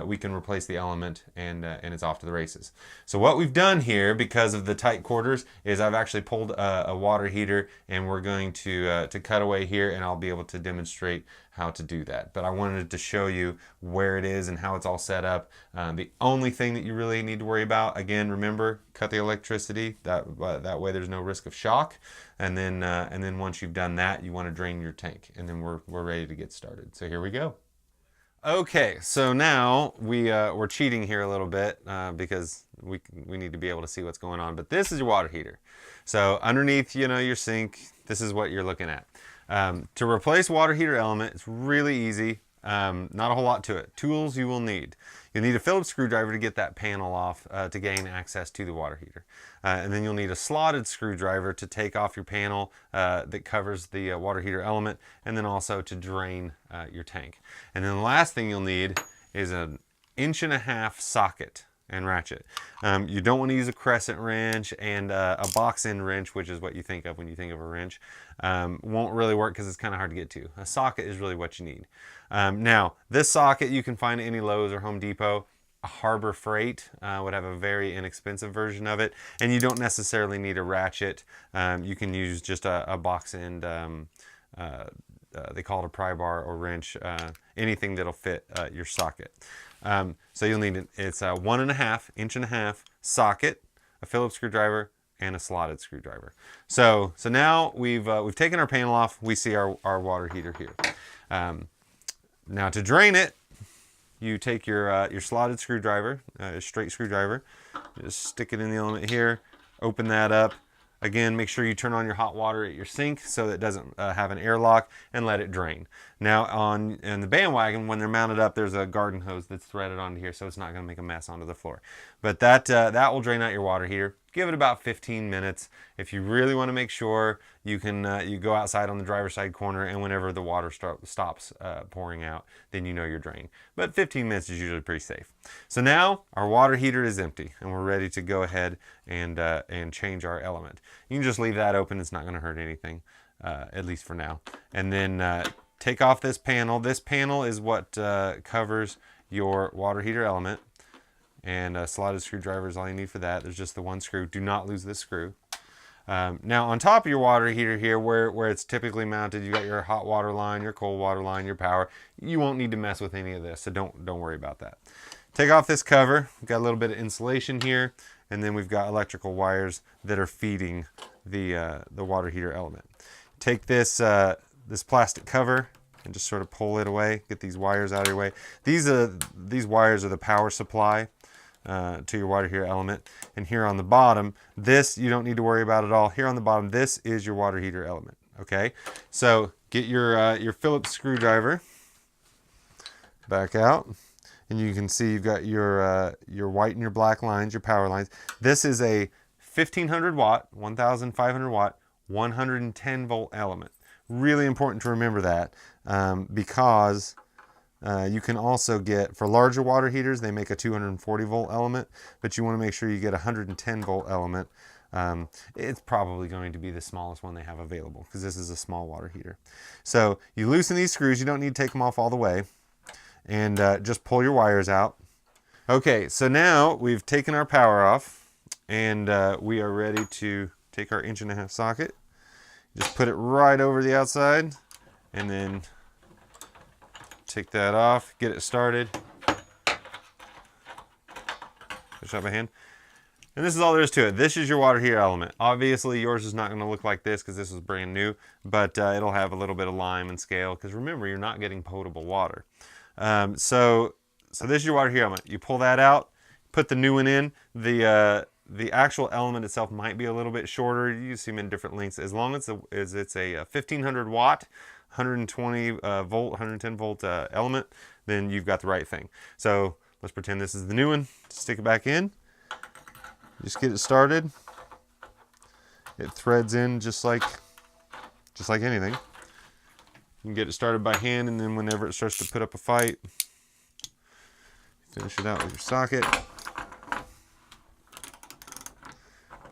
we can replace the element and it's off to the races. So what we've done here, because of the tight quarters, is I've actually pulled a water heater and we're going to cut away here, and I'll be able to demonstrate how to do that. But I wanted to show you where it is and how it's all set up. The only thing that you really need to worry about, again, remember, cut the electricity. That way there's no risk of shock. And then once you've done that, you want to drain your tank, and then we're ready to get started. So here we go. Okay, so now we're cheating here a little bit because we need to be able to see what's going on. But this is your water heater. So underneath, your sink, this is what you're looking at. To replace water heater element, it's really easy. Not a whole lot to it. Tools you will need. You'll need a Phillips screwdriver to get that panel off to gain access to the water heater. And then you'll need a slotted screwdriver to take off your panel that covers the water heater element, and then also to drain your tank. And then the last thing you'll need is an 1.5 inch socket and ratchet. You don't want to use a crescent wrench, and a box end wrench, which is what you think of when you think of a wrench, won't really work because it's kind of hard to get to. A socket is really what you need. Now, this socket you can find at any Lowe's or Home Depot. Harbor Freight would have a very inexpensive version of it, and you don't necessarily need a ratchet. You can use just a box end, they call it a pry bar or wrench, anything that'll fit your socket. So you'll need it's a 1.5 inch socket, a Phillips screwdriver, and a slotted screwdriver. So now we've taken our panel off. We see our water heater here. Now to drain it, you take your slotted screwdriver, straight screwdriver, just stick it in the element here, open that up. Again, make sure you turn on your hot water at your sink so that it doesn't have an airlock, and let it drain. Now in the BandWagon, when they're mounted up, there's a garden hose that's threaded onto here, so it's not going to make a mess onto the floor. But that will drain out your water heater. Give it about 15 minutes. If you really want to make sure, you go outside on the driver's side corner, and whenever the water stops pouring out, then you know you're drained. But 15 minutes is usually pretty safe. So now our water heater is empty, and we're ready to go ahead and change our element. You can just leave that open. It's not going to hurt anything, at least for now. And then take off this panel. This panel is what covers your water heater element. And a slotted screwdriver is all you need for that. There's just the one screw. Do not lose this screw. Now on top of your water heater here, where it's typically mounted, you got your hot water line, your cold water line, your power. You won't need to mess with any of this, so don't worry about that. Take off this cover. We've got a little bit of insulation here, and then we've got electrical wires that are feeding the water heater element. Take this plastic cover and just sort of pull it away. Get these wires out of your way. These wires are the power supply to your water heater element. And here on the bottom, this you don't need to worry about at all. Here on the bottom, this is your water heater element. Okay, so get your Phillips screwdriver back out, and you can see you've got your white and your black lines, your power lines. This is a 1500 watt, 1500 watt, 110 volt element. Really important to remember that because you can also get, for larger water heaters, they make a 240 volt element, but you want to make sure you get a 110 volt element. It's probably going to be the smallest one they have available because this is a small water heater. So you loosen these screws. You don't need to take them off all the way, and just pull your wires out. Okay, so now we've taken our power off, and we are ready to take our 1.5 inch socket, Just put it right over the outside, and then take that off, get it started. Push up my hand. And this is all there is to it. This is your water heater element. Obviously, yours is not going to look like this because this is brand new, but it'll have a little bit of lime and scale because remember, you're not getting potable water. So this is your water heater element. You pull that out, put the new one in. The actual element itself might be a little bit shorter. You see them in different lengths. As long as it's a 1500 watt, 120 volt, 110 volt element, then you've got the right thing. So let's pretend this is the new one. Stick it back in. Just get it started. It threads in just like anything. You can get it started by hand, and then whenever it starts to put up a fight, finish it out with your socket.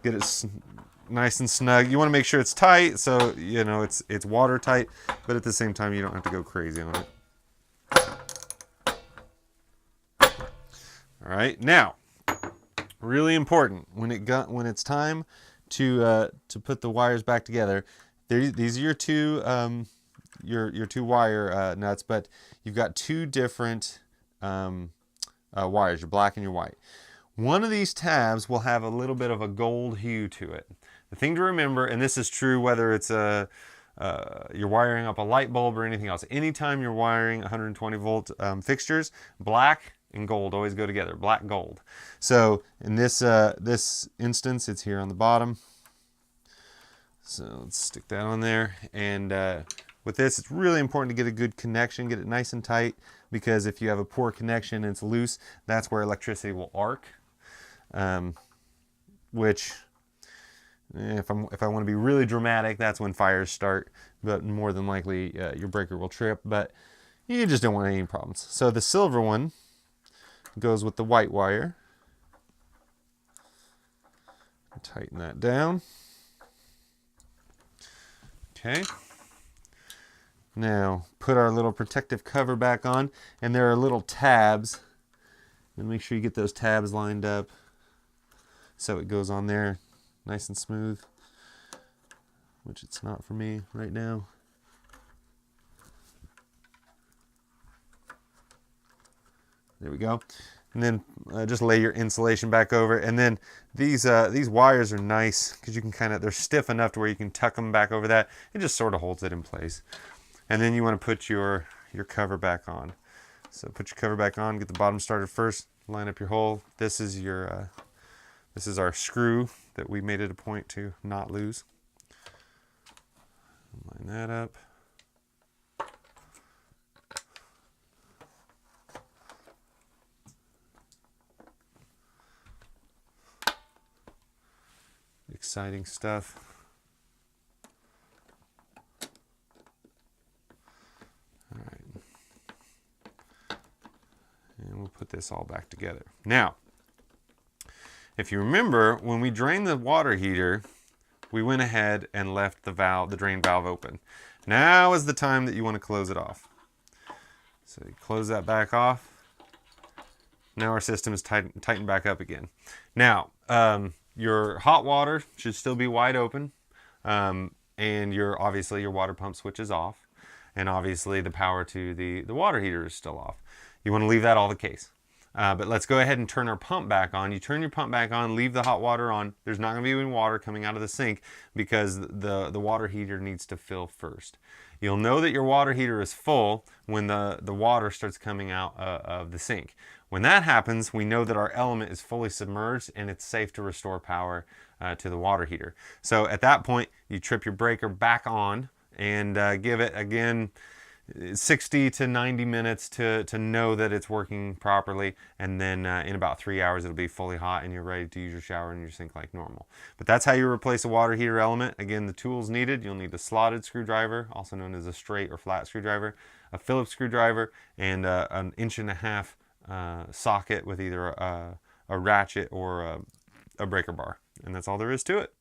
Get it nice and snug. You want to make sure it's tight, so you know it's watertight, but at the same time you don't have to go crazy on it. All right, now. Really important when it's time to put the wires back together. These are your two wire nuts, but you've got two different wires, your black and your white. One of these tabs will have a little bit of a gold hue to it. The thing to remember, and this is true whether it's you're wiring up a light bulb or anything else. Anytime you're wiring 120 volt fixtures, black and gold always go together, black, gold. So in this instance, it's here on the bottom. So let's stick that on there. And with this, it's really important to get a good connection, get it nice and tight, because if you have a poor connection and it's loose, that's where electricity will arc. Which, if I want to be really dramatic, that's when fires start. But more than likely, your breaker will trip. But you just don't want any problems. So the silver one goes with the white wire. Tighten that down. Okay. Now put our little protective cover back on, and there are little tabs, and make sure you get those tabs lined up so it goes on there nice and smooth, which it's not for me right now. There we go. And then just lay your insulation back over. And then these wires are nice because you can they're stiff enough to where you can tuck them back over that. It just sort of holds it in place. And then you want to put your cover back on. So put your cover back on, get the bottom started first, line up your hole. This is our screw that we made it a point to not lose. Line that up. Exciting stuff. All right. And we'll put this all back together. Now, if you remember, when we drained the water heater, we went ahead and left the drain valve open. Now is the time that you want to close it off. So you close that back off. Now our system is tightened back up again. Now, your hot water should still be wide open, and obviously your water pump switch is off, and obviously the power to the water heater is still off. You want to leave that all the case. But let's go ahead and turn our pump back on. You turn your pump back on, leave the hot water on. There's not going to be any water coming out of the sink because the water heater needs to fill first. You'll know that your water heater is full when the water starts coming out of the sink. When that happens, we know that our element is fully submerged and it's safe to restore power to the water heater. So at that point, you trip your breaker back on and give it, again, 60 to 90 minutes to know that it's working properly, and then in about 3 hours it'll be fully hot and you're ready to use your shower and your sink like normal. But that's how you replace a water heater element. Again, the tools needed: you'll need a slotted screwdriver, also known as a straight or flat screwdriver, a Phillips screwdriver, and an 1.5 inch socket with either a ratchet or a breaker bar. And that's all there is to it.